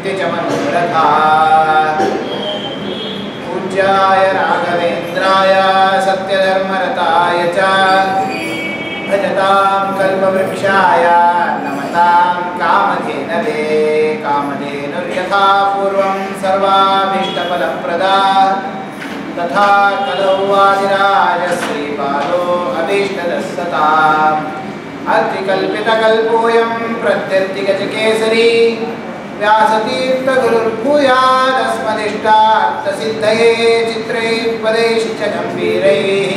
सिद्धिं च मनोरथा पूज्याय राघवेन्द्राय सत्यधर्मरताय च भजतां कल्पवृक्षाय नमतां कामधेनवे कामधेनुर्यथा पूर्वं सर्वाभीष्टफलप्रदा तथा कलौ वादिराजश्रीपालो अभीष्टदस्सताम् अत्रिकल्पितकल्पोऽयं प्रत्यर्थिगजकेसरी व्यासतीर्थगुरुर्भूयादस्मदिष्टार्थसिद्धये चित्रैः गम्भीरैः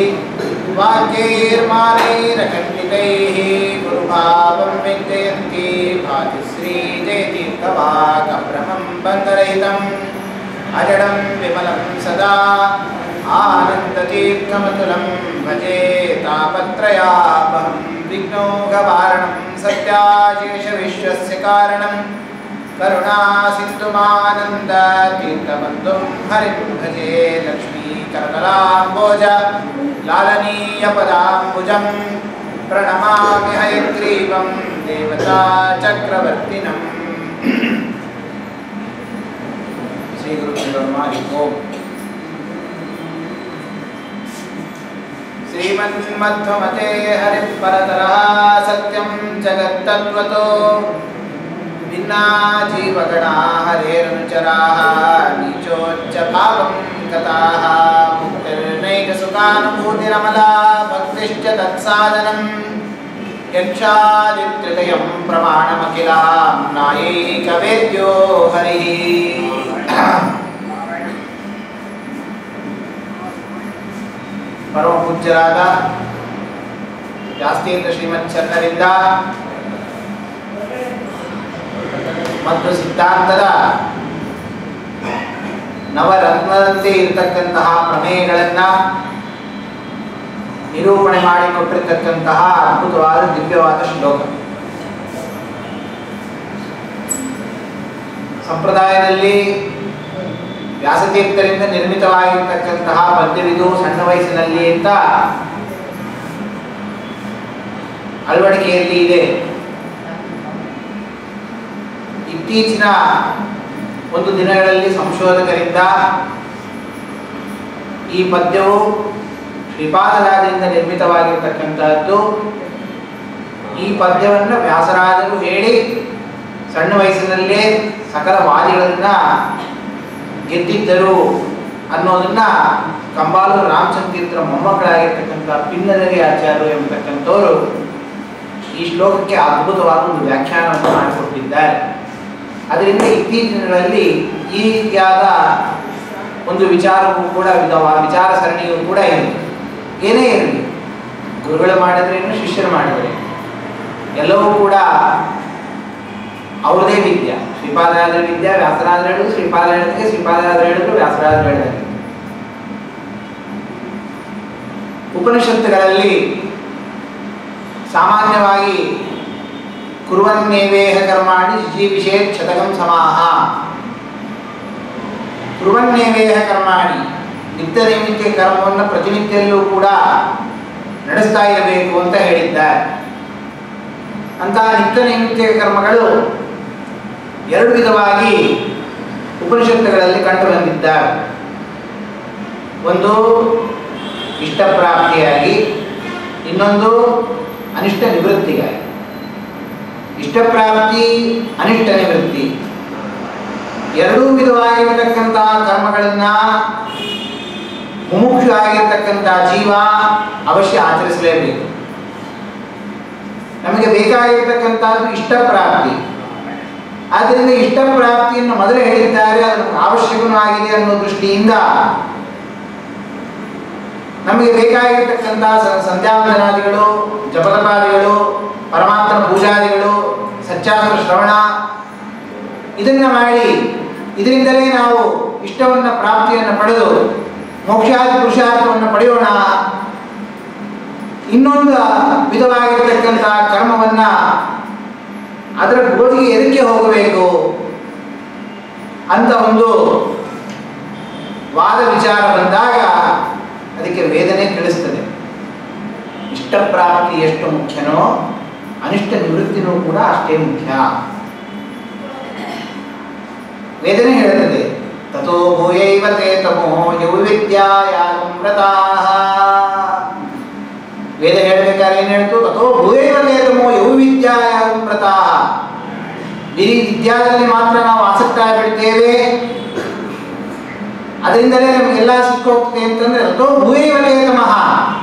वाक्यैर्मानैरखण्डितैः गुरुभावं व्यञ्जयन्ती भाति श्रीजयतीर्थवाक्यभ्रमं बन्धरहितम् अजडं विमलं सदा आनन्दतीर्थमतुलं भजे तापत्रयापहं विघ्नौघवारणं सत्याशेषविश्वस्य कारणं करुणासिन्धुमानन्दतीर्थबन्धुं हरिं भजे लक्ष्मीकरतलाम्बोज लालनीयपदाम्बुजं प्रणमामि हयग्रीवं देवताचक्रवर्तिनम् श्री गुरुदेव ओम श्रीमन्मध्वमते हरिपरतरः सत्यं जगत्तत्त्वतो भिन्ना जीवगणा हरेरनुचराः नीचोच्चभावं गताः मुक्तिर्नैकसुखानुभूतिरमला भक्तिश्च तत्साधनं यक्षादित्रितयं प्रमाणमखिलां नायैकवेद्यो हरिः परम पूज्यराದ ಜಾಸ್ತೀಂದ್ರ ಶ್ರೀಮಚ್ಚನ್ನರಿಂದ ಮತ್ತು ಸಿದ್ಧಾಂತದ ನವರತ್ನದಂತೆ ಇರತಕ್ಕಂತಹ ಪ್ರಮೇಯಗಳನ್ನು ನಿರೂಪಣೆ ಮಾಡಿಕೊಟ್ಟಿರತಕ್ಕಂತಹ ಅದ್ಭುತವಾದ ದಿವ್ಯವಾದ ಶ್ಲೋಕ. ಸಂಪ್ರದಾಯದಲ್ಲಿ ವ್ಯಾಸತೀರ್ಥರಿಂದ ನಿರ್ಮಿತವಾಗಿರ್ತಕ್ಕಂತಹ ಪದ್ಯವಿದು ಸಣ್ಣ ವಯಸ್ಸಿನಲ್ಲಿ ಅಂತ ಅಳವಡಿಕೆಯಲ್ಲಿ ಇದೆ. ಇತ್ತೀಚಿನ ಒಂದು ದಿನಗಳಲ್ಲಿ ಸಂಶೋಧಕರಿಂದ ಈ ಪದ್ಯವು ಶ್ರೀಪಾದರಾಜರಿಂದ ನಿರ್ಮಿತವಾಗಿರ್ತಕ್ಕಂತಹದ್ದು. ಈ ಪದ್ಯವನ್ನು ವ್ಯಾಸರಾಜರು ಹೇಳಿ ಸಣ್ಣ ವಯಸ್ಸಿನಲ್ಲೇ ಸಕಲ ವಾದಿಗಳನ್ನ ಗೆದ್ದಿದ್ದರು ಅನ್ನೋದನ್ನ ಕಂಬಾಲೂರು ರಾಮಚಂದ್ರ ತೀರ್ಥರ ಮೊಮ್ಮಕ್ಕಳಾಗಿರ್ತಕ್ಕಂಥ ಪಿನ್ನದರಿ ಆಚಾರ್ಯರು ಎಂಬತಕ್ಕಂಥವರು ಈ ಶ್ಲೋಕಕ್ಕೆ ಅದ್ಭುತವಾದ ಒಂದು ವ್ಯಾಖ್ಯಾನವನ್ನು ಮಾಡಿಕೊಟ್ಟಿದ್ದಾರೆ. ಅದರಿಂದ ಇತ್ತೀಚಿನ ದಿನಗಳಲ್ಲಿ ಈ ರೀತಿಯಾದ ಒಂದು ವಿಚಾರವೂ ಕೂಡ ವಿಚಾರ ಸರಣಿಯೂ ಕೂಡ ಇದೆ. ಏನೇ ಇರಲಿ, ಗುರುಗಳು ಮಾಡಿದ್ರೇನು ಶಿಷ್ಯರು ಮಾಡಿದರೆ ಎಲ್ಲವೂ ಕೂಡ ಅವ್ರದೇ ವಿದ್ಯೆ. ಶ್ರೀಪಾದರಾಜರ ವಿದ್ಯೆ ವ್ಯಾಸರಾಜರು ಹೇಳಿದ್ರು, ಶ್ರೀಪಾದರ ಹೇಳಿದ್ರೆ ಶ್ರೀಪಾದರಾಜರು ಹೇಳಿದ್ರು, ವ್ಯಾಸರಾಜರು ಹೇಳಿದ್ರು. ಉಪನಿಷತ್ತುಗಳಲ್ಲಿ ಸಾಮಾನ್ಯವಾಗಿ ಕುರ್ವನ್ನೇವೇಹ ಕರ್ಮಾಣಿ ಜೀವಿಷೇತ್ ಶತಕಂ ಸಮಾಹ. ಕುರ್ವನ್ನೇವೇಹ ಕರ್ಮಾಣಿ, ನಿತ್ಯ ನೈಮಿತ್ಯ ಕರ್ಮವನ್ನು ಪ್ರತಿನಿತ್ಯಲ್ಲೂ ಕೂಡ ನಡೆಸ್ತಾ ಇರಬೇಕು ಅಂತ ಹೇಳಿದ್ದಾರೆ. ಅಂತಹ ನಿತ್ಯ ನೈಮಿತ್ಯ ಕರ್ಮಗಳು ಎರಡು ವಿಧವಾಗಿ ಉಪನಿಷತ್ತುಗಳಲ್ಲಿ ಕಂಡು ಬಂದಿದ್ದಾರೆ. ಒಂದು ಇಷ್ಟಪ್ರಾಪ್ತಿಯಾಗಿ, ಇನ್ನೊಂದು ಅನಿಷ್ಟ ನಿವೃತ್ತಿಗಾಗಿ. ಇಷ್ಟಪ್ರಾಪ್ತಿ, ಅನಿಷ್ಟ ನಿವೃತ್ತಿ ಎರಡೂ ವಿಧವಾಗಿರತಕ್ಕಂತಹ ಕರ್ಮಗಳನ್ನು ಮುಮುಕ್ಷು ಆಗಿರತಕ್ಕಂತಹ ಜೀವ ಅವಶ್ಯ ಆಚರಿಸಲೇಬೇಕು. ನಮಗೆ ಬೇಕಾಗಿರ್ತಕ್ಕಂಥದ್ದು ಇಷ್ಟಪ್ರಾಪ್ತಿ. ಆದ್ದರಿಂದ ಇಷ್ಟಪ್ರಾಪ್ತಿಯನ್ನು ಮೊದಲೇ ಹೇಳಿದ್ದಾರೆ, ಅದನ್ನು ಅವಶ್ಯಕನೂ ಆಗಿದೆ ಅನ್ನೋ ದೃಷ್ಟಿಯಿಂದ ನಮಗೆ ಬೇಕಾಗಿರ್ತಕ್ಕಂತಹ ಸಂಧ್ಯಾವಂದನಾದಿಗಳು, ಜಪತಪಾದಿಗಳು, ಪರಮಾತ್ಮನ ಪೂಜಾದಿಗಳು, ಸಚ್ಚಾಸ್ತ್ರ ಶ್ರವಣ ಇದನ್ನು ಮಾಡಿ ಇದರಿಂದಲೇ ನಾವು ಇಷ್ಟವನ್ನು ಪ್ರಾಪ್ತಿಯನ್ನು ಪಡೆದು ಮೋಕ್ಷಾದಿ ಪುರುಷಾರ್ಥವನ್ನು ಪಡೆಯೋಣ. ಇನ್ನೊಂದು ವಿಧವಾಗಿರತಕ್ಕಂತಹ ಕರ್ಮವನ್ನು ಅದರ ಗೋಧಿಗೆ ಎದಕ್ಕೆ ಹೋಗಬೇಕು ಅಂತ ಒಂದು ವಾದ ವಿಚಾರ ಬಂದಾಗ ಅದಕ್ಕೆ ವೇದನೆ ತಿಳಿಸ್ತದೆ. ಇಷ್ಟಪ್ರಾಪ್ತಿ ಎಷ್ಟು ಮುಖ್ಯನೋ ಅನಿಷ್ಟ ನಿವೃತ್ತಿನೂ ಕೂಡ ಅಷ್ಟೇ ಮುಖ್ಯ. ವೇದನೆ ಹೇಳುತ್ತದೆ. ತಥೋ ಭೂಯೈವ ತೇ ತಮೋ ಯೌ ವಿದ್ಯಾಯಾಂ ವ್ರತಾಃ. ವೇದ ಹೇಳಬೇಕಾದ್ರೆ ಏನು ಹೇಳ್ತು? ತಥೋ ಭೂಯೈವ ತೇ ತಮೋ ಯೌ ವಿದ್ಯಾಯಾಂ ವ್ರತಾಃ. ಬರೀ ವಿದ್ಯಾದಲ್ಲಿ ಮಾತ್ರ ನಾವು ಆಸಕ್ತ ಆಗಿಬಿಡ್ತೇವೆ, ಅದರಿಂದಲೇ ನಮಗೆಲ್ಲ ಸಿಕ್ಕೋಗ್ತದೆ ಅಂತಂದ್ರೆ ತಥೋ ಭೂಯೈವ ತೇ ತಮಃ,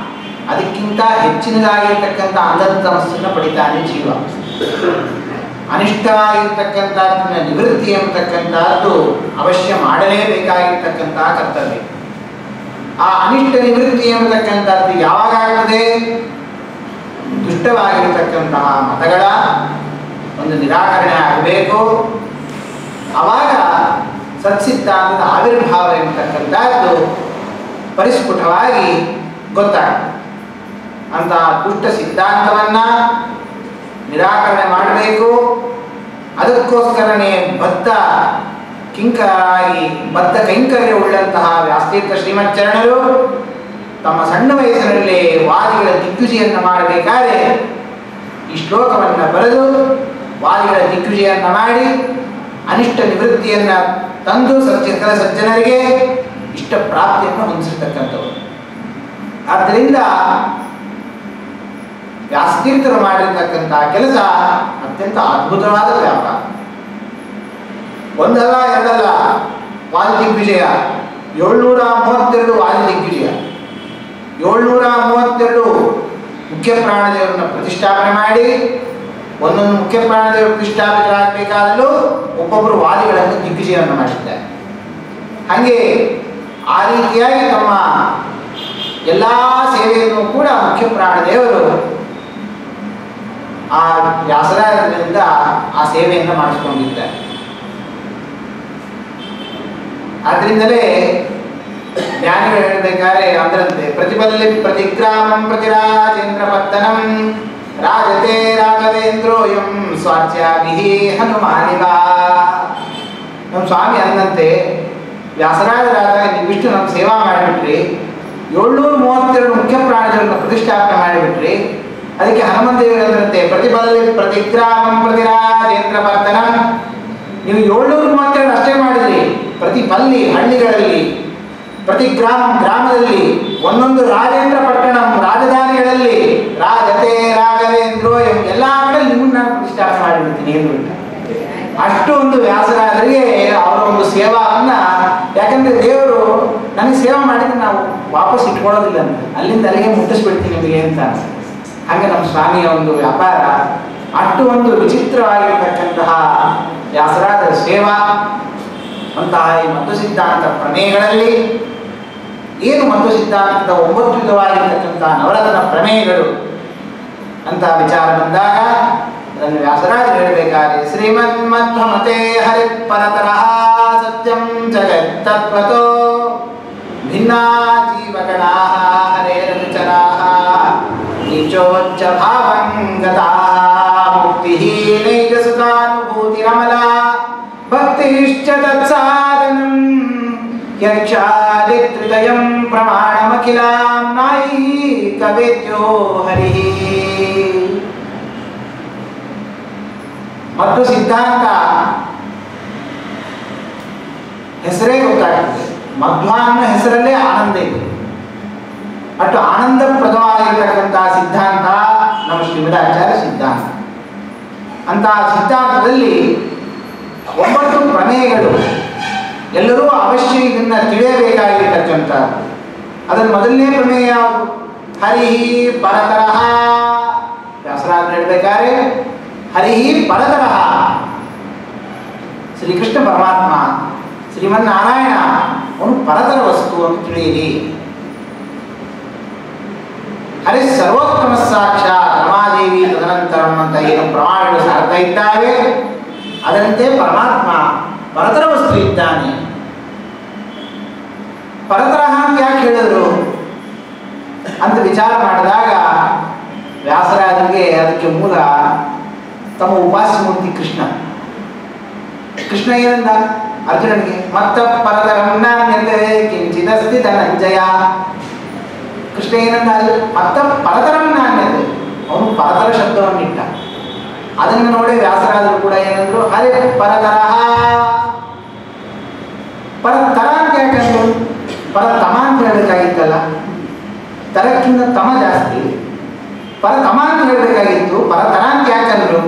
ಅದಕ್ಕಿಂತ ಹೆಚ್ಚಿನದಾಗಿರ್ತಕ್ಕಂಥ ಅಂಧತಮಸ್ಸನ್ನು ಪಡಿತಾನೆ ಜೀವ. ಅನಿಷ್ಟವಾಗಿರ್ತಕ್ಕಂಥದ್ದನ್ನ ನಿವೃತ್ತಿ ಎಂಬತಕ್ಕಂಥದ್ದು ಅವಶ್ಯ ಮಾಡಲೇಬೇಕಾಗಿರ್ತಕ್ಕಂತಹ ಕರ್ತವ್ಯ. ಆ ಅನಿಷ್ಟ ನಿವೃತ್ತಿ ಎಂಬತಕ್ಕಂಥದ್ದು ಯಾವಾಗ ಆಗ್ತದೆ? ದುಷ್ಟವಾಗಿರತಕ್ಕಂತಹ ಮತಗಳ ಒಂದು ನಿರಾಕರಣೆ ಆಗಬೇಕು. ಆವಾಗ ಸತ್ಸಿದ್ಧಾಂತದ ಆವಿರ್ಭಾವ ಎಂಬತಕ್ಕಂಥದ್ದು ಪರಿಸ್ಫುಟವಾಗಿ ಗೊತ್ತಾಗ್ತದೆ. ಅಂತಹ ದುಷ್ಟ ಸಿದ್ಧಾಂತವನ್ನ ನಿರಾಕರಣೆ ಮಾಡಬೇಕು. ಅದಕ್ಕೋಸ್ಕರನೇ ಬದ್ಧ ಕಿಂಕರಾಗಿ ಬದ್ಧ ಕೈಂಕರ್ಯ ಉಳ್ಳಂತಹ ವ್ಯಾಸತೀರ್ಥ ಶ್ರೀಮಚ್ಚರಣರು ತಮ್ಮ ಸಣ್ಣ ವಯಸ್ಸಿನಲ್ಲೇ ವಾದಿಗಳ ದಿಗ್ವಿಜಯನ್ನು ಮಾಡಬೇಕಾದ್ರೆ ಈ ಶ್ಲೋಕವನ್ನು ಬರೆದು ವಾದಿಗಳ ದಿಗ್ವಿಜಯನ್ನು ಮಾಡಿ ಅನಿಷ್ಟ ನಿವೃತ್ತಿಯನ್ನು ತಂದು ಸಕಲ ಸಜ್ಜನರಿಗೆ ಇಷ್ಟ ಪ್ರಾಪ್ತಿಯನ್ನು ಹೊಂದಿಸಿರ್ತಕ್ಕಂಥವರು. ಆದ್ದರಿಂದ ವ್ಯಾಸತೀರ್ಥರು ಮಾಡಿರ್ತಕ್ಕಂತಹ ಕೆಲಸ ಅತ್ಯಂತ ಅದ್ಭುತವಾದ ವ್ಯಾಪಾರ. ಒಂದಲ್ಲ ಎರಡಲ್ಲ, ವಾದಿ ದಿಗ್ವಿಜಯ 732 ವಾದಿ ದಿಗ್ವಿಜಯ, 732 ಮುಖ್ಯ ಪ್ರಾಣದೇವರನ್ನು ಪ್ರತಿಷ್ಠಾಪನೆ ಮಾಡಿ ಒಂದೊಂದು ಮುಖ್ಯ ಪ್ರಾಣದೇವರು ಪ್ರತಿಷ್ಠಾಪಿತರಾಗಬೇಕಾದಲು ಒಬ್ಬೊಬ್ಬರು ವಾದಿಗಳನ್ನು ದಿಗ್ವಿಜಯವನ್ನು ಮಾಡಿದ್ದಾರೆ. ಹಾಗೆ ಆ ರೀತಿಯಾಗಿ ತಮ್ಮ ಎಲ್ಲ ಸೇವೆಯನ್ನು ಕೂಡ ಮುಖ್ಯ ಪ್ರಾಣದೇವರು ಆ ವ್ಯಾಸರಾಯರಿಂದ ಆ ಸೇವೆಯನ್ನು ಮಾಡಿಸಿಕೊಂಡಿದ್ದಾರೆ. ಆದ್ರಿಂದಲೇ ಜ್ಞಾನಿಗಳು ಹೇಳಬೇಕಾದ್ರೆ ಅದರಂತೆ ಪ್ರತಿಬಲ್ಲಿ ಪ್ರತಿಗ್ರಾಮಂ ಪ್ರತಿರಾಜೇಂದ್ರ ಪತ್ತನಂ ರಾಜತೆ ರಾಘವೇಂದ್ರೋಯಂ ಸ್ವಾಚ್ಯಾಭಿಹಿ ಹನುಮಾನಿವ. ನಮ್ಮ ಸ್ವಾಮಿ ಅಂದಂತೆ ವ್ಯಾಸರಾಜರಾದಾಗ ನೀವು ಇಷ್ಟು ನಮ್ಮ ಸೇವಾ ಮಾಡಿಬಿಟ್ರಿ, 732 ಮುಖ್ಯ ಪ್ರಾಣಗಳನ್ನು ಪ್ರತಿಷ್ಠಾಪನೆ ಮಾಡಿಬಿಟ್ರಿ. ಅದಕ್ಕೆ ಹನುಮಂತೇವರಂತೆ ಪ್ರತಿಬಲ್ಲಿ ಪ್ರತಿಗ್ರಾಮಂ ಪ್ರತಿರಾಜೇಂದ್ರ ಪತ್ತನಂ. ನೀವು 732 ಅಷ್ಟೇ ಮಾಡಿದ್ರಿ. ಪ್ರತಿ ಪಲ್ಲಿ ಹಳ್ಳಿಗಳಲ್ಲಿ, ಪ್ರತಿ ಗ್ರಾಮದಲ್ಲಿ, ಒಂದೊಂದು ರಾಜೇಂದ್ರ ಪಟ್ಟಣಂ ರಾಜಧಾನಿಗಳಲ್ಲಿ ರಾಜತೆ ರಾಘವೇಂದ್ರೋ ಎಲ್ಲ ಕಡೆ ನಿಮ್ಮನ್ನು ನಾನು ಪ್ರತಿಷ್ಠಾಪನೆ ಮಾಡಿಬಿಡ್ತೀನಿ ಎಂದು ಅಷ್ಟು ಒಂದು ವ್ಯಾಸರಾಜರಿಗೆ ಅವರ ಒಂದು ಸೇವಾವನ್ನ, ಯಾಕಂದ್ರೆ ದೇವರು ನನಗೆ ಸೇವೆ ಮಾಡಿದ್ರೆ ನಾವು ವಾಪಸ್ ಇಟ್ಕೊಳ್ಳೋದಿಲ್ಲ ಅಂತ, ಅಲ್ಲಿಂದ ಅಲ್ಲಿಗೆ ಮುಟ್ಟಿಸ್ಬಿಡ್ತೀನಿ ನಿಮಗೆ ಅಂತ. ಹಾಗೆ ನಮ್ಮ ಸ್ವಾಮಿಯ ಒಂದು ವ್ಯಾಪಾರ ಅಷ್ಟು ಒಂದು ವಿಚಿತ್ರವಾಗಿರ್ತಕ್ಕಂತಹ ವ್ಯಾಸರಾಜರ ಸೇವಾ. ಅಂತಹ ಈ ಮಧ್ವ ಸಿದ್ಧಾಂತ ಪ್ರಮೇಯಗಳಲ್ಲಿ ಏನು ಮಧ್ವ ಸಿದ್ಧಾಂತದ 9 ವಿಧವಾಗಿರ್ತಕ್ಕಂತಹ ನವರತ್ನ ಪ್ರಮೇಯಗಳು ಅಂತ ವಿಚಾರ ಬಂದಾಗ ಅದನ್ನು ವ್ಯಾಸರಾಜರು ಹೇಳಬೇಕಾದ್ರೆ ಶ್ರೀಮನ್ಮಧ್ವಮತೆ ಹರಿಪರತರಃ ಸತ್ಯಂ ಜಗತ್ತತ್ವತೋ ಭಿನ್ನಾ ಜೀವಗಣಾಃ ಹರೇರನುಚರಾಃ ನೀಚೋಚ್ಚ ಭಾವಂ ಗತಾಃ ಮುಕ್ತಿಃ ನೈಜ ಸುಖಾನುಭೂತಿರಮಲಾ ಭಕ್ತಿಶ್ಚ ತತ್ಸಾಧನಂ ಯಕ್ಷಾದಿತ್ರಿತಯಂ ಪ್ರಮಾಣಮಖಿಲಾಂ ನಾಯಿಕವೇದ್ಯೋ ಹರಿಃ. ಮತ್ತು ಸಿದ್ಧಾಂತ ಹೆಸರೇ ಗೊತ್ತಾಗ್ತದೆ. ಮಧ್ವ ಅನ್ನೋ ಹೆಸರಲ್ಲೇ ಆನಂದ ಇದೆ. ಅಷ್ಟು ಆನಂದಪ್ರದವಾಗಿರ್ತಕ್ಕಂತಹ ಸಿದ್ಧಾಂತ ನಮ್ಮ ಶ್ರೀಮದಾಚಾರ್ಯ ಸಿದ್ಧಾಂತ. ಅಂತಹ ಸಿದ್ಧಾಂತದಲ್ಲಿ 9 ಪ್ರಮೇಯಗಳು ಎಲ್ಲರೂ ಅವಶ್ಯ ಇದನ್ನ ತಿಳಿಯಬೇಕಾಗಿರ್ತಕ್ಕಂಥ. ಅದರ ಮೊದಲನೇ ಪ್ರಮೇಯ ಯಾವುದು? ಹರಿ ಪರತರಃ. ವ್ಯಾಸರಾಜರು ಹೇಳಬೇಕಾದ್ರೆ ಹರಿ ಪರತರಃ, ಶ್ರೀಕೃಷ್ಣ ಪರಮಾತ್ಮ ಶ್ರೀಮನ್ನಾರಾಯಣ ಅವನು ಪರತರ ವಸ್ತು ಅಂತ ತಿಳಿಯಿರಿ. ಹರಿ ಸರ್ವೋತ್ತಮ ಸಾಕ್ಷಾತ್ ರಮಾದೇವಿ ತದನಂತರಂ ಅಂತ ಏನು ಪ್ರಮಾಣಗಳು ಸಾರ್ತಾ ಇದ್ದಾವೆ, ಅದರಂತೆ ಪರಮಾತ್ಮ ಪರತರ ವಸ್ತು ಇದ್ದಾನೆ. ಪರತರಹ ಅಂತ ಯಾಕೆ ಹೇಳಿದ್ರು ಅಂತ ವಿಚಾರ ಮಾಡಿದಾಗ ವ್ಯಾಸರಾಜರಿಗೆ ಅದಕ್ಕೆ ಮೂಲ ತಮ್ಮ ಉಪಾಸ್ಯ ಮೂರ್ತಿ ಕೃಷ್ಣ. ಕೃಷ್ಣ ಏನಂದ ಅರ್ಜುನನಿಗೆ? ಮತ್ತ ಪರತರಂ ನಾನ್ಯತೆ ಕಿಂಚಿದಸ್ತಿ ಧನಂಜಯ. ಕೃಷ್ಣ ಏನಂದ? ಮತ್ತ ಪರತರಂ ನಾನ್ಯತೆ, ಅವನು ಪರತರ ಶಬ್ದವನ್ನಿಟ್ಟ. ಅದನ್ನು ನೋಡಿ ವ್ಯಾಸರಾಜರು ಕೂಡ ಏನಂದ್ರು? ಹರೇ ಪರತರಃ. ಹೇಳಬೇಕಾಗಿತ್ತಲ್ಲ, ತರಕ್ಕಿಂತ ತಮ ಜಾಸ್ತಿ, ಪರತಮ ಅಂತ ಹೇಳಬೇಕಾಗಿತ್ತು, ಪರತರ ಅಂತ ಯಾಕಂದ್ರು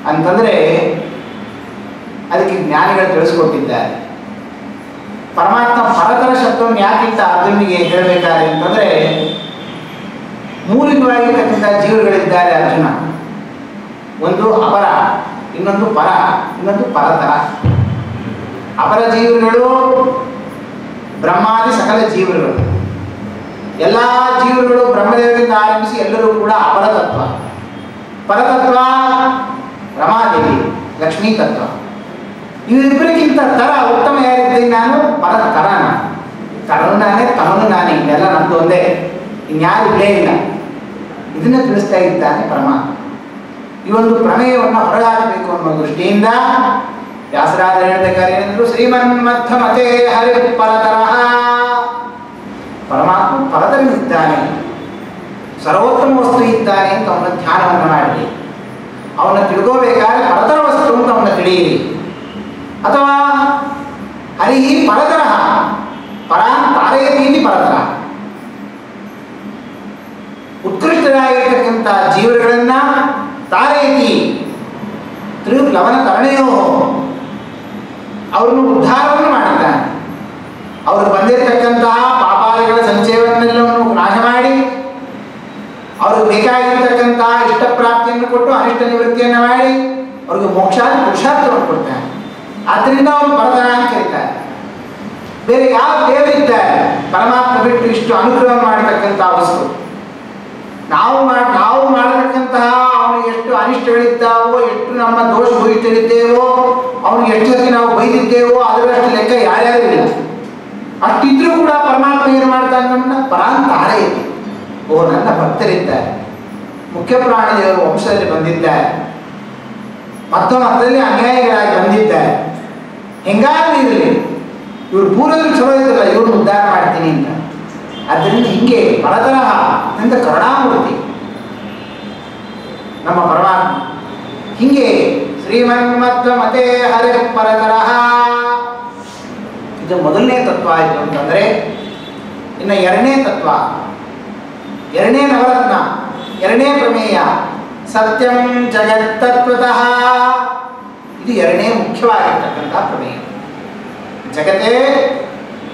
ಅಂತಂದ್ರೆ ಅದಕ್ಕೆ ಜ್ಞಾನಿಗಳು ತಿಳಿಸ್ಕೊಟ್ಟಿದ್ದಾರೆ. ಪರಮಾತ್ಮ ಪರತರ ಶಬ್ದವನ್ನು ಯಾಕಿಂತ ಅರ್ಜುನಿಗೆ ಹೇಳಬೇಕಾದ್ರೆ ಅಂತಂದ್ರೆ, ಮೂಲವಾಗಿರ್ತಕ್ಕಂಥ ಜೀವಗಳಿದ್ದಾರೆ ಅರ್ಜುನ. ಒಂದು ಅಪರ, ಇನ್ನೊಂದು ಪರ, ಇನ್ನೊಂದು ಪರತರ. ಅಪರ ಜೀವಗಳು ಬ್ರಹ್ಮಾದಿ ಸಕಲ ಜೀವಗಳು. ಎಲ್ಲ ಜೀವಗಳು ಬ್ರಹ್ಮದೇವರಿಂದ ಆರಂಭಿಸಿ ಎಲ್ಲರೂ ಕೂಡ ಅಪರ ತತ್ವ. ಪರತತ್ವ ರಮಾದೇವಿ, ಲಕ್ಷ್ಮೀ ತತ್ವ. ಇವರಿಬ್ಬರಿಗಿಂತ ತರ ಉತ್ತಮ ಯಾರಿದ್ದೀನಿ ನಾನು? ಪರತರ. ತರನು ನಾನೇ, ತಮನು ನಾನೇ, ಇದೆಲ್ಲ ನಮ್ದು ಒಂದೇ, ಇನ್ಯಾರು ಇಲ್ಲೇ ಇಲ್ಲ. ಇದನ್ನ ತಿಳಿಸ್ತಾ ಇದ್ದಾನೆ ಪರಮಾತ್ಮ. ಈ ಒಂದು ಪ್ರಮೇಯವನ್ನು ಹೊರಗಾಕಬೇಕು ಅನ್ನೋ ದೃಷ್ಟಿಯಿಂದ ವ್ಯಾಸರಾಜರು ಹೇಳ್ಬೇಕಾದ್ರೆ ಏನೆಂದ್ರು, ಶ್ರೀಮನ್ಮಧ್ವಮತೆ ಹರಿ ಪರತರಃ. ಪರಮಾತ್ಮ ಪರತರನಿದ್ದಾನೆ, ಸರ್ವೋತ್ತಮ ವಸ್ತು ಇದ್ದಾನೆ ಅಂತ ಅವನ ಧ್ಯಾನವನ್ನು ಮಾಡಿ ಅವನ ತಿಳ್ಕೋಬೇಕಾದ್ರೆ ಪರತರ ವಸ್ತು ಅಂತ ಅವನ ತಿಳಿಯಿರಿ. ಅಥವಾ ಹರಿ ಪರತರಃ, ಪರ ತಾರಯತೀತಿ ಪರತರ. ಉತ್ಕೃಷ್ಟರಾಗಿರ್ತಕ್ಕಂಥ ಜೀವಗಳನ್ನ ತಾರಯತಿ ತ್ರಿಲವನ ತರಣೆಯೋ, ಅವ್ರನ್ನು ಉದ್ಧಾರವನ್ನು ಮಾಡಿದ್ದಾನೆ. ಅವರು ಬಂದಿರತಕ್ಕಂತಹ ಪಾಪಾದಿಗಳ ಸಂಚಯವನ್ನೆಲ್ಲವನ್ನು ನಾಶ ಮಾಡಿ ಅವ್ರಿಗೆ ಬೇಕಾಗಿರ್ತಕ್ಕಂತಹ ಇಷ್ಟ ಪ್ರಾಪ್ತಿಯನ್ನು ಕೊಟ್ಟು ಅನಿಷ್ಟ ನಿವೃತ್ತಿಯನ್ನು ಮಾಡಿ ಅವ್ರಿಗೆ ಮೋಕ್ಷಾದಿ ಪುರುಷಾರ್ಥವನ್ನು ಕೊಡ್ತಾನೆ. ಆದ್ದರಿಂದ ಅವರು ಪರತರ ಅಂತ ಕರೀತಾರೆ. ಬೇರೆ ಯಾವ ದೇವರಿದ್ದಾರೆ ಪರಮಾತ್ಮ ಬಿಟ್ಟು ಇಷ್ಟು ಅನುಗ್ರಹ ಮಾಡತಕ್ಕಂಥ ವಸ್ತು? ನಾವು ಮಾಡತಕ್ಕಂತಹ ಅವನಿಗೆ ಎಷ್ಟು ಅನಿಷ್ಟಗಳಿದ್ದಾವೋ, ಎಷ್ಟು ನಮ್ಮ ದೋಷ ಭೂಯಿತರಿದ್ದೇವೋ, ಅವನಿಗೆ ಎಷ್ಟು ಸತಿ ನಾವು ಬೈದಿದ್ದೇವೋ ಅದರಷ್ಟು ಲೆಕ್ಕ ಯಾರ್ಯಾರು ಇಲ್ಲ. ಅಷ್ಟಿದ್ರೂ ಕೂಡ ಪರಮಾತ್ಮ ಏನು ಮಾಡ್ತಾನೆ? ನಮ್ಮನ್ನ ಪರಾಂತ ಹಾರೈತಿ. ಓ, ನನ್ನ ಭಕ್ತರಿದ್ದಾರೆ, ಮುಖ್ಯ ಪ್ರಾಣದೇವರು ವಂಶದಲ್ಲಿ ಬಂದಿದ್ದಾರೆ, ಮತ್ತೊಮ್ಮೆ ಅದರಲ್ಲಿ ಅನ್ಯಾಯಗಳಾಗಿ ಬಂದಿದ್ದಾರೆ, ಹೆಂಗಾದ್ರೂ ಇರಲಿ, ಇವ್ರು ಪೂರ್ವದಲ್ಲಿ ಚಲೋ ಇದ್ರಲ್ಲ, ಇವ್ರನ್ನ ಉದ್ಧಾರ ಮಾಡ್ತೀನಿ ಅಂತ. ಆದ್ದರಿಂದ ಹಿಂಗೆ ಪರತರಹ ಅಂತ ಕರುಣಾಮೂರ್ತಿ ನಮ್ಮ ಪರಮಾತ್ಮ. ಹಿಂಗೆ ಶ್ರೀಮನ್ಮಧ್ವಮತೆ ಹರಿ ಪರತರಹ. ಇದು ಮೊದಲನೇ ತತ್ವ ಆಯಿತು ಅಂತಂದ್ರೆ, ಇನ್ನು ಎರಡನೇ ತತ್ವ, ಎರಡನೇ ನವರತ್ನ, ಎರಡನೇ ಪ್ರಮೇಯ ಸತ್ಯಂ ಜಗತ್ತತ್ವತಃ. ಇದು ಎರಡನೇ ಮುಖ್ಯವಾಗಿರ್ತಕ್ಕಂಥ ಪ್ರಮೇಯ. ಜಗತ್ತೇ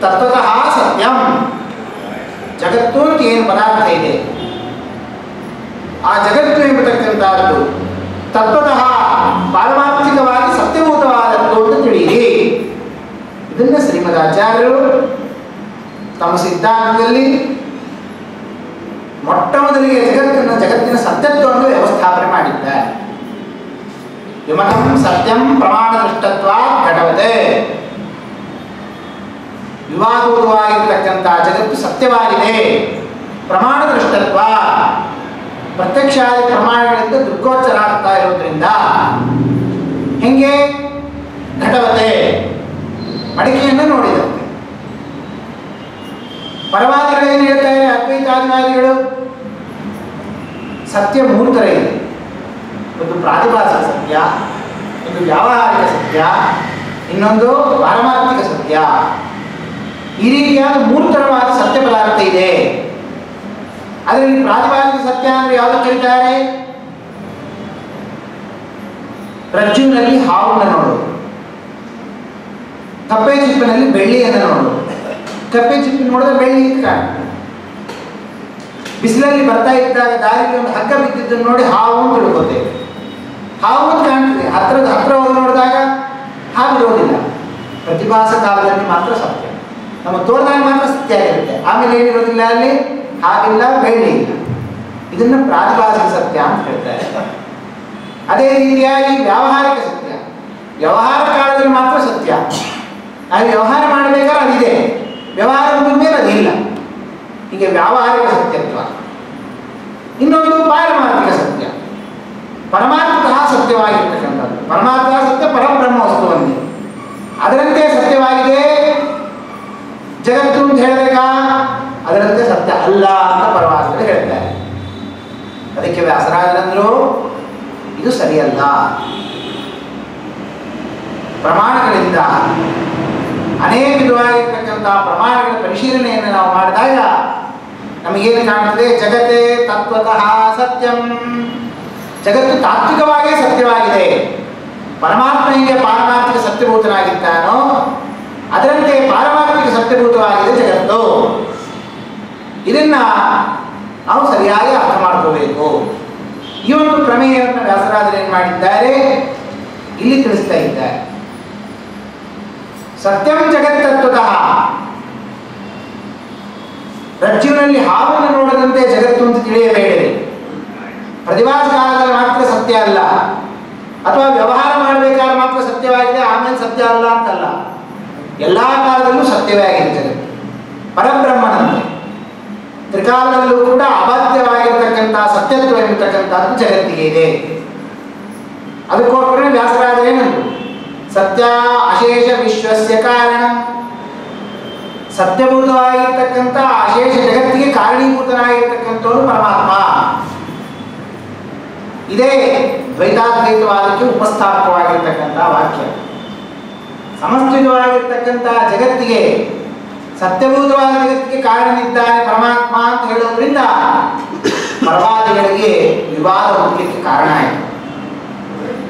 ತತ್ವತಃ ಸತ್ಯಂ. ಜಗತ್ತು ಅಂತ ಏನು ಪದಾರ್ಥ ಇದೆ, ಆ ಜಗತ್ತು ಎಂಬತಕ್ಕಂಥದ್ದು ತತ್ವತಃ ಪಾರಮಾರ್ಥಿಕವಾಗಿ ಸತ್ಯಭೂತವಾದದ್ದು ಅಂತ ತಿಳಿಯಿರಿ. ಇದನ್ನ ಶ್ರೀಮದಾಚಾರ್ಯರು ತಮ್ಮ ಸಿದ್ಧಾಂತದಲ್ಲಿ ಮೊಟ್ಟ ಮೊದಲಿಗೆ ಜಗತ್ತಿನ ಸತ್ಯತ್ವವನ್ನು ವ್ಯವಸ್ಥಾಪನೆ ಮಾಡಿದ್ದಾರೆ. ವಿಮತಂ ಸತ್ಯಂ ಪ್ರಮಾಣ ದೃಷ್ಟತ್ವ ಘಟವತೆ. ವಿವಾದವಾಗಿರ್ತಕ್ಕಂಥ ಜಗತ್ತು ಸತ್ಯವಾಗಿದೆ, ಪ್ರಮಾಣ ದೃಷ್ಟತ್ವ, ಪ್ರತ್ಯಕ್ಷಾದಿ ಪ್ರಮಾಣಗಳಿಂದ ದೃಗ್ಗೋಚರ ಆಗ್ತಾ ಇರೋದ್ರಿಂದ ಹೆಂಗೆ ಘಟವತೆ ಮಡಿಕೆಯನ್ನು ನೋಡಿದಂತೆ. ಪರವಾದಿಗಳು ಏನು ಹೇಳ್ತಾರೆ? ಅದ್ವೈತಾದಿವಾದಿಗಳು ಸತ್ಯ ಮೂರ್ತರ ಇದೆ. ಒಂದು ಪ್ರಾತಿಭಾಸಿಕ ಸತ್ಯ, ಒಂದು ವ್ಯಾವಹಾರಿಕ ಸತ್ಯ, ಇನ್ನೊಂದು ಪಾರಮಾರ್ಥಿಕ ಸತ್ಯ. ಈ ರೀತಿಯಾದ ಮೂರ್ತರವಾದ ಸತ್ಯ ಪದಾರ್ಥ ಇದೆ. ಅದರಲ್ಲಿ ಪ್ರಾತಿಭಾಸಿಕ ಸತ್ಯ ಅಂದ್ರೆ ಯಾವುದು ಕರೀತಾರೆ? ರಜ್ಜುವಿನಲ್ಲಿ ಹಾವನ್ನು ನೋಡು, ಕಪ್ಪೆ ಚಿಪ್ಪಿನಲ್ಲಿ ಬೆಳ್ಳಿಯನ್ನು ನೋಡು. ಕಪ್ಪೆ ಚಿಪ್ಪಿ ನೋಡಿದ್ರೆ ಬೆಳ್ಳಿ ಅಂತ ಕಾಣುತ್ತೆ. ಬಿಸಿಲಲ್ಲಿ ಬರ್ತಾ ಇದ್ದಾಗ ದಾರಿಗೆ ಒಂದು ಹಗ್ಗ ಬಿದ್ದಿದ್ದನ್ನು ನೋಡಿ ಹಾವು ಅಂತ ತಿಳ್ಕೊತೇವೆ. ಹಾವು ಅಂತ ಕಾಣ್ತದೆ, ಹತ್ರ ಹೋಗಿ ನೋಡಿದಾಗ ಹಾವಿರೋದಿಲ್ಲ. ಪ್ರತಿಭಾಸ ಕಾಲದಲ್ಲಿ ಮಾತ್ರ ಸತ್ಯ, ನಮ್ಮ ತೋಟದಾಗ ಮಾತ್ರ ಸತ್ಯ ಆಗಿರುತ್ತೆ. ಆಮೇಲೆ ಏನಿರೋದಿಲ್ಲ, ಅಲ್ಲಿ ಹಾವಿಲ್ಲ, ಬೆಳ್ಳಿ ಇಲ್ಲ. ಇದನ್ನು ಪ್ರಾತಿಭಾಸಿಕ ಸತ್ಯ ಅಂತ ಹೇಳ್ತಾರೆ. ಅದೇ ರೀತಿಯಾಗಿ ವ್ಯಾವಹಾರಿಕ ಸತ್ಯ, ವ್ಯವಹಾರ ಕಾಲದಲ್ಲಿ ಮಾತ್ರ ಸತ್ಯ. ಅದು ವ್ಯವಹಾರ ಮಾಡಬೇಕಾದ್ರೆ ಅದಿದೆ, ವ್ಯವಹಾರ ಮುಗಿದ ಮೇಲೆ ಅದಿಲ್ಲ. ಹೀಗೆ ವ್ಯಾವಹಾರಿಕ ಸತ್ಯತ್ವ. ಇನ್ನೊಂದು ಪಾರಮಾರ್ಥಿಕ ಸತ್ಯ, ಪರಮಾರ್ಥತಃ ಸತ್ಯವಾಗಿರ್ತಕ್ಕಂಥದ್ದು. ಪರಮಾರ್ಥ ಸತ್ಯ ಪರಬ್ರಹ್ಮ ವಸ್ತು ಒಂದೇ, ಅದರಂತೆ ಸತ್ಯವಾಗಿದೆ ಜಗತ್ತು ಅಂತ ಹೇಳಬೇಕಾ? ಅದರಂತೆ ಸತ್ಯ ಅಲ್ಲ ಅಂತ ಪರಮಾರ್ಥಗಳು ಹೇಳ್ತಾರೆ. ಅದಕ್ಕೆ ವ್ಯಾಸರಾಜರಂದ್ರು ಇದು ಸರಿಯಲ್ಲ. ಪ್ರಮಾಣಗಳಿಂದ ಅನೇಕ ವಿಧವಾಗಿರ್ತಕ್ಕಂಥ ಪ್ರಮಾಣಗಳ ಪರಿಶೀಲನೆಯನ್ನು ನಾವು ಮಾಡಿದಾಗ ನಮಗೇನು ಕಾಣುತ್ತದೆ? ಜಗತ್ತೇ ತತ್ವತಃ ಸತ್ಯಂ. ಜಗತ್ತು ತಾತ್ವಿಕವಾಗೇ ಸತ್ಯವಾಗಿದೆ. ಪರಮಾತ್ಮ ಹೀಗೆ ಪಾರಮಾರ್ಥಿಕ ಸತ್ಯಭೂತನಾಗಿದ್ದಾನೋ ಅದರಂತೆ ಪಾರಮಾರ್ಥಿಕ ಸತ್ಯಭೂತವಾಗಿದೆ ಜಗತ್ತು. ಇದನ್ನ ನಾವು ಸರಿಯಾಗಿ ಅರ್ಥ ಮಾಡ್ಕೋಬೇಕು. ಈ ಒಂದು ಪ್ರಮೇಯವನ್ನು ವ್ಯಾಸರಾಜರು ಏನು ಮಾಡಿದ್ದಾರೆ ಇಲ್ಲಿ ತಿಳಿಸ್ತಾ ಇದ್ದಾರೆ. ಸತ್ಯಂ ಜಗತ್ತತ್ವತಃ. ರಜ್ಜುವಿನಲ್ಲಿ ಹಾವನ್ನು ನೋಡದಂತೆ ಜಗತ್ತು ಅಂತ ತಿಳಿಯಬೇಡಿ. ಪ್ರತಿಭಾಸ ಕಾಲದಲ್ಲಿ ಮಾತ್ರ ಸತ್ಯ ಅಲ್ಲ, ಅಥವಾ ವ್ಯವಹಾರ ಮಾಡಬೇಕಾದ್ರೆ ಮಾತ್ರ ಸತ್ಯವಾಗಿದೆ ಆಮೇಲೆ ಸತ್ಯ ಅಲ್ಲ ಅಂತಲ್ಲ. ಎಲ್ಲ ಕಾಲದಲ್ಲೂ ಸತ್ಯವೇ ಆಗಿದೆ ಜಗತ್ತು. ಪರಬ್ರಹ್ಮನಂತೆ ತ್ರಿಕಾಲದಲ್ಲೂ ಕೂಡ ಅಬಾಧ್ಯವಾಗಿರ್ತಕ್ಕಂಥ ಸತ್ಯತ್ವ ಎಂಬತಕ್ಕಂಥದ್ದು ಜಗತ್ತಿಗೆ ಇದೆ. ಅದಕ್ಕೋಸ್ಕರ ವ್ಯಾಸರಾಜರೇನಂದ್ರು? ಸತ್ಯ ಅಶೇಷ ವಿಶ್ವಸ್ಯ ಕಾರಣ. ಸತ್ಯಭೂತವಾಗಿರ್ತಕ್ಕಂಥ ಅಶೇಷ ಜಗತ್ತಿಗೆ ಕಾರಣೀಭೂತನಾಗಿರ್ತಕ್ಕಂಥವನು ಪರಮಾತ್ಮ. ಇದೇ ದ್ವೈತಾದ್ವೈತವಾದಕ್ಕೆ ಉಪಸ್ಥಾಪಕವಾಗಿರ್ತಕ್ಕಂಥ ವಾಕ್ಯ. ಸಮಸ್ತಿತವಾಗಿರ್ತಕ್ಕಂಥ ಜಗತ್ತಿಗೆ, ಸತ್ಯಭೂತವಾದ ಜಗತ್ತಿಗೆ ಕಾರಣನಿದ್ದಾನೆ ಪರಮಾತ್ಮ ಅಂತ ಹೇಳೋದ್ರಿಂದ ಪರವಾದಿಗಳಿಗೆ ವಿವಾದ ಹುಟ್ಟಲಿಕ್ಕೆ ಕಾರಣ ಆಯಿತು.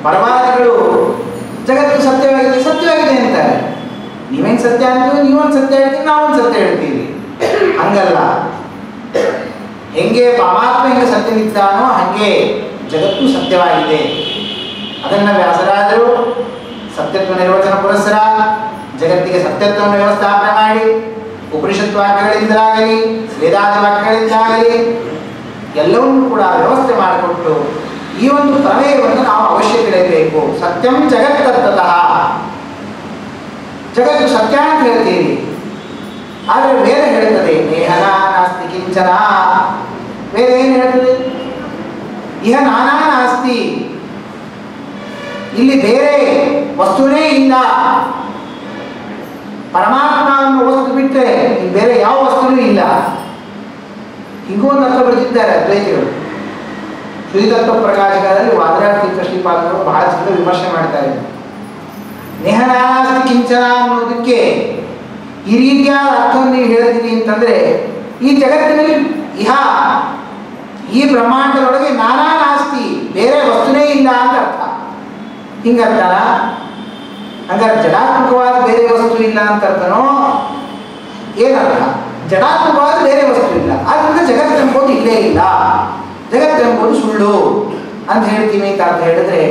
ಪರವಾದಿಗಳು ಜಗತ್ತು ಸತ್ಯವಾಗಿದೆ ಸತ್ಯವಾಗಿದೆ ಅಂತಾರೆ. ನೀವೇನು ಸತ್ಯ ಅಂತೀವಿ, ನೀವೊಂದು ಸತ್ಯ ಹೇಳ್ತೀವಿ, ನಾವೊಂದು ಸತ್ಯ ಹೇಳ್ತೀವಿ. ಹಂಗಲ್ಲ. ಹೆಂಗೆ ಪರಮಾತ್ಮ ಹೆಂಗೆ ಸತ್ಯನಿದ್ದಾನೋ ಹಂಗೆ ಜಗತ್ತು ಸತ್ಯವಾಗಿದೆ. ಅದನ್ನು ವ್ಯಾಸರಾಜರು ಸತ್ಯತ್ವ ನಿರ್ವಚನ ಪುರಸ್ಸರ ಜಗತ್ತಿಗೆ ಸತ್ಯತ್ವವನ್ನು ವ್ಯವಸ್ಥಾಪನೆ ಮಾಡಿ ಉಪನಿಷತ್ ವಾಕ್ಯಗಳಿಂದಾಗಲಿ ವೇದಾಂತ ವಾಕ್ಯಗಳಿಂದಾಗಲಿ ಎಲ್ಲವನ್ನೂ ಕೂಡ ವ್ಯವಸ್ಥೆ ಮಾಡಿಕೊಟ್ಟು ಈ ಒಂದು ಪ್ರಮೇಯವನ್ನು ನಾವು ಅವಶ್ಯ ತಿಳಿಯಬೇಕು. ಸತ್ಯಂ ಜಗತ್ತತ್ವತಃ. ಜಗತ್ತು ಸತ್ಯ ಅಂತ ಹೇಳ್ತೀವಿ, ಆದರೆ ವೇದ ಹೇಳುತ್ತದೆ ನೇಹನ ನಾಸ್ತಿ ಕಿಂಚನ. ವೇದ ಏನು ಹೇಳ್ತದೆ? ಇಹ ನಾನಾ ನಾಸ್ತಿ. ಇಲ್ಲಿ ಬೇರೆ ವಸ್ತುನೇ ಇಲ್ಲ. ಪರಮಾತ್ಮ ಅನ್ನೋ ವಸ್ತು ಬಿಟ್ಟರೆ ಬೇರೆ ಯಾವ ವಸ್ತುನೂ ಇಲ್ಲ. ಹೀಗೂ ಒಂದು ಅರ್ಥ ಬರೆದಿದ್ದಾರೆ ಅದ್ವೈತಿಗಳು. ಶ್ರೀತತ್ವ ಪ್ರಕಾಶಕದಲ್ಲಿ ವಾದರಾಜ ತೀರ್ಥ ಶ್ರೀಪಾದರು ಬಹಳ ಚಂದ ವಿಮರ್ಶೆ ಮಾಡ್ತಾ ಇದ್ದಾರೆ. ನೇಹನಾಸ್ತಿ ಕಿಂಚನ ಅನ್ನೋದಕ್ಕೆ ಈ ರೀತಿಯಾದ ಅರ್ಥವನ್ನು ನೀವು ಹೇಳ್ತೀರಿ ಅಂತಂದ್ರೆ ಈ ಜಗತ್ತಿನಲ್ಲಿ ಇಹ ಈ ಬ್ರಹ್ಮಾಂಡದೊಳಗೆ ನಾನಾ ನಾಸ್ತಿ, ಬೇರೆ ವಸ್ತುನೇ ಇಲ್ಲ ಅಂತ ಅರ್ಥ. ಹಿಂಗರ್ಥನ? ಹಂಗಾರೆ ಜಡಾತ್ಮಕವಾದ ಬೇರೆ ವಸ್ತು ಇಲ್ಲ ಅಂತ ಅರ್ಥನೋ? ಏನರ್ಥ? ಜಡಾತ್ಮಕವಾದ ಬೇರೆ ವಸ್ತು ಇಲ್ಲ, ಆದ್ರಿಂದ ಜಗತ್ತೆಂಬುದು ಇಲ್ಲೇ ಇಲ್ಲ, ಜಗತ್ತೆಂಬುದು ಸುಳ್ಳು ಅಂತ ಹೇಳ್ತೀವಿ ಅಂತ ಅರ್ಥ ಹೇಳಿದ್ರೆ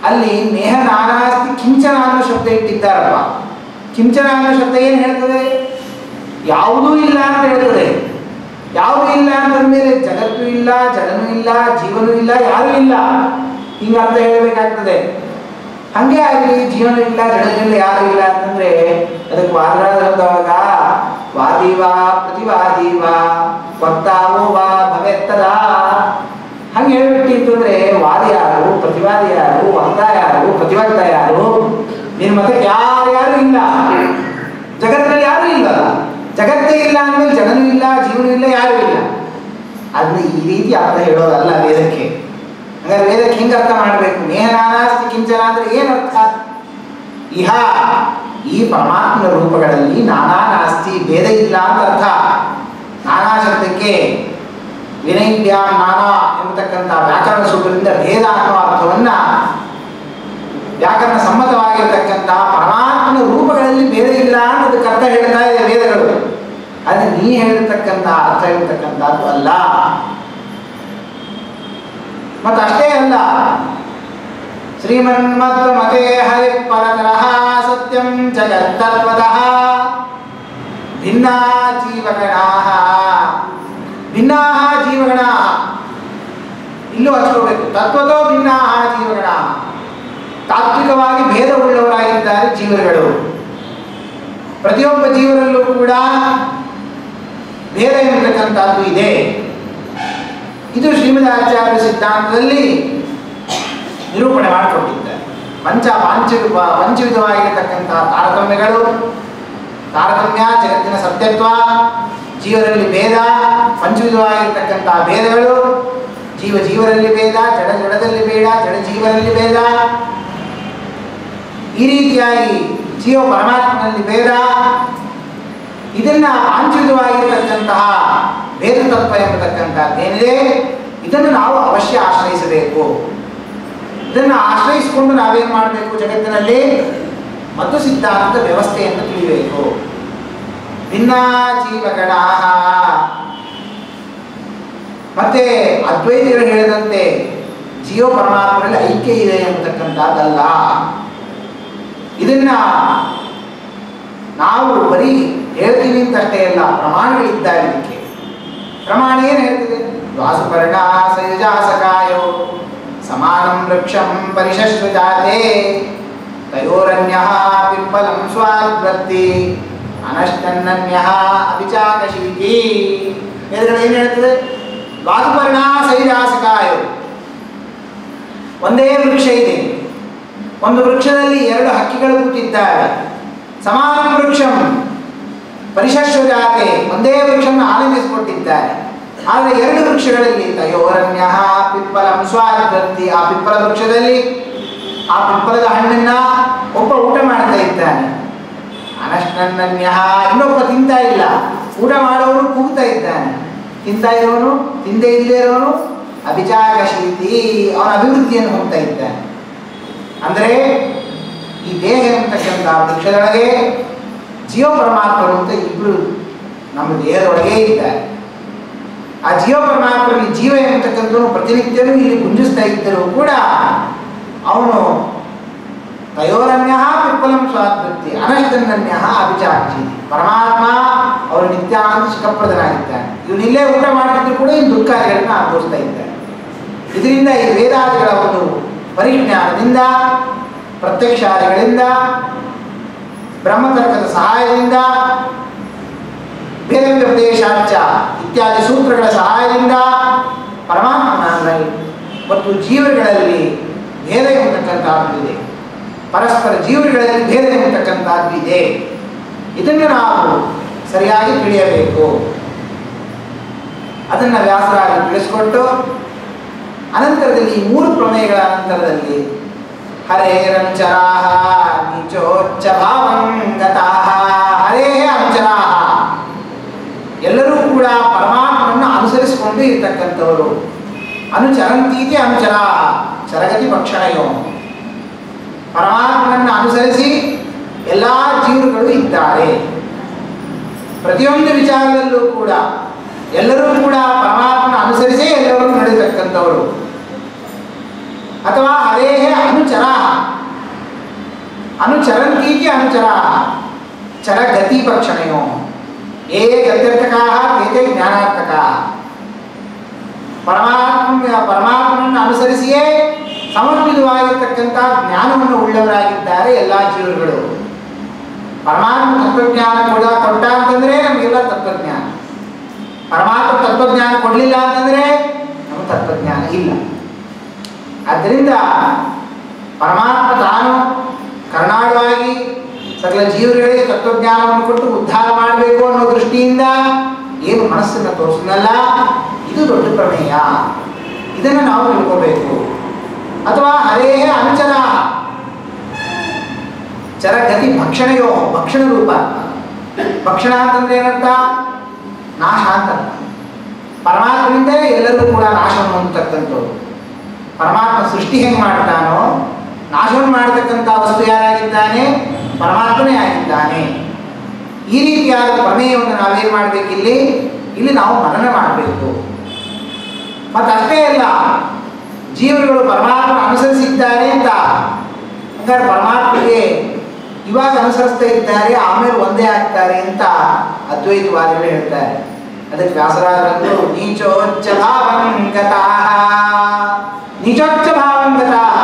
ಅಲ್ಲಿ ನೇಹ ನಾನಾಸ್ತಿ ಕಿಂಚನ ಅನ್ನೋ ಶಬ್ದ ಇಟ್ಟಿದ್ದಾರಪ್ಪ. ಕಿಂಚನ ಅನ್ನೋ ಶಬ್ದ ಏನು ಹೇಳ್ತದೆ? ಯಾವುದೂ ಇಲ್ಲ ಅಂತ ಹೇಳ್ತದೆ. ಯಾವುದೂ ಇಲ್ಲ ಅಂತಂದ್ಮೇಲೆ ಜಗತ್ತು ಇಲ್ಲ, ಜಡನೂ ಇಲ್ಲ, ಜೀವನೂ ಇಲ್ಲ, ಯಾರೂ ಇಲ್ಲ, ಹಿಂಗ ಅರ್ಥ ಹೇಳಬೇಕಾಗ್ತದೆ. ಹಂಗೆ ಆಗಲಿ ಜೀವನ ಇಲ್ಲ, ಜಡನಿಲ್ಲ, ಯಾರು ಇಲ್ಲ ಅಂತಂದ್ರೆ ಅದಕ್ಕೆ ವಾದರಾಜರದವಾಗ ವಾದಿವಾ ಪ್ರತಿವಾದಿವಾ ವಕ್ತಾವೋ ವಾ ಭವೆತ್ತದ ಹಂಗೆ ಹೇಳ್ಬಿಟ್ಟು ಅಂತಂದ್ರೆ ವಾದಿ ಯಾರು, ಪ್ರತಿವಾದಿ ಯಾರು, ವಕ್ತ ಯಾರು, ಪ್ರತಿವಕ್ತ ಯಾರು, ನಿನ್ನ ಮತಕ್ಕೆ ಯಾರ್ಯಾರು ಇಲ್ಲ, ಜಗತ್ತಿನಲ್ಲಿ ಯಾರು ಇಲ್ಲಲ್ಲ. ಜಗತ್ತೇ ಇಲ್ಲ ಅಂದ್ಮೇಲೆ ಜಡನೂ ಇಲ್ಲ, ಜೀವನೂ ಇಲ್ಲ, ಯಾರೂ ಇಲ್ಲ. ಅದನ್ನ ಈ ರೀತಿ ಅರ್ಥ ಹೇಳೋದಲ್ಲ ವೇದಕ್ಕೆ. ಹಂಗಾರೆ ವೇದಕ್ಕೆ ಹಿಂಗೆ ಅರ್ಥ ಮಾಡಬೇಕು. ನೇಹ ನಾನಾಸ್ತಿ ಕಿಂಚನ ಅಂದ್ರೆ ಏನರ್ಥ? ಇಹ ಈ ಪರಮಾತ್ಮನ ರೂಪಗಳಲ್ಲಿ ನಾನಾ ನಾಸ್ತಿ, ಭೇದ ಇಲ್ಲ ಅಂತ ಅರ್ಥ. ನಾನಾ ಶಬ್ದಕ್ಕೆ ವಿನೈದ್ಯ ನಾನಾ ಎಂಬತಕ್ಕಂಥ ವ್ಯಾಕರಣ ಸೂತ್ರದಿಂದ ಭೇದ ಅನ್ನೋ ಅರ್ಥವನ್ನ ವ್ಯಾಕರಣ ಸಮ್ಮತವಾಗಿರತಕ್ಕಂಥ ಪರಮಾತ್ಮನ ರೂಪಗಳಲ್ಲಿ ಭೇದ ಇಲ್ಲ ಅಂತ ಅದಕ್ಕೆ ಅರ್ಥ ಹೇಳ್ತಾ ಇದೆ ವೇದಗಳು. ಅದು ನೀ ಹೇಳಿರ್ತಕ್ಕಂಥ ಅರ್ಥ ಇರತಕ್ಕಂಥದ್ದು ಅಲ್ಲ. ಮತ್ತು ಅಷ್ಟೇ ಅಲ್ಲ, ಶ್ರೀಮನ್ಮಧ್ವ ಮತೆ ಹರಿ ಪರತರಃ ಸತ್ಯಂ ಜಗತ್ತತ್ವತಃ ಭಿನ್ನಾ ಜೀವಗಣಾಃ. ಭಿನ್ನಾಃ ಜೀವಗಣಾಃ ಇಲ್ಲೂ ಹಚ್ಕೋಬೇಕು. ತತ್ವತೋ ಭಿನ್ನಾಃ ಜೀವಗಣಾಃ. ತಾತ್ವಿಕವಾಗಿ ಭೇದವುಳ್ಳವರಾಗಿದ್ದಾರೆ ಜೀವರುಗಳು. ಪ್ರತಿಯೊಬ್ಬ ಜೀವರಲ್ಲೂ ಕೂಡ ಭೇದ ಎಂಬತಕ್ಕಂಥದ್ದು ಇದೆ. ಇದು ಶ್ರೀಮದ್ ಆಚಾರ್ಯ ಸಿದ್ಧಾಂತದಲ್ಲಿ ನಿರೂಪಣೆ ಮಾಡಿಕೊಟ್ಟಿದ್ದಾರೆ. ಪಂಚವಿಧವಾಗಿರತಕ್ಕಂಥ ತಾರತಮ್ಯಗಳು, ತಾರತಮ್ಯ, ಜಗತ್ತಿನ ಸತ್ಯತ್ವ, ಜೀವರಲ್ಲಿ ಭೇದ, ಪಂಚವಿಧವಾಗಿರತಕ್ಕಂಥ ಭೇದಗಳು, ಜೀವರಲ್ಲಿ ಭೇದ, ಜಡದಲ್ಲಿ ಭೇದ, ಜಡ ಜೀವರಲ್ಲಿ ಭೇದ. ಈ ರೀತಿಯಾಗಿ ಜೀವ ಪರಮಾತ್ಮನಲ್ಲಿ ಭೇದ, ಇದನ್ನ ಆಂತರಿಕವಾಗಿರತಕ್ಕಂತಹ ಭೇದ ತತ್ವ ಎಂಬತಕ್ಕಂಥದ್ದೇನಿದೆ ಇದನ್ನು ನಾವು ಅವಶ್ಯ ಆಶ್ರಯಿಸಬೇಕು. ಇದನ್ನು ಆಶ್ರಯಿಸಿಕೊಂಡು ನಾವೇನು ಮಾಡಬೇಕು, ಜಗತ್ತಿನಲ್ಲಿ ಮತ್ತು ಸಿದ್ಧಾಂತದ ವ್ಯವಸ್ಥೆಯನ್ನು ತಿಳಿಯಬೇಕು. ಭಿನ್ನ ಜೀವಗಣ ಮತ್ತೆ ಅದ್ವೈತಿಗಳು ಹೇಳಿದಂತೆ ಜೀವ ಪರಮಾತ್ಮರಲ್ಲಿ ಐಕ್ಯ ಇದೆ ಎಂಬತಕ್ಕಂಥದ್ದಲ್ಲ. ಇದನ್ನ ನಾವು ಬರೀ ಹೇಳ್ತೀವಿ ಅಂತಷ್ಟೇ ಅಲ್ಲ, ಪ್ರಮಾಣಗಳಿದ್ದಾರೆ. ಇದಕ್ಕೆ ಪ್ರಮಾಣ ಏನು ಹೇಳ್ತಿದೆ? ವಾಸುಪರ್ಣ ಸಯುಜಾಸಕಾಯೋ ಸಮಾನಂ ವೃಕ್ಷಂ ಪರಿಶಶ್ವ ಜಾತೆ ತಯೋರನ್ಯಃ ಪಿಪ್ಪಲಂ ಸ್ವಾದ್ವರ್ತಿ ಅನಷ್ಟನ್ನನ್ಯಃ ಅಭಿಚಾಕಶೀತಿ. ಏನು ಹೇಳ್ತದೆ? ವಾಸುಪರ್ಣ ಸಯುಜಾಸಕಾಯೋ, ಒಂದೇ ವೃಕ್ಷ ಇದೆ, ಒಂದು ವೃಕ್ಷದಲ್ಲಿ ಎರಡು ಹಕ್ಕಿಗಳು ಕೂತಿದ್ದಾರೆ. ಸಮಾನ ವೃಕ್ಷಂ ಪರಿಶಶ್ವ ಜಾತೆ, ಒಂದೇ ವೃಕ್ಷವನ್ನು ಆನಂದಿಸಿಕೊಟ್ಟಿದ್ದಾರೆ. ಆದರೆ ಎರಡು ವೃಕ್ಷಗಳಲ್ಲಿ ತಯೋರನ್ಯ ಪಿಪ್ಪಲಂ ಸ್ವಾದ್ವರ್ತಿ, ಆ ಪಿಪ್ಪಲ ವೃಕ್ಷದಲ್ಲಿ ಆ ಪಿಪ್ಪಲದ ಹಣ್ಣನ್ನ ಒಬ್ಬ ಊಟ ಮಾಡ್ತಾ ಇದ್ದಾನೆ. ಅನಷ್ಟನ್ನನ್ಯ, ಇನ್ನೊಬ್ಬ ತಿಂತಾ ಇಲ್ಲ. ಊಟ ಮಾಡೋನು ಕೂಗ್ತಾ ಇದ್ದಾನೆ, ತಿಂತಾ ಇರೋನು ತಿಂದೇ ಇಲ್ಲೇ ಇರೋನು ಅಭಿಚಾಕಶೀತಿ, ಅವನ ಅಭಿವೃದ್ಧಿಯನ್ನು ಹೊಂದ್ತಾ ಇದ್ದಾನೆ. ಅಂದರೆ ಈ ದೇಹ ಎಂಬತಕ್ಕಂಥ ವೃಕ್ಷದೊಳಗೆ ಜೀವ ಪರಮಾತ್ಮರು ಅಂತ ಇಬ್ಬರು ನಮ್ಮ ದೇಹದೊಳಗೆ ಇದ್ದಾರೆ. ಆ ಜೀವ ಪರಮಾತ್ಮರಿಗೆ ಜೀವ ಎಂಬತಕ್ಕಂಥವನು ಪ್ರತಿನಿತ್ಯನೂ ಇಲ್ಲಿ ಗುಂಜಿಸ್ತಾ ಇದ್ದರೂ ಕೂಡ ಅವನು ತಯೋರನ್ಯ ಪಿಪ್ಪಲಂ ಸ್ವಾದ್ವರ್ತಿ ಅನಷ್ಟನ್ನನ್ಯ ಅಭಿಚಾಕಶೀತಿ, ಪರಮಾತ್ಮ ಅವರು ನಿತ್ಯಾನಂದ ಸುಖಪ್ರದನಾಗಿದ್ದಾನೆ. ಇವನಿಲ್ಲೇ ಊಟ ಮಾಡ್ತಿದ್ರು ಕೂಡ ಈ ದುಃಖಾದಿಗಳನ್ನು ಅನುಭವಿಸ್ತಾ ಇದ್ದಾನೆ. ಇದರಿಂದ ಈ ವೇದಾದಿಗಳ ಒಂದು ಪರಿಜ್ಞಾನದಿಂದ, ಪ್ರತ್ಯಕ್ಷಾದಿಗಳಿಂದ, ಬ್ರಹ್ಮತರ್ಕದ ಸಹಾಯದಿಂದ, ಭೇದ ವ್ಯಪದೇಶಾಚ ಇತ್ಯಾದಿ ಸೂತ್ರಗಳ ಸಹಾಯದಿಂದ ಪರಮಾತ್ಮನಲ್ಲಿ ಮತ್ತು ಜೀವಗಳಲ್ಲಿ ಭೇದ ಎಂಬತಕ್ಕಂಥದ್ದು ಇದೆ, ಪರಸ್ಪರ ಜೀವಗಳಲ್ಲಿ ಭೇದ ಎಂಬತಕ್ಕಂಥದ್ದು ಇದೆ. ಇದನ್ನು ನಾವು ಸರಿಯಾಗಿ ತಿಳಿಯಬೇಕು. ಅದನ್ನು ವ್ಯಾಸರಾಗಿ ತಿಳಿಸಿಕೊಟ್ಟು ಅನಂತರದಲ್ಲಿ ಈ ಮೂರು ಪ್ರಮೇಯಗಳ ಅನಂತರದಲ್ಲಿ ಹರೇರಂಚರಾಹ ನೀಚೋಚ್ಚ ಭಾವಂಗತಾಹ, ಹರೇ ಅಂಚರಾಹ, ಎಲ್ಲರೂ ಕೂಡ ಪರಮಾತ್ಮನನ್ನು ಅನುಸರಿಸಿಕೊಂಡು ಇರ್ತಕ್ಕಂಥವರು. ಅನುಚರಂತೀತಿ ಅನುಚರಾಹ ಚರಗತಿ ಭಕ್ಷಣಯೋ, ಪರಮಾತ್ಮನನ್ನು ಅನುಸರಿಸಿ ಎಲ್ಲ ಜೀವರುಗಳು ಇದ್ದಾರೆ. ಪ್ರತಿಯೊಂದು ವಿಚಾರದಲ್ಲೂ ಕೂಡ ಎಲ್ಲರೂ ಕೂಡ ಪರಮಾತ್ಮನ ಅನುಸರಿಸೇ ಎಲ್ಲರೂ ನಡೆಯತಕ್ಕಂಥವರು. ಅಥವಾ ಹರೇಹೇ ಅನುಚರಾಹ, ಅನುಚರಂತೀತಿ ಅನುಚರಾಹ ಚರಗತಿ ಭಕ್ಷಣಯೋ, ಏ ಗತ್ಯರ್ಥಕಾಹ ತೇತೆ ಜ್ಞಾನಾರ್ಥಕಾಹ, ಪರಮಾತ್ಮನನ್ನು ಅನುಸರಿಸಿಯೇ ಸಮರ್ಪಿತವಾಗಿರ್ತಕ್ಕಂಥ ಜ್ಞಾನವನ್ನು ಉಳ್ಳವರಾಗಿದ್ದಾರೆ ಎಲ್ಲ ಜೀವರುಗಳು. ಪರಮಾತ್ಮ ತತ್ವಜ್ಞಾನ ಕೊಟ್ಟ ಅಂತಂದ್ರೆ ನಮಗೆಲ್ಲ ತತ್ವಜ್ಞಾನ. ಪರಮಾತ್ಮ ತತ್ವಜ್ಞಾನ ಕೊಡಲಿಲ್ಲ ಅಂತಂದ್ರೆ ನಮಗೆ ತತ್ವಜ್ಞಾನ ಇಲ್ಲ. ಆದ್ದರಿಂದ ಪರಮಾತ್ಮ ತಾನು ಕರುಣಾಳವಾಗಿ ಸಕಲ ಜೀವರುಗಳಿಗೆ ತತ್ವಜ್ಞಾನವನ್ನು ಕೊಟ್ಟು ಉದ್ಧಾರ ಮಾಡಬೇಕು ಅನ್ನೋ ದೃಷ್ಟಿಯಿಂದ ಏನು ಮನಸ್ಸನ್ನು ತೋರಿಸಿದಲ್ಲ, ಇದು ದೊಡ್ಡ ಪ್ರಮೇಯ. ಇದನ್ನು ನಾವು ತಿಳ್ಕೋಬೇಕು. ಅಥವಾ ಹರೇಹ ಅನುಚರ ಚರಗತಿ ಭಕ್ಷಣಯೋ, ಭಕ್ಷಣ ರೂಪ. ಭಕ್ಷಣ ಅಂತಂದ್ರೆ ಏನಂತ? ನಾಶ ಅಂತ. ಪರಮಾತ್ಮನಿಂದಲೇ ಎಲ್ಲರೂ ಕೂಡ ನಾಶವನ್ನು ಹೊಂದತಕ್ಕಂಥವ್ರು. ಪರಮಾತ್ಮ ಸೃಷ್ಟಿ ಹೆಂಗೆ ಮಾಡ್ತಾನೋ ನಾಶವನ್ನು ಮಾಡತಕ್ಕಂಥ ವಸ್ತು ಯಾರಾಗಿದ್ದಾನೆ? ಪರಮಾತ್ಮನೇ ಆಗಿದ್ದಾನೆ. ಈ ರೀತಿಯಾದ ಪ್ರಮೇಯವನ್ನು ನಾವೇನು ಮಾಡಬೇಕು? ಇಲ್ಲಿ ನಾವು ಮನನ ಮಾಡಬೇಕು. ಮತ್ತು ಅಷ್ಟೇ ಅಲ್ಲ, ಜೀವರುಗಳು ಪರಮಾತ್ಮ ಅನುಸರಿಸಿದ್ದಾರೆ ಅಂತ ಹಂಗಾರೆ ಪರಮಾತ್ಮಗೆ ಇವಾಗ ಅನುಸರಿಸ್ತಾ ಇದ್ದಾರೆ, ಆಮೇಲೆ ಒಂದೇ ಆಗ್ತಾರೆ ಅಂತ ಅದ್ವೈತವಾದಿಗಳು ಹೇಳ್ತಾರೆ. ಅದಕ್ಕೆ ವ್ಯಾಸರಾಜರು ನೀಚೋಚ್ಚ ಭಾವಂಗತಾಃ, ನೀಚೋಚ್ಚ ಭಾವಂಗತಾಃ,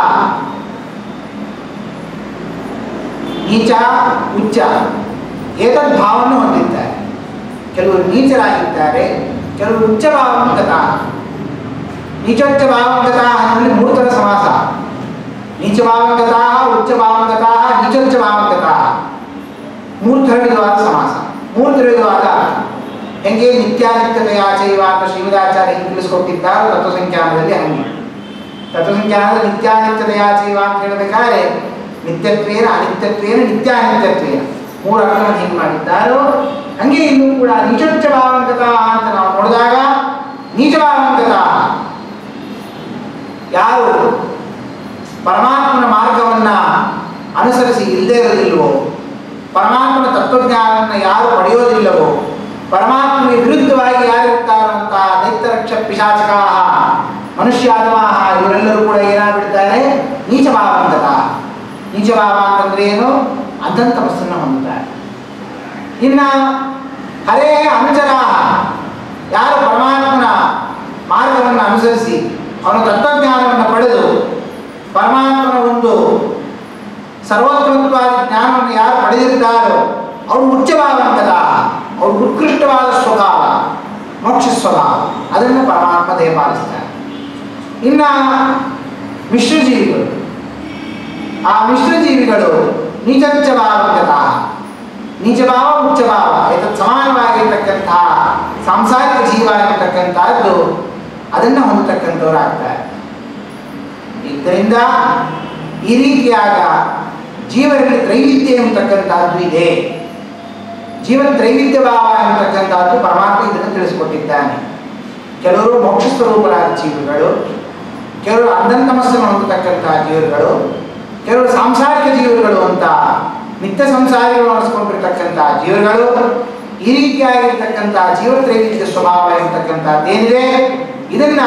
ನೀಚ ಉಚ್ಚ ಏತದ್ ಭಾವವನ್ನು ಹೊಂದಿದ್ದಾರೆ. ಕೆಲವರು ನೀಚರಾಗಿದ್ದಾರೆ, ಕೆಲವರು ಉಚ್ಚ ಭಾವಂಗತಾಃ. ನೀಚೋಚ್ಚ ಭಾವಂಗತಾಃ ಅಂದರೆ ಮೂರು ಥರ ಸಮಾಸ. ನೀಚ ಭಾವಂಗತಾಃ, ಉಚ್ಚ ಭಾವಂಗತಾಃ, ನೀಚೋಚ್ಚ ಭಾವಂಗತಾಃ. ಮೂರು ಥರ ವಿಧವಾದ ಸಮಾಸ, ಮೂರು ಥರ ವಿಧವಾದ. ಹೆಂಗೆ ನಿತ್ಯಾನಿತ್ಯತೆಯ ಚೈವ ಅಂತ ಶ್ರೀಮದಾಚಾರ್ಯ ಹಿಂಗೆ ತಿಳಿಸ್ಕೊಟ್ಟಿದ್ದಾರೆ ತತ್ವಸಂಖ್ಯಾನದಲ್ಲಿ. ಹಂಗೆ ತತ್ವಸಂಖ್ಯಾನದಲ್ಲಿ ನಿತ್ಯಾನಿತ್ಯತೆಯ ಚೈವ ಅಂತ ಹೇಳಬೇಕಾದ್ರೆ ನಿತ್ಯತ್ವೇನ ಅನಿತ್ಯತ್ವೇನ ನಿತ್ಯಾನಿತ್ಯತ್ವೇನ ಮೂರು ಅರ್ಥವನ್ನು ಹೀಗೆ ಮಾಡಿದ್ದಾರೋ ಹಂಗೆ ಇಲ್ಲೂ ಕೂಡ ನೀಚೋಚ್ಚ ಭಾವಂಗತ ಅಂತ ನಾವು ನೋಡಿದಾಗ ನೀಚ ಭಾವಂಗತ ಯಾರು ಪರಮಾತ್ಮನ ಮಾರ್ಗವನ್ನು ಅನುಸರಿಸಿ ಇಲ್ಲದೇ ಇರೋದಿಲ್ವೋ, ಪರಮಾತ್ಮನ ತತ್ವಜ್ಞಾನವನ್ನು ಯಾರು ಪಡೆಯೋದಿಲ್ಲವೋ, ಪರಮಾತ್ಮನಿಗೆ ವಿರುದ್ಧವಾಗಿ ಯಾರಿರ್ತಾರೋ ಅಂತ ದೈತ್ಯರಕ್ಷ ಪಿಶಾಚಕ ಮನುಷ್ಯಾತ್ಮಾಹ ಇವರೆಲ್ಲರೂ ಕೂಡ ಏನಾಗ್ಬಿಡ್ತಾರೆ ನೀಚ ಭಾವಂಗತ. ನೀಚ ಭಾವ ಅಂತಂದ್ರೆ ಏನು? ಅದಂತ ತಪಸ್ಸನ್ನು ಹೊಂದುತ್ತಾರೆ. ಇನ್ನು ಹರೇ ಅನುಚರ ಯಾರು ಪರಮಾತ್ಮನ ಮಾರ್ಗವನ್ನು ಅನುಸರಿಸಿ ಅವನ ತತ್ವಜ್ಞಾನವನ್ನು ಪಡೆದು ಪರಮಾತ್ಮನ ಒಂದು ಸರ್ವೋತ್ತಮತ್ವಾದ ಜ್ಞಾನವನ್ನು ಯಾರು ಪಡೆದಿರ್ತಾರೋ ಅವರು ಉಚ್ಚ ಭಾವಂಗತ, ಅವರು ಉತ್ಕೃಷ್ಟವಾದ ಸ್ವಭಾವ ಮೋಕ್ಷ ಸ್ವಭಾವ, ಅದನ್ನು ಪರಮಾತ್ಮ ದಯಪಾಲಿಸ್ತಾರೆ. ಇನ್ನು ಮಿಶ್ರಜೀವಿಗಳು, ಆ ಮಿಶ್ರಜೀವಿಗಳು ನೀಚಂಚ ಭಾವಂಗತ, ನೀಚಭಾವ ಉಚ್ಚಭಾವ ಇದಕ್ಕೆ ಸಮಾನವಾಗಿರ್ತಕ್ಕಂತಹ ಸಾಂಸಾರಿಕ ಜೀವ ಇರತಕ್ಕಂತಹದ್ದು ಅದನ್ನು ಹೊಂದತಕ್ಕಂಥವರಾಗ್ತಾರೆ. ಇದರಿಂದ ಈ ರೀತಿಯಾದ ಜೀವನಲ್ಲಿ ತ್ರೈವಿಧ್ಯ ಎಂಬತಕ್ಕಂಥದ್ದು ಇದೆ. ಜೀವನ ತ್ರೈವಿಧ್ಯ ಭಾವ ಎಂಬತಕ್ಕಂಥದ್ದು ಪರಮಾತ್ಮ ಇದನ್ನು ತಿಳಿಸಿಕೊಟ್ಟಿದ್ದಾನೆ. ಕೆಲವರು ಮೋಕ್ಷ ಸ್ವರೂಪರಾದ ಜೀವಿಗಳು, ಕೆಲವರು ಅಂಧಂತಮಸ್ಸನ್ನು ಹೊಂದತಕ್ಕಂತಹ ಜೀವಗಳು, ಕೆಲವರು ಸಾಂಸಾರಿಕ ಜೀವಗಳು ಅಂತ ನಿತ್ಯ ಸಂಸಾರಿಗಳು ಅನಿಸ್ಕೊಂಡಿರ್ತಕ್ಕಂತಹ ಜೀವಗಳು. ಈ ರೀತಿಯಾಗಿರ್ತಕ್ಕಂತಹ ಜೀವತ್ರೈವಿಧ್ಯ ಸ್ವಭಾವ ಎಂಬತಕ್ಕಂಥದ್ದೇನಿದೆ ಇದನ್ನ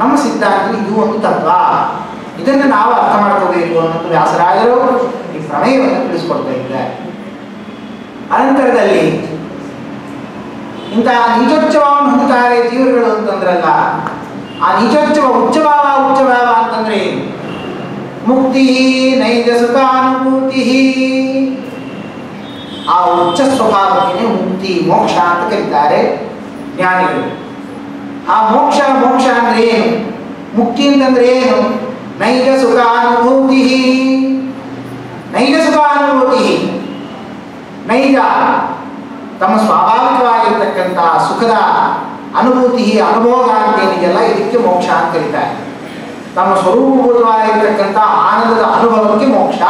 ನಮ್ಮ ಸಿದ್ಧಾಂತದಲ್ಲಿ ಇದು ಒಂದು ತತ್ವ, ಇದನ್ನು ನಾವು ಅರ್ಥ ಮಾಡ್ಕೋಬೇಕು ಅನ್ನೋದು ವ್ಯಾಸರಾಯರು ಈ ಪ್ರಮೇಯವನ್ನು ತಿಳಿಸ್ಕೊಡ್ತಾ ಇದ್ದಾರೆ. ಅನಂತರದಲ್ಲಿ ಇಂತಹ ನೀಚೋಚ್ಚವವನ್ನು ಹೊಂದುತ್ತಾರೆ ಜೀವಗಳು ಅಂತಂದ್ರಲ್ಲ, ಆ ನೀಚೋಚ್ಚವ ಉಚ್ಚಭಾವ ಅಂತಂದ್ರೆ ಏನು? ಮುಕ್ತಿ ನೈಜ ಸುಖಾನುಭೂತಿ, ಆ ಉಚ್ಚ ಸ್ವಭಾವಕ್ಕೆ ಮುಕ್ತಿ ಮೋಕ್ಷ ಅಂತ ಕರೀತಾರೆ ಜ್ಞಾನಿಗಳು. ಆ ಮೋಕ್ಷ ಅಂದ್ರೆ ಏನು? ಮುಕ್ತಿ ಅಂತಂದ್ರೆ ಏನು? ನೈಜ ಸುಖಾನುಭೂತಿ. ನೈಜ ಸುಖಾನುಭೂತಿ, ನೈಜ ತಮ್ಮ ಸ್ವಾಭಾವಿಕವಾಗಿರ್ತಕ್ಕಂತಹ ಸುಖದ ಅನುಭೂತಿ ಅನುಭೋಗ ಅಂತೇನಿದೆಯಲ್ಲ ಇದಕ್ಕೆ ಮೋಕ್ಷ ಅಂತ ಕರೀತಾರೆ. ತಮ್ಮ ಸ್ವರೂಪಭೂತವಾಗಿರ್ತಕ್ಕಂಥ ಆನಂದದ ಅನುಭವಕ್ಕೆ ಮೋಕ್ಷ.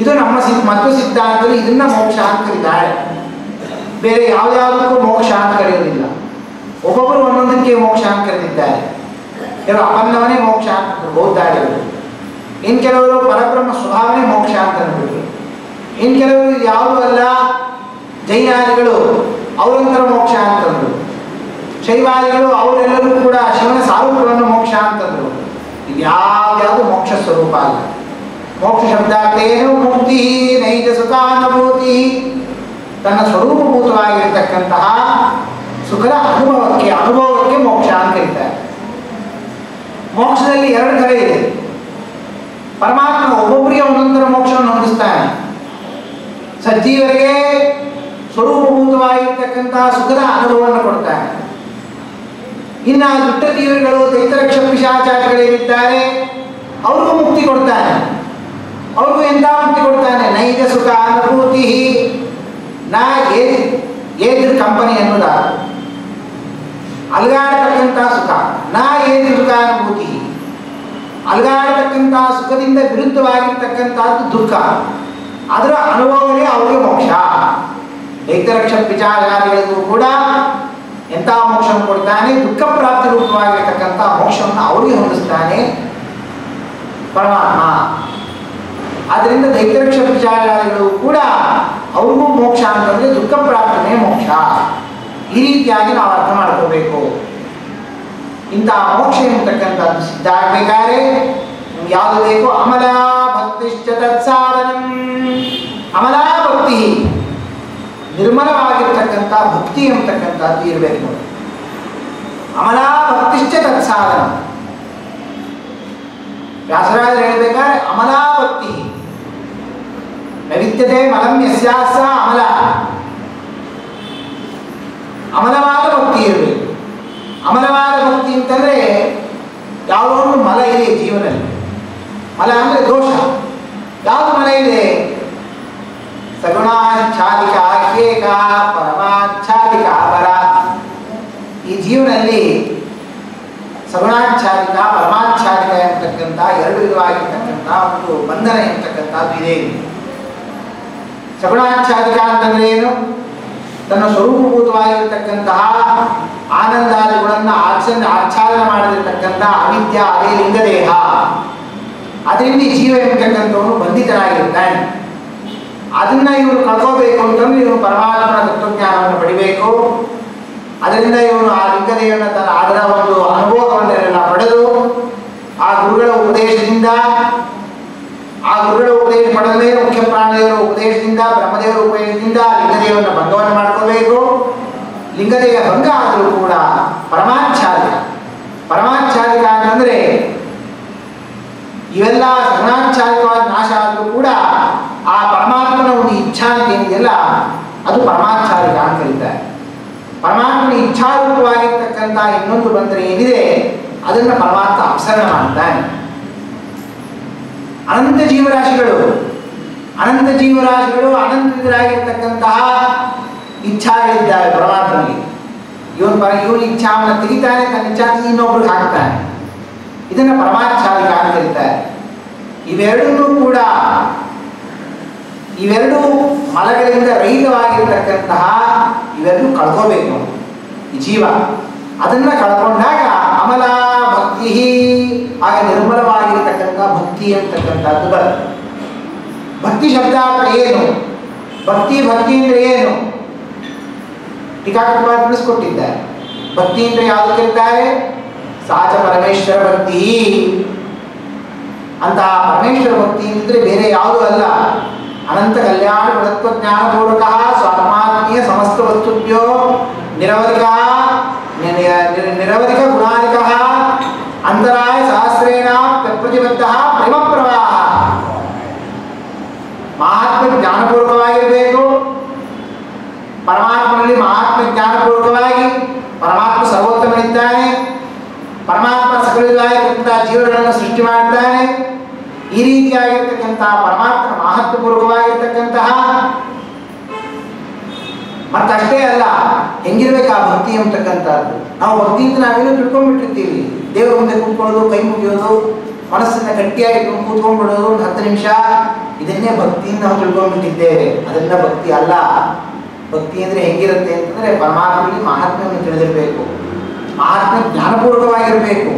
ಇದು ನಮ್ಮ ಮತ್ತು ಸಿದ್ಧಾಂತದಲ್ಲಿ ಇದನ್ನ ಮೋಕ್ಷ ಅಂತ ಕರೀತಾರೆ. ಬೇರೆ ಯಾವುದಕ್ಕೂ ಮೋಕ್ಷ ಅಂತ ಕರೆಯೋದಿಲ್ಲ. ಒಬ್ಬೊಬ್ಬರು ಒಂದೊಂದಕ್ಕೆ ಮೋಕ್ಷ ಅಂತ ಕರೆದಿದ್ದಾರೆ. ಕೆಲವರು ಅಪನ್ನವನೇ ಮೋಕ್ಷ ಅಂತ ಬೌದ್ಧಾಡಿಗಳು, ಇನ್ನು ಕೆಲವರು ಪರಬ್ರಹ್ಮ ಸ್ವಭಾವನೇ ಮೋಕ್ಷ ಅಂತ ಅಂದ್ಬಿಟ್ರು, ಇನ್ನು ಕೆಲವರು ಯಾವುದೂ ಅಲ್ಲ ಜೈನಾದಿಗಳು ಅವರೊಂಥರ ಮೋಕ್ಷ ಅಂತಂದ್ರು, ಶೈವಾದಿಗಳು ಅವರೆಲ್ಲರೂ ಕೂಡ ಶಿವನ ಸಾರೂಪ್ಯವನ್ನು ಮೋಕ್ಷ ಅಂತಂದ್ರು. ಇದು ಯಾವ್ದು ಮೋಕ್ಷ ಸ್ವರೂಪ ಅಲ್ಲ. ಮೋಕ್ಷ ಶಬ್ದಾರ್ಥೇನು? ಮುಕ್ತಿ ನೈಜ ಸುಖಾನುಭೂತಿ, ತನ್ನ ಸ್ವರೂಪಭೂತವಾಗಿರ್ತಕ್ಕಂತಹ ಸುಖದ ಅನುಭವಕ್ಕೆ ಮೋಕ್ಷ ಅಂತ ಕರೀತಾರೆ. ಮೋಕ್ಷದಲ್ಲಿ ಎರಡು ಥರ ಇದೆ. ಪರಮಾತ್ಮ ಒಬ್ಬೊಬ್ಬರಿಗೆ ಒಂದೊಂದರ ಮೋಕ್ಷವನ್ನು ಹೊಂದಿಸ್ತಾನೆ. ಸಜ್ಜೀವರಿಗೆ ಸ್ವರೂಪಭೂತವಾಗಿರ್ತಕ್ಕಂತಹ ಸುಖದ ಅನುಭವವನ್ನು ಕೊಡ್ತಾನೆ. ಇನ್ನು ದುಷ್ಟ ಜೀವಗಳು ದೈತ್ಯರಕ್ಷ ಪಿಶಾಚಾರಿಗಳೇನಿದ್ದಾರೆ ಅವ್ರಿಗೂ ಮುಕ್ತಿ ಕೊಡ್ತಾನೆ. ಅವ್ರಿಗೂ ಎಂಥ ಮುಕ್ತಿ ಕೊಡ್ತಾನೆ? ನೈಜ ಸುಖ ಅನುಭೂತಿ. ನಾ ಏದ್ರ ಕಂಪನಿ ಅನ್ನೋದ ಅಲ್ಗಾಡತಕ್ಕಂತಹ ಸುಖ, ನಾ ಏದ್ರ ಸುಖ ಅನುಭೂತಿ. ಅಲ್ಗಾಡತಕ್ಕಂತಹ ಸುಖದಿಂದ ವಿರುದ್ಧವಾಗಿರ್ತಕ್ಕಂಥದ್ದು ದುಃಖ, ಅದರ ಅನುಭವವೇ ಅವರಿಗೆ ಮೋಕ್ಷ. ದೈತ್ಯರಕ್ಷ ಪಿಶಾಚಾರಿಗಳಿಗೂ ಕೂಡ ಎಂಥ ಮೋಕ್ಷವನ್ನು ಕೊಡ್ತಾನೆ? ದುಃಖ ಪ್ರಾಪ್ತಿ ರೂಪವಾಗಿರ್ತಕ್ಕಂಥ ಮೋಕ್ಷವನ್ನು ಅವರಿಗೆ ಹೊಂದಿಸ್ತಾನೆ ಪರಮಾತ್ಮ. ಆದ್ದರಿಂದ ದೈತ್ಯರಕ್ಷ ಪಿಶಾಚಾರಿಗಳು ಕೂಡ ಅವ್ರಿಗೂ ಮೋಕ್ಷ ಅಂತಂದ್ರೆ ದುಃಖ ಪ್ರಾಪ್ತಿನೇ ಮೋಕ್ಷ. ಈ ರೀತಿಯಾಗಿ ನಾವು ಅರ್ಥ ಮಾಡ್ಕೋಬೇಕು. ಇಂತಹ ಮೋಕ್ಷ ಎಂಬತಕ್ಕಂಥದ್ದು ಸಿದ್ಧ ಆಗ್ಬೇಕಾದ್ರೆ ಯಾವುದು ಬೇಕು? ಅಮಲ ಭಕ್ತಿಶ್ಚ ತತ್ಸಾಧನಂ. ಅಮಲಾ ಭಕ್ತಿ, ನಿರ್ಮಲವಾಗಿರ್ತಕ್ಕಂಥ ಭಕ್ತಿ ಎಂಬತಕ್ಕಂಥದ್ದು ಇರಬೇಕು. ಅಮಲಾ ಭಕ್ತಿಶ್ಚ ತತ್ಸಾಧನ. ವ್ಯಾಸರಾಜರು ಹೇಳ್ಬೇಕಾದ್ರೆ ಅಮಲಾ ಭಕ್ತಿ ನವಿದ್ಯತೆ ಮಲಂ ಯಸ್ಯಾಸ ಅಮಲ. ಅಮಲವಾದ ಭಕ್ತಿ ಇರಬೇಕು. ಅಮಲವಾದ ಭಕ್ತಿ ಅಂತಂದ್ರೆ ಯಾವುದೋ ಒಂದು ಮಲ ಇದೆ ಜೀವನದಲ್ಲಿ. ಮಲ ಅಂದ್ರೆ ದೋಷ. ಯಾವುದು ಮಲ ಇದೆ? ಸಗುಣಾಚ್ಛಾದಿಕ ಏಕ ಪರಮಾಚ್ಛಾದಿಕ ಪರ. ಈ ಜೀವನದಲ್ಲಿ ಸಗುಣಾಚ್ಛಾದಿಕ ಪರಮಾಚ್ಛಾದಿಕ ಎಂಬತಕ್ಕಂಥ ಎರಡು ವಿಧವಾಗಿರ್ತಕ್ಕಂಥ ಅಂತಕ್ಕಂಥ ಒಂದು ಬಂಧನ ಎಂತಕ್ಕಂಥದ್ದು ಇದೆ. ಸಗುಣಾಚ್ಛಾದಿಕ ಅಂತಂದ್ರೆ ಏನು? ತನ್ನ ಸ್ವರೂಪಭೂತವಾಗಿರ್ತಕ್ಕಂತಹ ಆನಂದಾದಿಗಳನ್ನು ಆಚ್ಛಾದನ ಮಾಡದಿರ್ತಕ್ಕಂಥ ಅವಿದ್ಯ, ಅದೇ ಲಿಂಗದೇಹ, ಅದರಿಂದ ಜೀವ ಎಂಬತಕ್ಕಂಥವನು ಬಂಧಿತನಾಗಿರ್ತಾನೆ. ಅದನ್ನ ಇವನು ಕಳ್ಕೋಬೇಕು ಅಂತಂದ್ರೆ ಇವನು ಪರಮಾತ್ಮನ ತತ್ವಜ್ಞಾನವನ್ನು ಪಡಿಬೇಕು. ಅದರಿಂದ ಇವನು ಆ ಲಿಂಗದೇಹನ ಅದರ ಒಂದು ಅನುಭವವನ್ನೆಲ್ಲ ಪಡೆದು ಆ ಗುರುಗಳ ಉಪದೇಶ ಪಡೆದ ಮೇಲೆ ಮುಖ್ಯ ಪ್ರಾಣದೇವರ ಉಪದೇಶದಿಂದ, ಬ್ರಹ್ಮದೇವರ ಉಪದೇಶದಿಂದ ಲಿಂಗದೇವನ ಭಂಗವನ್ನು ಮಾಡ್ಕೋಬೇಕು. ಲಿಂಗದೇಹ ಭಂಗ ಆದರೂ ಕೂಡ ಪರಮಾಚ್ಛಾದಿಕ ಅಂತಂದ್ರೆ ಇವೆಲ್ಲ ಸಗುಣಾಚ್ಛಾದಿಕವಾದ ನಾಶ ಆದರೂ ಕೂಡ ಆ ಪರಮಾತ್ಮನ ಒಂದು ಇಚ್ಛಾ ಅಂತ ಏನಿದೆಯಲ್ಲ ಅದು ಪರಮಾಚ್ಛಾದಿಕ ಅಂತ ಕರೀತಾರೆ. ಪರಮಾತ್ಮನ ಇಚ್ಛಾರೂಪವಾಗಿರ್ತಕ್ಕಂಥ ಇನ್ನೊಂದು ಬಂದರೆ ಏನಿದೆ ಅದನ್ನು ಪರಮಾತ್ಮ ಅಪಸರಣ ಮಾಡ್ತಾನೆ. ಅನಂತ ಜೀವರಾಶಿಗಳು ಅನಂತರಾಗಿರ್ತಕ್ಕಂತಹ ಇಚ್ಛಾಗಳಿದ್ದಾವೆ ಪರಮಾತ್ಮನಿಗೆ. ಇವನ ಇಚ್ಛಾವನ್ನು ತೆಗಿತಾನೆ, ತನ್ನ ಇಚ್ಛಾ ಇನ್ನೊಬ್ರಿಗೆ ಹಾಕ್ತಾನೆ. ಇದನ್ನು ಪರಮಾಚ್ಛಾದಿಕ ಅಂತ ಕರೀತಾರೆ. ಇವೆರಡೂ ಮಲಗಳಿಂದ ರಹಿತವಾಗಿರ್ತಕ್ಕಂತಹ ಇವೆರಡೂ ಕಳ್ಕೋಬೇಕು ಈ ಜೀವ. ಅದನ್ನ ಕಳ್ಕೊಂಡಾಗ ಅಮಲ ಭಕ್ತಿ, ಆಗ ನಿರ್ಮಲವಾಗಿರ್ತಕ್ಕಂಥ ಭಕ್ತಿ ಅಂತಕ್ಕಂಥದ್ದು ಬರುತ್ತೆ. ಭಕ್ತಿ ಶಬ್ದ ಏನು? ಭಕ್ತಿ ಅಂದ್ರೆ ಏನು? ಟೀಕಾಕೃತ ತಿಳಿಸ್ಕೊಟ್ಟಿದ್ದಾರೆ. ಭಕ್ತಿ ಅಂದ್ರೆ ಯಾವುದು ಕರೀತಾರೆ? ಸಾಚ ಪರಮೇಶ್ವರ ಭಕ್ತಿ ಅಂತ. ಪರಮೇಶ್ವರ ಭಕ್ತಿ ಅಂದ್ರೆ ಬೇರೆ ಯಾವುದು ಅಲ್ಲ. ಅನಂತ ಕಲ್ಯಾಣ ಗುಣತ್ವ ಜ್ಞಾನಪೂರ್ವಕ ಸ್ವಾತ್ಮಾತ್ಮೀಯ ಸಮಸ್ತ ವಸ್ತುಭ್ಯೋ ನಿರವಧಿಕ ಗುಣಾಧಿಕ ಅಂತರಾಯ ಸಹಸ್ರೇಣ ಪ್ರತಿಬದ್ಧ ಪ್ರೇಮ ಪ್ರವಾಹ. ಮಹಾತ್ಮ ಜ್ಞಾನಪೂರ್ವಕವಾಗಿರಬೇಕು. ಪರಮಾತ್ಮನಲ್ಲಿ ಮಹಾತ್ಮ ಜ್ಞಾನಪೂರ್ವಕವಾಗಿ ಪರಮಾತ್ಮ ಸರ್ವೋತ್ತಮನಿದ್ದಾನೆ. ಪರಮಾತ್ಮ ಸಕಲವಾಗಿರ್ತಕ್ಕಂಥ ಜೀವಗಳನ್ನು ಸೃಷ್ಟಿ ಮಾಡ್ತಾನೆ. ಈ ರೀತಿಯಾಗಿರ್ತಕ್ಕಂತಹ ಪರಮಾತ್ಮ ಮಹತ್ವಪೂರ್ವಕವಾಗಿರ್ತಕ್ಕಂತಹ, ಮತ್ತಷ್ಟೇ ಅಲ್ಲ, ಹೆಂಗಿರ್ಬೇಕು ಆ ಭಕ್ತಿ ಅಂತಕ್ಕಂಥದ್ದು. ನಾವು ಭಕ್ತಿ ಅಂತ ನಾವೇನೋ ತಿಳ್ಕೊಂಡ್ಬಿಟ್ಟಿರ್ತೀವಿ. ದೇವರ ಮುಂದೆ ಕೂತ್ಕೊಳ್ಳೋದು, ಕೈ ಮುಗಿಯೋದು, ಮನಸ್ಸನ್ನ ಗಟ್ಟಿಯಾಗಿ ಕೂತ್ಕೊಂಡ್ಬಿಡೋದು ಒಂದು 10 ನಿಮಿಷ, ಇದನ್ನೇ ಭಕ್ತಿಯಿಂದ ನಾವು ತಿಳ್ಕೊಂಡ್ಬಿಟ್ಟಿದ್ದೇವೆ. ಅದೆಲ್ಲ ಭಕ್ತಿ ಅಲ್ಲ. ಭಕ್ತಿ ಅಂದ್ರೆ ಹೆಂಗಿರುತ್ತೆ ಅಂತಂದ್ರೆ ಪರಮಾತ್ಮನಿಗೆ ಮಹಾತ್ಮೆಯನ್ನು ತಿಳಿದಿರಬೇಕು, ಮಹಾತ್ಮ ಜ್ಞಾನಪೂರ್ವಕವಾಗಿರಬೇಕು.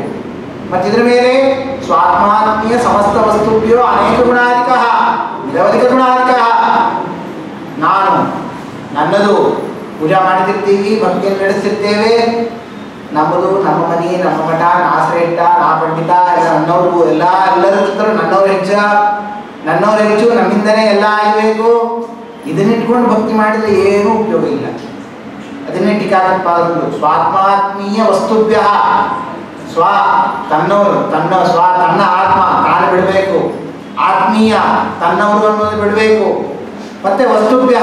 ಮತ್ತಿದ್ರ ಮೇಲೆ ಸ್ವಾತ್ಮಾತ್ಮೀಯ ಸಮಸ್ತ ವಸ್ತುಭ್ಯೋ ಅನೇಕ ಗುಣಾಧಿಕ ನಿರವಧಿಕ ಗುಣಾಧಿಕ. ನನ್ನದು ಪೂಜಾ ಮಾಡ್ತಿರ್ತೀವಿ, ಭಕ್ತಿಯನ್ನು ನಡೆಸ್ತಿರ್ತೇವೆ. ನಮ್ಮದು, ನಮ್ಮ ಮನೆ, ನಮ್ಮ ಮಠ, ನಾ ಶ್ರೇಷ್ಠ, ನಾ ಪಂಡಿತ, ಎಲ್ಲ ನನ್ನವರು, ಎಲ್ಲರೂ ನನ್ನವ್ರು ಹೆಚ್ಚು, ನಮ್ಮಿಂದನೇ ಎಲ್ಲ ಆಗಬೇಕು. ಇದನ್ನಿಟ್ಕೊಂಡು ಭಕ್ತಿ ಮಾಡಿದ್ರೆ ಏನೂ ಉಪಯೋಗ ಇಲ್ಲ. ಅದನ್ನೇ ಟೀಕಾಕೃತ್ಪಾದಗಳು ಸ್ವಾತ್ಮಾತ್ಮೀಯ ವಸ್ತುಭ್ಯ, ತನ್ನ ಆತ್ಮ ತಾನು ಬಿಡಬೇಕು, ಆತ್ಮೀಯ ತನ್ನವರು ಅನ್ನೋದು ಬಿಡಬೇಕು. ಮತ್ತೆ ವಸ್ತುಭ್ಯ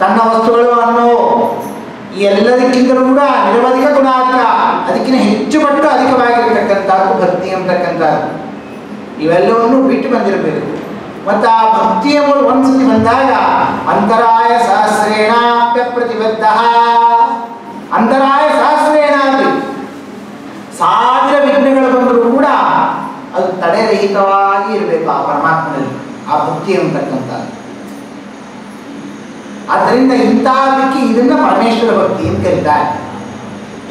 ತನ್ನ ವಸ್ತುಗಳು ಅನ್ನೋ ಈ ಎಲ್ಲದಕ್ಕಿಂತಲೂ ಕೂಡ ನಿರವಧಿಕ ಗುಣಾಧಿಕ, ಅದಕ್ಕಿಂತ ಹೆಚ್ಚು ಪಟ್ಟು ಅಧಿಕವಾಗಿರ್ತಕ್ಕಂಥದ್ದು ಭಕ್ತಿ ಅಂತಕ್ಕಂಥದ್ದು. ಇವೆಲ್ಲವನ್ನು ಬಿಟ್ಟು ಬಂದಿರಬೇಕು. ಮತ್ತು ಆ ಭಕ್ತಿ ಎಂಬುದು ಒಂದ್ಸತಿ ಬಂದಾಗ ಅಂತರಾಯ ಸಹಸ್ರೇಣಾಪ್ಯ ಪ್ರತಿಬದ್ಧ, ಅಂತರಾಯ ಸಹಸ್ರೇಣಾಪಿ 1000 ವಿಘ್ನಗಳು ಬಂದರೂ ಕೂಡ ಅದು ತಡೆರಹಿತವಾಗಿ ಇರಬೇಕು ಆ ಪರಮಾತ್ಮನಲ್ಲಿ, ಆ ಭಕ್ತಿ ಅಂತಕ್ಕಂಥದ್ದು. ಆದ್ದರಿಂದ ಇಂಥದಕ್ಕೆ ಇದನ್ನ ಪರಮೇಶ್ವರ ಭಕ್ತಿ ಅಂತ ಕರೀತಾರೆ.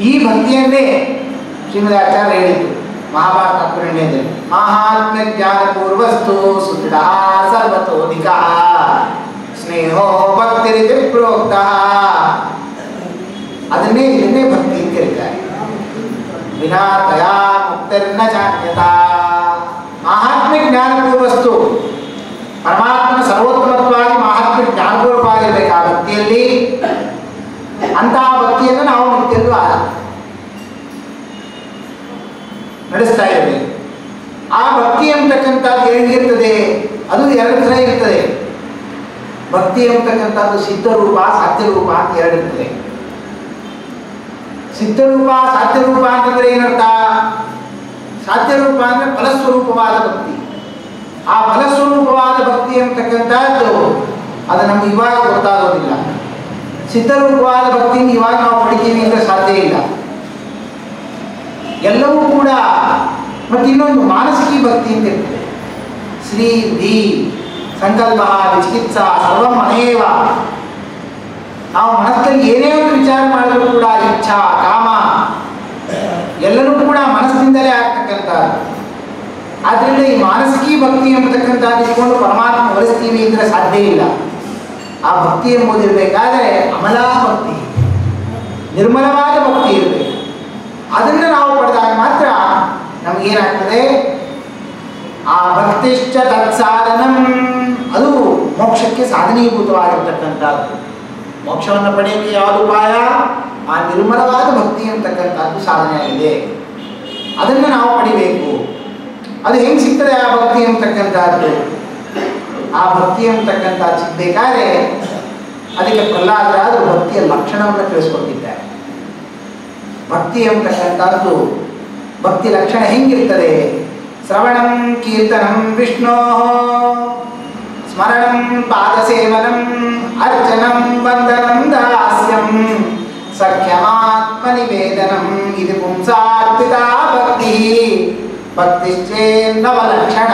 ಈ ಭಕ್ತಿಯನ್ನೇ ಶ್ರೀಮದಾಚಾರ್ಯ ಹೇಳಿತು ಮಹಾಭಾರತ ಪುರಾಣದಲ್ಲಿ, ಮಹಾತ್ಮ ಜ್ಞಾನ ಪೂರ್ವಸ್ತು ಸುದೃಢ ಸರ್ವತೋಧಿಕ ಸ್ನೇಹೋ ಭಕ್ತಿರಿತಿ ಪ್ರೋಕ್ತ. ಇದನ್ನೇ ಭಕ್ತಿ ಅಂತ ಕರೀತಾರೆ. ವಿನಾ ತಯಾ ಮುಕ್ತಿರ್ನ ಚಾನ್ಯತಾ. ಮಹಾತ್ಮ ಜ್ಞಾನ ಪೂರ್ವಸ್ತು, ಪರಮಾತ್ಮನ ಸರ್ವೋತ್ತಮತ್ವವಾಗಿ ಮಹಾತ್ಮ ಜ್ಞಾನಪೂರ್ವಕವಾಗಿರ್ಬೇಕು ಆ ಭಕ್ತಿಯಲ್ಲಿ. ಅಂತಹ ಭಕ್ತಿಯನ್ನು ನಾವು ನಿತ್ಯಲ್ಲೂ ನಡೆಸ್ತಾ ಇರಬೇಕು. ಆ ಭಕ್ತಿ ಎಂಬತಕ್ಕಂಥದ್ದು ಹೇಗಿರ್ತದೆ? ಅದು 2 ಥರ ಇರ್ತದೆ. ಭಕ್ತಿ ಎಂಬತಕ್ಕಂಥದ್ದು ಸಿದ್ಧರೂಪ, ಸಾಧ್ಯರೂಪ ಅಂತ 2 ಇರ್ತದೆ. ಸಿದ್ಧರೂಪ, ಸಾಧ್ಯರೂಪ ಅಂತಂದ್ರೆ ಏನರ್ಥ? ಸಾಧ್ಯರೂಪ ಅಂದ್ರೆ ಫಲಸ್ವರೂಪವಾದ ಭಕ್ತಿ. ಆ ಫಲಸ್ವರೂಪವಾದ ಭಕ್ತಿ ಎಂಬತಕ್ಕಂಥದ್ದು ಅದು ನಮ್ಗೆ ಇವಾಗ ಗೊತ್ತಾಗೋದಿಲ್ಲ. ಸಿದ್ಧರೂಪವಾದ ಭಕ್ತಿಯಿಂದ ಇವಾಗ ನಾವು ಪಡಿತೀವಿ ಅಂದ್ರೆ ಸಾಧ್ಯ ಇಲ್ಲ. ಎಲ್ಲವೂ ಕೂಡ. ಮತ್ತು ಇನ್ನೊಂದು ಮಾನಸಿಕ ಭಕ್ತಿ ಅಂತ ಇರ್ತದೆ. ಶ್ರೀ ಧೀ ಸಂಕಲ್ಪ ವಿಚಿಕಿತ್ಸಾ ಸರ್ವಂ ಅನೇವ. ನಾವು ಮನಸ್ಸಲ್ಲಿ ಏನೇ ಒಂದು ವಿಚಾರ ಮಾಡಿದ್ರು ಕೂಡ ಇಚ್ಛಾ ಕಾಮ ಎಲ್ಲರೂ ಕೂಡ ಮನಸ್ಸಿನಿಂದಲೇ ಆಗ್ತಕ್ಕಂಥದ್ದು. ಆದ್ದರಿಂದ ಈ ಮಾನಸಿಕೀ ಭಕ್ತಿ ಎಂಬತಕ್ಕಂಥದ್ದು ಇಟ್ಕೊಂಡು ಪರಮಾತ್ಮ ಒಲಿಸ್ತೀವಿ ಅಂದರೆ ಸಾಧ್ಯ ಇಲ್ಲ. ಆ ಭಕ್ತಿ ಎಂಬುದಿರಬೇಕಾದ್ರೆ ಅಮಲಾ ಭಕ್ತಿ, ನಿರ್ಮಲವಾದ ಭಕ್ತಿ ಇರಬೇಕು. ಅದನ್ನು ನಾವು ಪಡೆದಾಗ ಮಾತ್ರ ನಮಗೇನಾಗ್ತದೆ, ಆ ಭಕ್ತಿಶ್ಚ ತತ್ಸಾಧನಂ, ಅದು ಮೋಕ್ಷಕ್ಕೆ ಸಾಧನೀಭೂತವಾಗಿರ್ತಕ್ಕಂಥದ್ದು. ಮೋಕ್ಷವನ್ನು ಪಡೆಯಲಿಕ್ಕೆ ಯಾವುದು ಉಪಾಯ? ಆ ನಿರ್ಮಲವಾದ ಭಕ್ತಿ ಅಂತಕ್ಕಂಥದ್ದು ಸಾಧನೆಯಾಗಿದೆ. ಅದನ್ನು ನಾವು ಪಡಿಬೇಕು. ಅದು ಹೆಂಗೆ ಸಿಗ್ತದೆ ಆ ಭಕ್ತಿ ಅಂತಕ್ಕಂಥದ್ದು? ಆ ಭಕ್ತಿ ಅಂತಕ್ಕಂಥದ್ದು ಸಿಗಬೇಕಾದ್ರೆ ಅದಕ್ಕೆ ಪ್ರಹ್ಲಾದರಾದರು ಭಕ್ತಿಯ ಲಕ್ಷಣವನ್ನು ತಿಳಿಸ್ಕೊಟ್ಟಿದ್ದಾರೆ. ಭಕ್ತಿ ಅಂತಕ್ಕಂಥದ್ದು, ಭಕ್ತಿ ಲಕ್ಷಣ ಹೆಂಗಿರ್ತದೆ? ಶ್ರವಣಂ ಕೀರ್ತನಂ ವಿಷ್ಣೋ, ಸ್ಮರಣಂ ಪಾದಸೇವನಂ, ಅರ್ಚನಂ ವಂದನಂ ದಾಸ್ಯಂ, ಸಖ್ಯಮಾತ್ಮನಿವೇದನಂ. ಇದು ಪುಂಸಾರ್ಪಿತಾ ಭಕ್ತಿ, ಭಕ್ತಿಶ್ಚೇನ್ನವಲಕ್ಷಣ.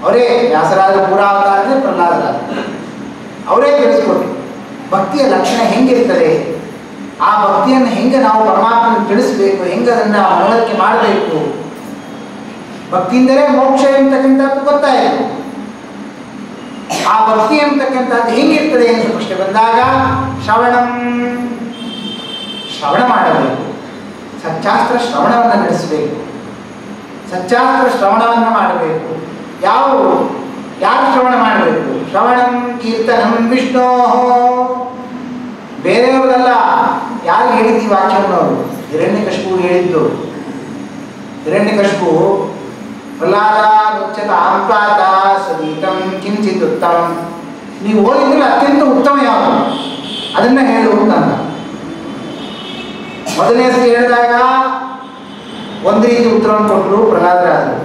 ಅವರೇ ವ್ಯಾಸರಾಜ ಪೂರಾವತಾರನೇ ಪ್ರಹ್ಲಾದರಾಜ ಅವರೇ ತಿಳಿಸ್ಕೊಟ್ರು ಭಕ್ತಿಯ ಲಕ್ಷಣ ಹೆಂಗಿರ್ತದೆ, ಆ ಭಕ್ತಿಯನ್ನು ಹೆಂಗೆ ನಾವು ಪರಮಾತ್ಮನ ತಿಳಿಸ್ಬೇಕು, ಹೆಂಗೆ ಅದನ್ನು ಮನವರಿಕೆ ಮಾಡಬೇಕು. ಭಕ್ತಿಯಿಂದಲೇ ಮೋಕ್ಷ ಎಂಬತಕ್ಕಂಥದ್ದು ಗೊತ್ತಾಯಿತು. ಆ ಭಕ್ತಿ ಎಂಬತಕ್ಕಂಥದ್ದು ಹೆಂಗಿರ್ತದೆ ಅಂತ ಪ್ರಶ್ನೆ ಬಂದಾಗ ಶ್ರವಣ ಮಾಡಬೇಕು. ಸಚ್ಚಾಸ್ತ್ರ ಶ್ರವಣವನ್ನು ನಡೆಸಬೇಕು. ಸಚ್ಚಾಸ್ತ್ರ ಶ್ರವಣವನ್ನು ಮಾಡಬೇಕು. ಯಾರು ಶ್ರವಣ ಮಾಡಬೇಕು? ಶ್ರವಣಂ ಕೀರ್ತನಂ ವಿಷ್ಣೋ. ಬೇರೆಯವರಲ್ಲ, ಯಾರು ಹೇಳಿದ್ದು ಈ ವಾಕ್ಯವನ್ನು? ಅವರು ಹಿರಣ್ಯಕಶಿಪು ಹೇಳಿದ್ದು. ಹಿರಣ್ಯಕಶಿಪು ಪ್ರಹ್ಲಾದಾನುಚ್ಯತಾಂ ಪ್ರಾತ ಸದೀತಂ ಕಿಂಚಿತ್ ಉತ್ತಮ. ನೀವು ಓದಿದ್ರೆ ಅತ್ಯಂತ ಉತ್ತಮ ಯಾವುದು ಅದನ್ನ ಹೇಳು ಅಂತಂದ. ಮೊದಲನೇ ಸತಿ ಹೇಳಿದಾಗ ಒಂದು ರೀತಿ ಉತ್ತರವನ್ನು ಕೊಟ್ಟರು ಪ್ರಹ್ಲಾದರಾಜರು.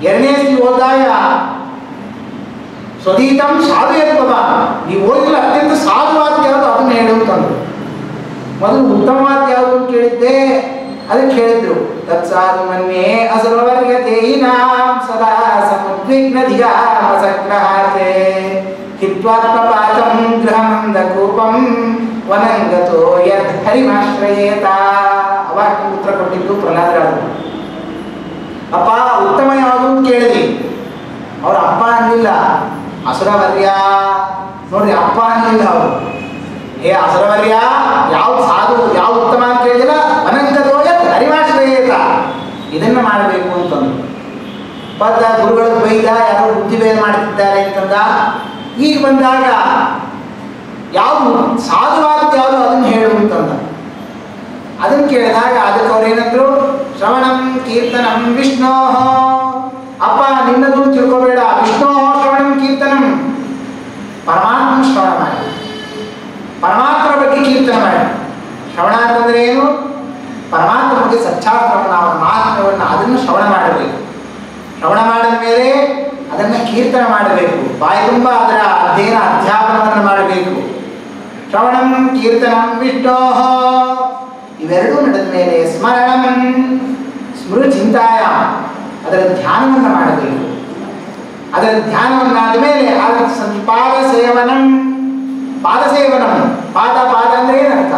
ಎರಡನೇ ಸತಿ ಓದಿದಾಗ ಸ್ವದೀತಂ ಸಾಧುಯತ್ವ, ನೀವು ಓದಿದ್ರೆ ಅತ್ಯಂತ ಸಾಧುವಾದ ಯಾವುದು ಅದನ್ನು ಹೇಳು ಅಂತಂದ್ರು. ಮೊದಲು ಉತ್ತಮವಾದ ಯಾವುದು ಅಂತ ಕೇಳಿದ್ದೆ, ಅದಕ್ಕೆ ಹೇಳಿದ್ರು ತತ್ಸಾಧು ಮನ್ಯೇ ಅಸರ್ವರ್ಗತೇನಾಂ ಸದಾ ಸಮುದ್ವಿಗ್ನಧಿಯಾಮಸಗ್ರಹಾತೆ ಹಿತ್ವಾತ್ಮಪಾತಂ ಗೃಹಮಂದಕೂಪಂ ವನಂಗತೋ ಯದ್ ಹರಿಮಾಶ್ರಯೇತ. ಅವಾಗ ಉತ್ತರ ಕೊಟ್ಟಿದ್ದು ಪ್ರಹ್ಲಾದರಾಜರು. ಅಪ್ಪ ಉತ್ತಮ ಯಾವುದು ಅಂತ ಕೇಳಿದ್ರಿ, ಅವ್ರ ಅಪ್ಪ ಅನ್ನಲಿಲ್ಲ, ಅಸುರವರ್ಯ. ನೋಡ್ರಿ, ಅಪ್ಪ ಅನ್ನಲಿಲ್ಲ ಅವರು. ಏ ಅಸುರವರ್ಯ, ಯಾವ್ದು ಸಾಧು ಯಾವ್ದು ಉತ್ತಮ ಅಂತ ಕೇಳಿದಿಲ್ಲ. ವನಂಗತೋ ಯದ್ ಹರಿಮಾಶ್ರಯೇತ, ಇದನ್ನ ಮಾಡಬೇಕು ಅಂತಂದ್ರು. ಪದ ಗುರುಗಳು ಬೈದ, ಯಾರೋ ಬುದ್ಧಿಭೇದ ಮಾಡ್ತಿದ್ದಾರೆ ಅಂತಂದ. ಈಗ ಬಂದಾಗ ಯಾವುದು ಸಾಧುವಾದ ಯಾವುದು ಅದನ್ನು ಹೇಳು ಅಂತಂದ. ಅದನ್ನು ಕೇಳಿದಾಗ ಅದಕ್ಕೆ ಅವ್ರು ಏನಂದ್ರು? ಶ್ರವಣಂ ಕೀರ್ತನಂ ವಿಷ್ಣೋ. ಅಪ್ಪ ನಿನ್ನದು ತಿಳ್ಕೋಬೇಡ, ವಿಷ್ಣೋ ಶ್ರವಣಂ ಕೀರ್ತನಂ, ಪರಮಾತ್ಮ ಶ್ರವಣ ಮಾಡಿ, ಪರಮಾತ್ಮನ ಬಗ್ಗೆ ಕೀರ್ತನೆ ಮಾಡಿ. ಶ್ರವಣ ಅಂತಂದ್ರೆ ಏನು? ಪರಮಾತ್ಮ ಬಗ್ಗೆ ಸಚ್ಚಾಸ್ತ್ರವನ್ನು, ಅವನ ಮಹಾತ್ಮ್ಯವನ್ನು ಅದನ್ನು ಶ್ರವಣ ಮಾಡಬೇಕು. ಶ್ರವಣ ಮಾಡಿದ ಮೇಲೆ ಅದನ್ನು ಕೀರ್ತನೆ ಮಾಡಬೇಕು. ಬಾಯಿ ತುಂಬ ಅದರ ಅಧ್ಯಯನ ಅಧ್ಯಾಪನವನ್ನು ಮಾಡಬೇಕು. ಶ್ರವಣಂ ಕೀರ್ತನಂ ವಿಷ್ಣೋ, ಇವೆರಡೂ ನಡೆದ ಮೇಲೆ ಸ್ಮರಣಂ ಸ್ಮೃ ಚಿಂತಾಯ, ಅದರ ಧ್ಯಾನವನ್ನು ಮಾಡಬೇಕು. ಅದರ ಧ್ಯಾನವನ್ನಾದ ಮೇಲೆ ಅದರ ಪಾದಸೇವನಂ, ಪಾದಸೇವನಂ, ಪಾದ ಅಂದ್ರೆ ಏನರ್ಥ?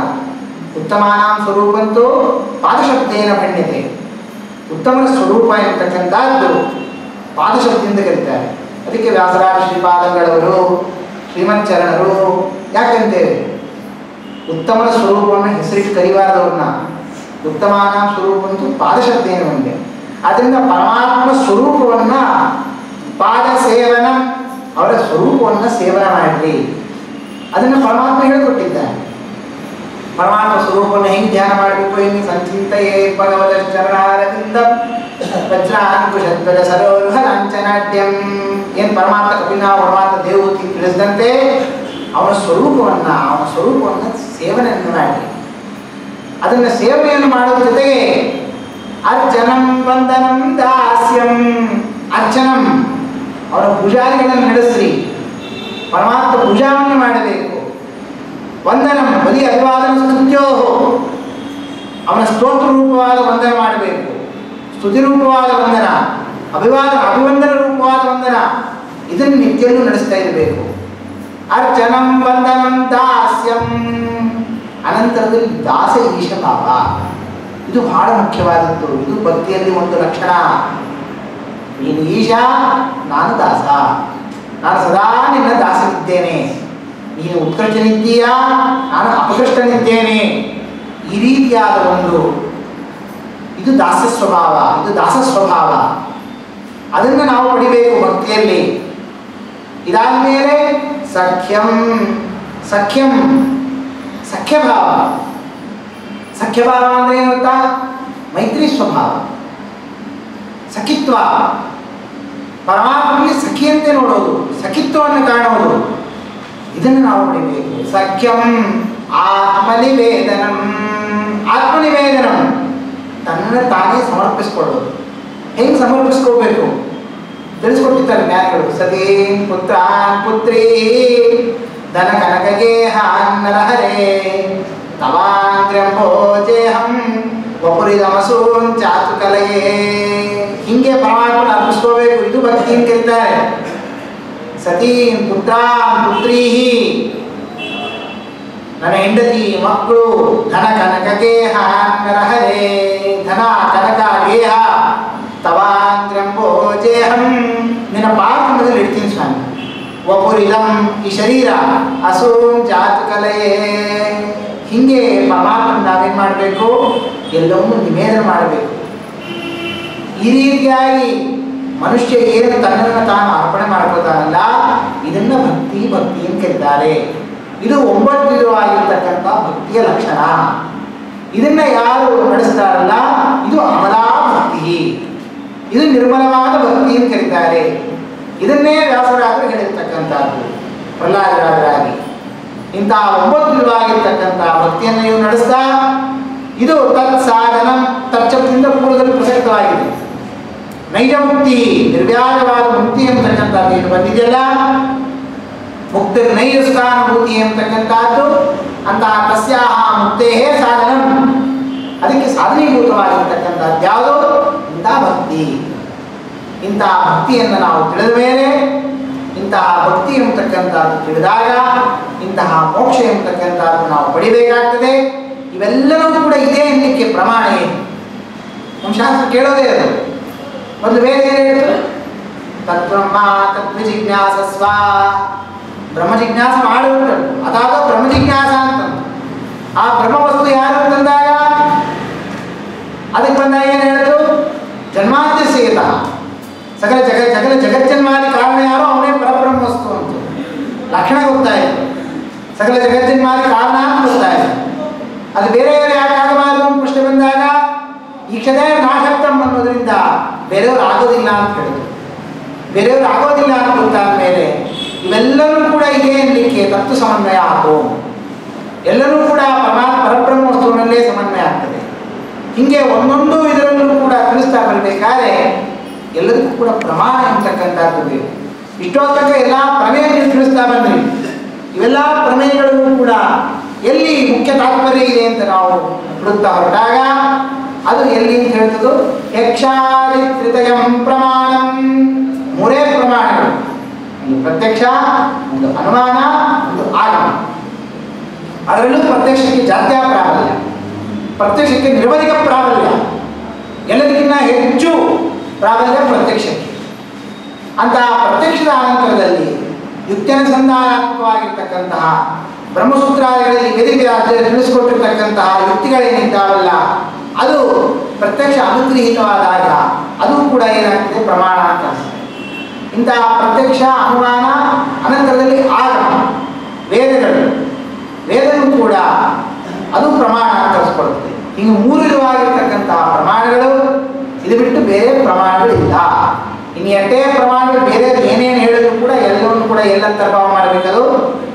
ಉತ್ತಮಾನಾಂ ಸ್ವರೂಪಂತೂ ಪಾದಶಬ್ದೇನ ಭಣ್ಯತೆ. ಉತ್ತಮನ ಸ್ವರೂಪ ಎಂತಕ್ಕಂಥದ್ದು ಪಾದಶಬ್ದದಿಂದ ಕರೀತಾರೆ. ಅದಕ್ಕೆ ವ್ಯಾಸರಾಜ ಶ್ರೀಪಾದಂಗಳವರು, ಶ್ರೀಮಂಚರಣರು ಯಾಕಂತೇವೆ? ಉತ್ತಮನ ಸ್ವರೂಪವನ್ನು ಹೆಸರಿಟ್ಟು ಕರಿಬಾರದವ್ರನ್ನ. ಉತ್ತಮಾನಾಂ ಸ್ವರೂಪಂತೂ ಪಾದಶಬ್ದೇನ ಭಣ್ಯ. ಆದ್ದರಿಂದ ಪರಮಾತ್ಮ ಸ್ವರೂಪವನ್ನು ಪಾದ ಸೇವನ, ಅವರ ಸ್ವರೂಪವನ್ನು ಸೇವನೆ ಮಾಡಿರಿ. ಅದನ್ನು ಪರಮಾತ್ಮ ಹೇಳಿಕೊಟ್ಟಿದ್ದಾನೆ. ಪರಮಾತ್ಮ ಸ್ವರೂಪವನ್ನು ಹೆಂಗೆ ಧ್ಯಾನ ಮಾಡಬೇಕು? ಹೆಂಗೆ ಸಂಚಿಂತೆಯೇ ಭಗವತ ಚರಣಾರವಿಂದ ವಜ್ರಾಂಕುಶಧ್ವಜ ಸರೋರುಹ ಲಾಂಛನಾಢ್ಯಂ. ಏನು ಪರಮಾತ್ಮ ಕಪಿಲ ಪರಮಾತ್ಮ ದೇವತಿ ತಿಳಿಸಿದಂತೆ ಅವನ ಸ್ವರೂಪವನ್ನು ಸೇವನೆಯನ್ನು ಮಾಡಿ. ಅದನ್ನು ಸೇವನೆಯನ್ನು ಮಾಡೋದ್ರ ಜೊತೆಗೆ ಅರ್ಚನಂ ವಂದನಂ ದಾಸ್ಯಂ, ಅರ್ಚನಂ ಅವರ ಪೂಜಾರಿಗಳನ್ನು ನಡೆಸ್ರಿ. ಪರಮಾತ್ಮ ಪೂಜಾವನ್ನು ಮಾಡಬೇಕು. ವಂದನಂ ಬಲಿ ಅಭಿವಾದನ ಸ್ತುತ್ಯೋ, ಅವನ ಸ್ತೋತ್ರ ರೂಪವಾದ ವಂದನೆ ಮಾಡಬೇಕು. ಸ್ತುತಿ ರೂಪವಾದ ವಂದನ, ಅಭಿವಂದನ ರೂಪವಾದ ವಂದನ, ಇದನ್ನು ನಿತ್ಯಲ್ಲೂ ನಡೆಸ್ತಾ ಇರಬೇಕು. ಅರ್ಚನಂ ವಂದನಂ ದಾಸ್ಯಂ, ಅನಂತರದಲ್ಲಿ ದಾಸ ಈಶ ಭಾವ, ಇದು ಬಹಳ ಮುಖ್ಯವಾದದ್ದು. ಇದು ಭಕ್ತಿಯಲ್ಲಿ ಒಂದು ಲಕ್ಷಣ. ನೀನು ಈಶ, ನಾನು ದಾಸ, ನಾನು ಸದಾ ನಿನ್ನ ದಾಸನಿದ್ದೇನೆ. ನೀನು ಉತ್ಕೃಷ್ಟನಿದ್ದೀಯಾ, ನಾನು ಅಪಕೃಷ್ಟನಿದ್ದೇನೆ. ಈ ರೀತಿಯಾದ ಒಂದು ಇದು ದಾಸ ಸ್ವಭಾವ, ಇದು ದಾಸ ಸ್ವಭಾವ. ಅದನ್ನು ನಾವು ಪಡಿಬೇಕು ಭಕ್ತಿಯಲ್ಲಿ. ಇದಾದ ಮೇಲೆ ಸಖ್ಯಂ, ಸಖ್ಯಂ ಸಖ್ಯಭಾವ. ಸಖ್ಯಭಾವ ಅಂದರೆ ಏನು ಗೊತ್ತಾ? ಮೈತ್ರಿ ಸ್ವಭಾವ, ಸಖಿತ್ವ. ಪರಮಾತ್ಮನಲ್ಲಿ ಸಖಿಯಂತೆ ನೋಡೋದು, ಸಖಿತ್ವವನ್ನು ಕಾಣುವುದು, ಇದನ್ನು ನಾವು ಪಡಿಬೇಕು. ಸಖ್ಯಂ ಆತ್ಮನಿವೇದನಂ, ಆತ್ಮನಿವೇದನಂ ತನ್ನ ತಾನೇ ಸಮರ್ಪಿಸ್ಕೊಳ್ಳೋದು. ಹೆಂಗೆ ಸಮರ್ಪಿಸ್ಕೋಬೇಕು ತಿಳಿಸ್ಕೊಟ್ಟಿರ್ತಾರೆ ಜ್ಞಾನಿಗಳು. ಸತೀ ಪುತ್ರಾನ್ ಪುತ್ರೀ ಧನ ಕನಕಗೆ ಹಾನ್ನರಹರೇ ತವಾಂಗ್ರಂಭೋಜೇಹಂ ವಪುರಿದಮಸೂನ್ ಚಾತುಕಲೆಯೇ. ಹಿಂಗೆ ಪರಮಾತ್ಮನ ಅರ್ಪಿಸ್ಕೋಬೇಕು. ಇದು ಭಕ್ತಿ ಅಂತ ಕರೀತಾರೆ. ಸತೀ ಪುತ್ರಾನ್ ಪುತ್ರೀ, ನನ್ನ ಹೆಂಡತಿ ಮಕ್ಕಳು, ಧನ ಕನಕ ಗೇಹ ನರಹರೇ, ಧನ ಕನಕ ಗೇಹ ತವಾಂಗ್ರಂಭೋಜೇಹಂ, ನಿನ್ನ ಪಾದದಲ್ಲಿ ಇಡ್ತೀನಿ ಸ್ವಾಮಿ. ವಪುರಿದಂ, ಈ ಶರೀರ, ಅಸೂಂ ಜಾತಕಲೆಯೇ. ಹಿಂಗೆ ಪರಮಾತ್ಮನ ನಾವೇನು ಮಾಡಬೇಕು? ಎಲ್ಲವನ್ನೂ ನಿವೇದನೆ ಮಾಡಬೇಕು. ಈ ರೀತಿಯಾಗಿ ಮನುಷ್ಯ ಏನು ತನ್ನನ್ನು ತಾನು ಅರ್ಪಣೆ ಮಾಡ್ಕೋತಾನಲ್ಲ, ಇದನ್ನ ಭಕ್ತಿ ಭಕ್ತಿ ಅಂತ ಕರೀತಾರೆ. ಇದು 9 ವಿಧವಾಗಿರ್ತಕ್ಕಂಥ ಭಕ್ತಿಯ ಲಕ್ಷಣ. ಇದನ್ನ ಯಾರು ನಡೆಸ್ತಾರಲ್ಲ, ಇದು ಅಮಲಾ ಭಕ್ತಿ, ಇದು ನಿರ್ಮಲವಾದ ಭಕ್ತಿ ಅಂತ ಕರೀತಾರೆ. ಇದನ್ನೇ ವ್ಯಾಸರಾದರು ಹೇಳಿರ್ತಕ್ಕಂಥದ್ದು ಪ್ರಹ್ಲಾದರಾಜರಾಗಿ. ಇಂತಹ 9 ವಿಧವಾಗಿರ್ತಕ್ಕಂಥ ಭಕ್ತಿಯನ್ನು ನೀವು ನಡೆಸ್ತಾ, ಇದು ತತ್ ಸಾಧನ, ತಚ್ಚದಿಂದ ಪೂರ್ವದಲ್ಲಿ ಪ್ರಸಕ್ತವಾಗಿದೆ. ನೈಜ ಮುಕ್ತಿ, ನಿರ್ವ್ಯಾಜವಾದ ಮುಕ್ತಿ ಅಂತಕ್ಕಂಥದ್ದು ಏನು ಬಂದಿದೆಯಲ್ಲ, ಮುಕ್ತಿ ನೈಜ ಸುಖಾನುಭೂತಿ ಅಂತಕ್ಕಂಥದ್ದು, ಅಂತಹ ತಸ್ಯಾಹ ಮುಕ್ತೇಹೇ ಸಾಧನ, ಅದಕ್ಕೆ ಸಾಧನೀಭೂತವಾಗಿರ್ತಕ್ಕಂಥದ್ದು ಯಾವುದು? ಇಂತಹ ಭಕ್ತಿ. ಇಂತಹ ಭಕ್ತಿಯನ್ನು ನಾವು ತಿಳಿದ ಮೇಲೆ, ಇಂತಹ ಭಕ್ತಿ ಎಂಬತಕ್ಕಂಥದ್ದು ತಿಳಿದಾಗ ಇಂತಹ ಮೋಕ್ಷ ಎಂಬತಕ್ಕಂಥದ್ದು ನಾವು ಪಡಿಬೇಕಾಗ್ತದೆ. ಇವೆಲ್ಲವೂ ಕೂಡ ಇದೆ ಎನ್ನಲಿಕ್ಕೆ ಪ್ರಮಾಣ ಏನು? ನಮ್ಮ ಶಾಸ್ತ್ರ ಕೇಳೋದೇ ಅದು. ಒಂದು ವೇದ ಏನು ಹೇಳಿದ್ರು? ತತ್ಬ್ರಹ್ಮ ತತ್ವ ಜಿಜ್ಞಾಸಸ್ವ, ಬ್ರಹ್ಮ ಜಿಜ್ಞಾಸ ಮಾಡುವಂಥದ್ದು, ಅದಾದ ಬ್ರಹ್ಮ ಜಿಜ್ಞಾಸ ಅಂತ. ಆ ಬ್ರಹ್ಮವಸ್ತು ಯಾರು ಅಂತಂದಾಗ ಅದಕ್ಕೆ ಬಂದಾಗ ಏನು ಹೇಳಿದ್ರು? ಜನ್ಮಾದ್ಯಸೇತ ಸಕಲ ಜಗಜ್ಜನ್ಮಾದಿ ಕಾರಣ ಯಾರೋ ಅವನೇ ಪರಬ್ರಹ್ಮ ವಸ್ತು ಅಂತ ಲಕ್ಷಣ ಗೊತ್ತಾಯಿತು. ಸಕಲ ಜಗಜ್ಜನ್ಮಾದಿ ಕಾರಣ ಅಂತ ಗೊತ್ತಾಯಿತು. ಅದು ಬೇರೆಯವರು ಯಾಕೆ ಆಗಬಾರದು ಅಂತ ಪ್ರಶ್ನೆ ಬಂದಾಗ ಈಕ್ಷದೇ ನಾಶಕ್ತಂ ಅನ್ನೋದ್ರಿಂದ ಬೇರೆಯವರು ಆಗೋದಿಲ್ಲ ಅಂತ ಹೇಳಿದ್ರು. ಬೇರೆಯವರು ಆಗೋದಿಲ್ಲ ಅಂತ ಗೊತ್ತಾದ ಮೇಲೆ ಇವೆಲ್ಲವೂ ಕೂಡ ಇದೆ ಎನ್ನಲಿಕ್ಕೆ ತತ್ವ ಸಮನ್ವಯ ಆಗೋ, ಎಲ್ಲರೂ ಕೂಡ ಪರಬ್ರಹ್ಮ ವಸ್ತುವಿನಲ್ಲೇ ಸಮನ್ವಯ ಆಗ್ತದೆ. ಹೀಗೆ ಒಂದೊಂದು ಇದರಲ್ಲೂ ಕೂಡ ತಿಳಿಸ್ತಾ ಬರಬೇಕಾದ್ರೆ ಎಲ್ಲದಕ್ಕೂ ಕೂಡ ಪ್ರಮಾಣ ಎಂಬತಕ್ಕಂಥದ್ದು ಬೇಕು. ಇಷ್ಟೊತ್ತಕ ಎಲ್ಲ ಪ್ರಮೇಯಗಳನ್ನು ತಿಳಿಸ್ತಾ ಬಂದ್ರಿ. ಇವೆಲ್ಲ ಪ್ರಮೇಯಗಳಿಗೂ ಕೂಡ ಎಲ್ಲಿ ಮುಖ್ಯ ತಾತ್ಪರ್ಯ ಇದೆ ಅಂತ ನಾವು ಹುಡುಕ್ತಾ ಹೊರಟಾಗ ಅದು ಎಲ್ಲಿ ಅಂತ ಹೇಳ್ತದ್ದು? ಯಕ್ಷಾದಿತ್ರಿತಯಂ ಪ್ರಮಾಣಂ, 3 ಪ್ರಮಾಣಗಳು. ಒಂದು ಪ್ರತ್ಯಕ್ಷ, ಒಂದು ಅನುಮಾನ, ಒಂದು ಆಗಮ. ಅದರಲ್ಲೂ ಪ್ರತ್ಯಕ್ಷಕ್ಕೆ ಜಾತ್ಯ ಪ್ರಾಬಲ್ಯ, ಪ್ರತ್ಯಕ್ಷಕ್ಕೆ ನಿರ್ವಧಿಕ ಪ್ರಾಬಲ್ಯ, ಎಲ್ಲದಕ್ಕಿಂತ ಹೆಚ್ಚು ಪ್ರಾಬಲ್ಯ ಪ್ರತ್ಯಕ್ಷಕ್ಕೆ. ಅಂತಹ ಪ್ರತ್ಯಕ್ಷದ ಅನಂತರದಲ್ಲಿ ಯುಕ್ತ್ಯನುಸಂಧಾನಾತ್ಮಕವಾಗಿರ್ತಕ್ಕಂತಹ ಬ್ರಹ್ಮಸೂತ್ರಾದಿಗಳಲ್ಲಿ ವೇದಿಕೆ ತಿಳಿಸಿಕೊಟ್ಟಿರ್ತಕ್ಕಂತಹ ಯುಕ್ತಿಗಳೇನಿದ್ದಾವಲ್ಲ, ಅದು ಪ್ರತ್ಯಕ್ಷ ಅನುಗ್ರಹಿತವಾದಾಗ ಅದು ಕೂಡ ಏನಾಗ್ತದೆ? ಪ್ರಮಾಣ ಅಂತ. ಇಂತಹ ಪ್ರತ್ಯಕ್ಷ, ಅನುಮಾನ, ಅನಂತರದಲ್ಲಿ ಆಗಮ, ವೇದಗಳು ಕೂಡ ಅದು ಪ್ರಮಾಣ ಅಂತ ತರಿಸ್ಕೊಳ್ತದೆ. ಹಿಂಗೆ 3 ವಿಧವಾಗಿರ್ತಕ್ಕಂತಹ ಪ್ರಮಾಣಗಳು, ಇದು ಬಿಟ್ಟು ಬೇರೆ ಪ್ರಮಾಣಗಳಿಲ್ಲ. ಇನ್ನು ಎಷ್ಟೇ ಪ್ರಮಾಣಗಳು ಬೇರೆ ಏನೇನು ಹೇಳಿದ್ರು ಕೂಡ ಎಲ್ಲವನ್ನು ಕೂಡ ಎಲ್ಲಂತ ಭಾವ ಮಾಡಬೇಕದು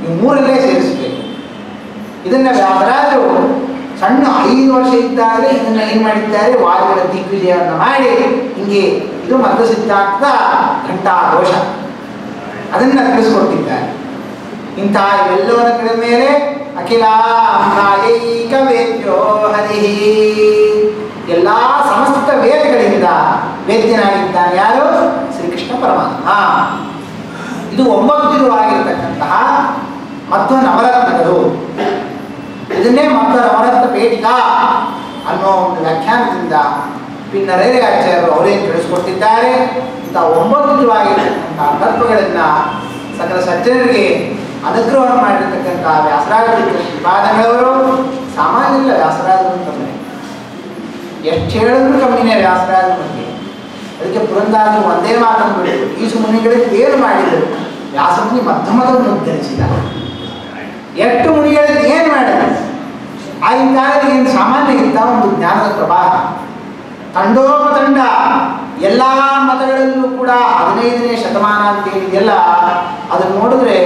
ಈ 3ರಲ್ಲೇ ಸೇರಿಸಬೇಕು. ಇದನ್ನು ವ್ಯಾಸರಾಜರು ಸಣ್ಣ 5 ವರ್ಷ ಇದ್ದಾಗಲೇ ಇದನ್ನು ಏನು ಮಾಡಿದ್ದಾರೆ? ವಾದಿಗಳ ದಿಗ್ವಿಜಯವನ್ನು ಮಾಡಿ ಹಿಂಗೆ ಇದು ಮಧ್ವ ಸಿದ್ಧಾಂತದ ಘಂಟಾ ದೋಷ ಅದನ್ನು ತಿಳಿಸ್ಕೊಟ್ಟಿದ್ದಾರೆ. ಇಂತಹ ಇವೆಲ್ಲವನ್ನು ತಿಳಿದ ಮೇಲೆ ಅಖಿಲಾಂಗಾಯೈಕ ವೇದ್ಯೋ ಹರಿ, ಎಲ್ಲ ಸಮಸ್ತ ವೇದಗಳಿಂದ ವೇದ್ಯನಾಗಿದ್ದಾನೆ ಯಾರು? ಶ್ರೀಕೃಷ್ಣ ಪರಮಾತ್ಮ. ಇದು 9 ಆಗಿರತಕ್ಕಂತಹ ಮಧ್ವ ನವರತ್ನಗಳು. ಇದನ್ನೇ ಮಧ್ವ ನವರತ್ನ ಪೇಟಿಕಾ ಅನ್ನೋ ಒಂದು ವ್ಯಾಖ್ಯಾನದಿಂದ ಪಿನ್ನರೇರೆ ಆಚಾರ್ಯರು ಅವರೇನು ತಿಳಿಸ್ಕೊಟ್ಟಿದ್ದಾರೆ. ಇಂಥ 9 ಆಗಿರತಕ್ಕಂತಹ ತತ್ವಗಳನ್ನು ಸಕಲ ಸಜ್ಜನರಿಗೆ ಅನುಗ್ರಹವನ್ನು ಮಾಡಿರ್ತಕ್ಕಂಥ ವ್ಯಾಸರಾಜ ಶ್ರೀಪಾದಗಳವರು ಸಾಮಾನ್ಯ ವ್ಯಾಸರಾಜರು ಅಂತಂದರೆ ಎಷ್ಟು ಹೇಳಿದ್ರು ಕಮ್ಮಿನೇ ವ್ಯಾಸರಾಜ ಬಗ್ಗೆ. ಅದಕ್ಕೆ ಪುರಂದಾಸರು ಒಂದೇ ಮಾತನ್ನು ಬಿಟ್ಟು ಈಸು ಮುನಿಗಳಿಗೆ ಏನು ಮಾಡಿದರು? ವ್ಯಾಸಮುನಿ ಮಧ್ಯಮದವನ್ನು ಉದ್ಧರಿಸಿದ. ಎಷ್ಟು ಮುನಿಗಳಿಗೆ ಏನು ಮಾಡಿದರು? ಆಗಿನ ಕಾಲದಲ್ಲಿ ಏನು ಸಾಮಾನ್ಯ ಇಂಥ ಒಂದು ಜ್ಞಾನದ ಪ್ರವಾಹ ತಂಡೋಪತಂಡ ಎಲ್ಲ ಮತಗಳಲ್ಲೂ ಕೂಡ 15ನೇ ಶತಮಾನ ಅಂತ ಏನಿದೆಯಲ್ಲ, ಅದನ್ನು ನೋಡಿದ್ರೆ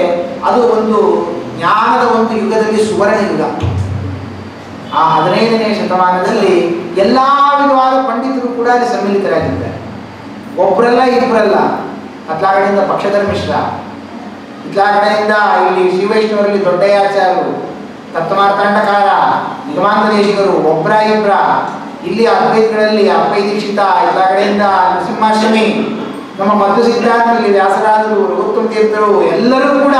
ಅದು ಒಂದು ಜ್ಞಾನದ ಒಂದು ಯುಗದಲ್ಲಿ ಸುವರ್ಣ ಯುಗ. ಆ 15ನೇ ಶತಮಾನದಲ್ಲಿ ಎಲ್ಲ ವಿಧವಾದ ಪಂಡಿತರು ಕೂಡ ಅಲ್ಲಿ ಸಮ್ಮಿಲಿತರಾಗಿದ್ದಾರೆ. ಒಬ್ಬರಲ್ಲ ಇಬ್ಬರಲ್ಲ. ಅತ್ಲಾಗಡೆಯಿಂದ ಪಕ್ಷಧರ ಮಿಶ್ರ, ಇತ್ಲಾಗಡೆಯಿಂದ ಇಲ್ಲಿ ಶ್ರೀವೈಷ್ಣವರಲ್ಲಿ ದೊಡ್ಡಯ್ಯಾಚಾರ್ಯರು, ತತ್ವಮಾರ್ತಾಂಡಕಾರ, ನಿಗಮಾಂತ ದೇಶಿಕರು, ಒಬ್ಬರ ಇಬ್ಬರ. ಇಲ್ಲಿ ಅದ್ವೈತಗಳಲ್ಲಿ ಅಪ್ಪೈ ದೀಕ್ಷಿತ, ಇತ್ಲಾಗಡೆಯಿಂದ ನರಸಿಂಹಾಶ್ರಮಿ, ನಮ್ಮ ಮಧ್ವ ಸಿದ್ಧಾಂತದಲ್ಲಿ ವ್ಯಾಸರಾಜರು, ರಘುತ್ತಮ ತೀರ್ಥರು, ಎಲ್ಲರೂ ಕೂಡ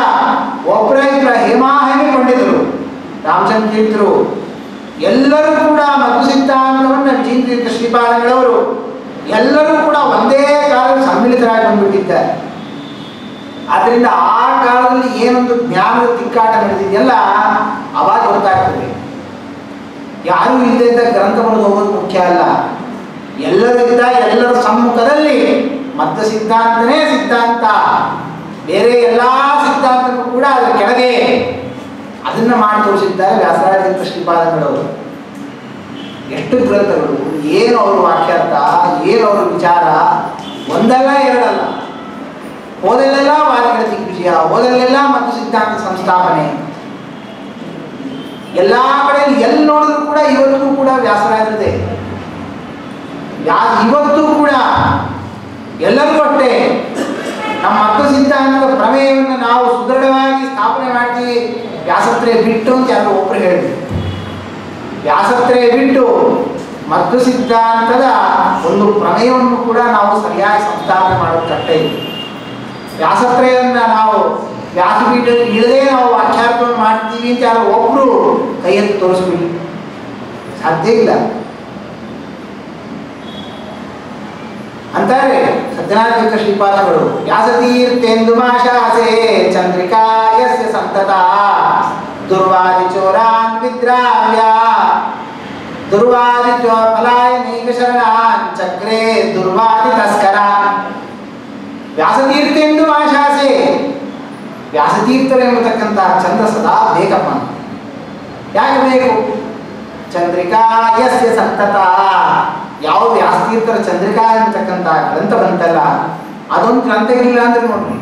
ಒಬ್ಬರ ಇಬ್ಬರ ಹೇಮಾಹೇಮಿ ಪಂಡಿತರು. ರಾಮಚಂದ್ರ ತೀರ್ಥರು ಎಲ್ಲರೂ ಕೂಡ ಮಧ್ವ ಸಿದ್ಧಾಂತವನ್ನು ವಿಜಯ ತೀರ್ಥ ಶ್ರೀಪಾದಗಳವರು ಎಲ್ಲರೂ ಕೂಡ ಒಂದೇ ಕಾಲದಲ್ಲಿ ಸಮ್ಮಿಲಿತರಾಗಿ ಬಂದ್ಬಿಟ್ಟಿದ್ದಾರೆ. ಆದ್ದರಿಂದ ಆ ಕಾಲದಲ್ಲಿ ಏನೊಂದು ಜ್ಞಾನದ ತಿಕ್ಕಾಟ ನಡೆದಿದೆಯಲ್ಲ, ಅವಾಗ ಗೊತ್ತಾಗ್ತದೆ. ಯಾರೂ ಇಲ್ಲದ ಗ್ರಂಥವನ್ನು ಹೋಗೋದು ಮುಖ್ಯ ಅಲ್ಲ. ಎಲ್ಲರಿಂದ ಎಲ್ಲರ ಸಮ್ಮುಖದಲ್ಲಿ ಮಧ್ವ ಸಿದ್ಧಾಂತನೇ ಸಿದ್ಧಾಂತ, ಬೇರೆ ಎಲ್ಲ ಸಿದ್ಧಾಂತನೂ ಕೂಡ ಅದರ ಕೆಳಗೆ ಅದನ್ನು ಮಾಡಿ ತೋರಿಸಿದ್ದಾರೆ ವ್ಯಾಸರಾಜ ಶ್ರೀಪಾದಗಳವರು. ಎಷ್ಟು ಗ್ರಂಥಗಳು, ಏನು ಅವರು ವಾಕ್ಯಾರ್ಥ, ಏನು ಅವರ ವಿಚಾರ, ಒಂದಲ್ಲ ಎರಡಲ್ಲ. ಓದಲ್ಲೆಲ್ಲ ವಾದಿಗಳ ದಿಗ್ವಿಜಯ, ಓದಲ್ಲೆಲ್ಲ ಮತ್ತು ಸಿದ್ಧಾಂತ ಸಂಸ್ಥಾಪನೆ, ಎಲ್ಲ ಕಡೆಯಲ್ಲಿ ಎಲ್ಲಿ ನೋಡಿದ್ರು ಕೂಡ ಇವತ್ತು ಕೂಡ ವ್ಯಾಸರಾಜರದೇ. ಇವತ್ತು ಕೂಡ ಎಲ್ಲರಿಗೂ ಅಷ್ಟೇ ನಮ್ಮ ಮಧ್ವ ಸಿದ್ಧಾಂತದ ಪ್ರಮೇಯವನ್ನು ನಾವು ಸುದೃಢವಾಗಿ ಸ್ಥಾಪನೆ ಮಾಡ್ತೀವಿ. ವ್ಯಾಸತ್ರಯ ಬಿಟ್ಟು ಅಂತ ಯಾರು ಒಬ್ಬರು ಹೇಳಿದ್ರು. ವ್ಯಾಸತ್ರಯ ಬಿಟ್ಟು ಮಧ್ವ ಸಿದ್ಧಾಂತದ ಒಂದು ಪ್ರಮೇಯವನ್ನು ಕೂಡ ನಾವು ಸರಿಯಾಗಿ ಸಂಸ್ಥಾಪನೆ ಮಾಡೋದು ಕಷ್ಟ ಇದೆ. ವ್ಯಾಸತ್ರಯವನ್ನು ನಾವು ವ್ಯಾಸಪೀಠದಲ್ಲಿ ಇಳದೇ ನಾವು ವಾಕ್ಯಾರ್ಥವನ್ನು ಮಾಡ್ತೀವಿ ಅಂತ ಯಾರು ಒಬ್ಬರು ಕೈಯಲ್ಲಿ ತೋರಿಸ್ಬಿಡಿ, ಸಾಧ್ಯ ಇಲ್ಲ ಅಂತಾರೆ ಸತ್ಯನಾರಾಯಣ ಶ್ರೀಪಾದಗಳು. ವ್ಯಾಸತೀರ್ಥೇಂದು ಮಾಶಾಸೆ ಚಂದ್ರಿಕಾಯಸ್ಯ ಸಂತತ ದುರ್ವಾದಿ ಚೋರಾನ್ ವಿದ್ರಾವ್ಯ ದುರ್ವಾದಿ ಫಲಾಯನೈಕ ಶರಣಾನ್ ಚಕ್ರೇ ದುರ್ವಾದಿ ತಸ್ಕರ. ವ್ಯಾಸತೀರ್ಥೇಂದು ಮಾಶಾಸೆ, ವ್ಯಾಸತೀರ್ಥರು ಎಂಬತಕ್ಕಂಥ ಚಂದ್ರ ಸದಾ ಬೇಕಪ್ಪ. ಯಾಕೆ ಬೇಕು? ಚಂದ್ರಿಕಾಯಸ್ಯ ಸಂತತ, ಯಾವ ವ್ಯಾಸತೀರ್ಥರ ಚಂದ್ರಿಕಾ ಎಂಬತಕ್ಕಂಥ ಗ್ರಂಥ ಬಂತಲ್ಲ, ಅದೊಂದು ಗ್ರಂಥ ಇರಲಿಲ್ಲ ಅಂದ್ರೆ ನೋಡ್ರಿ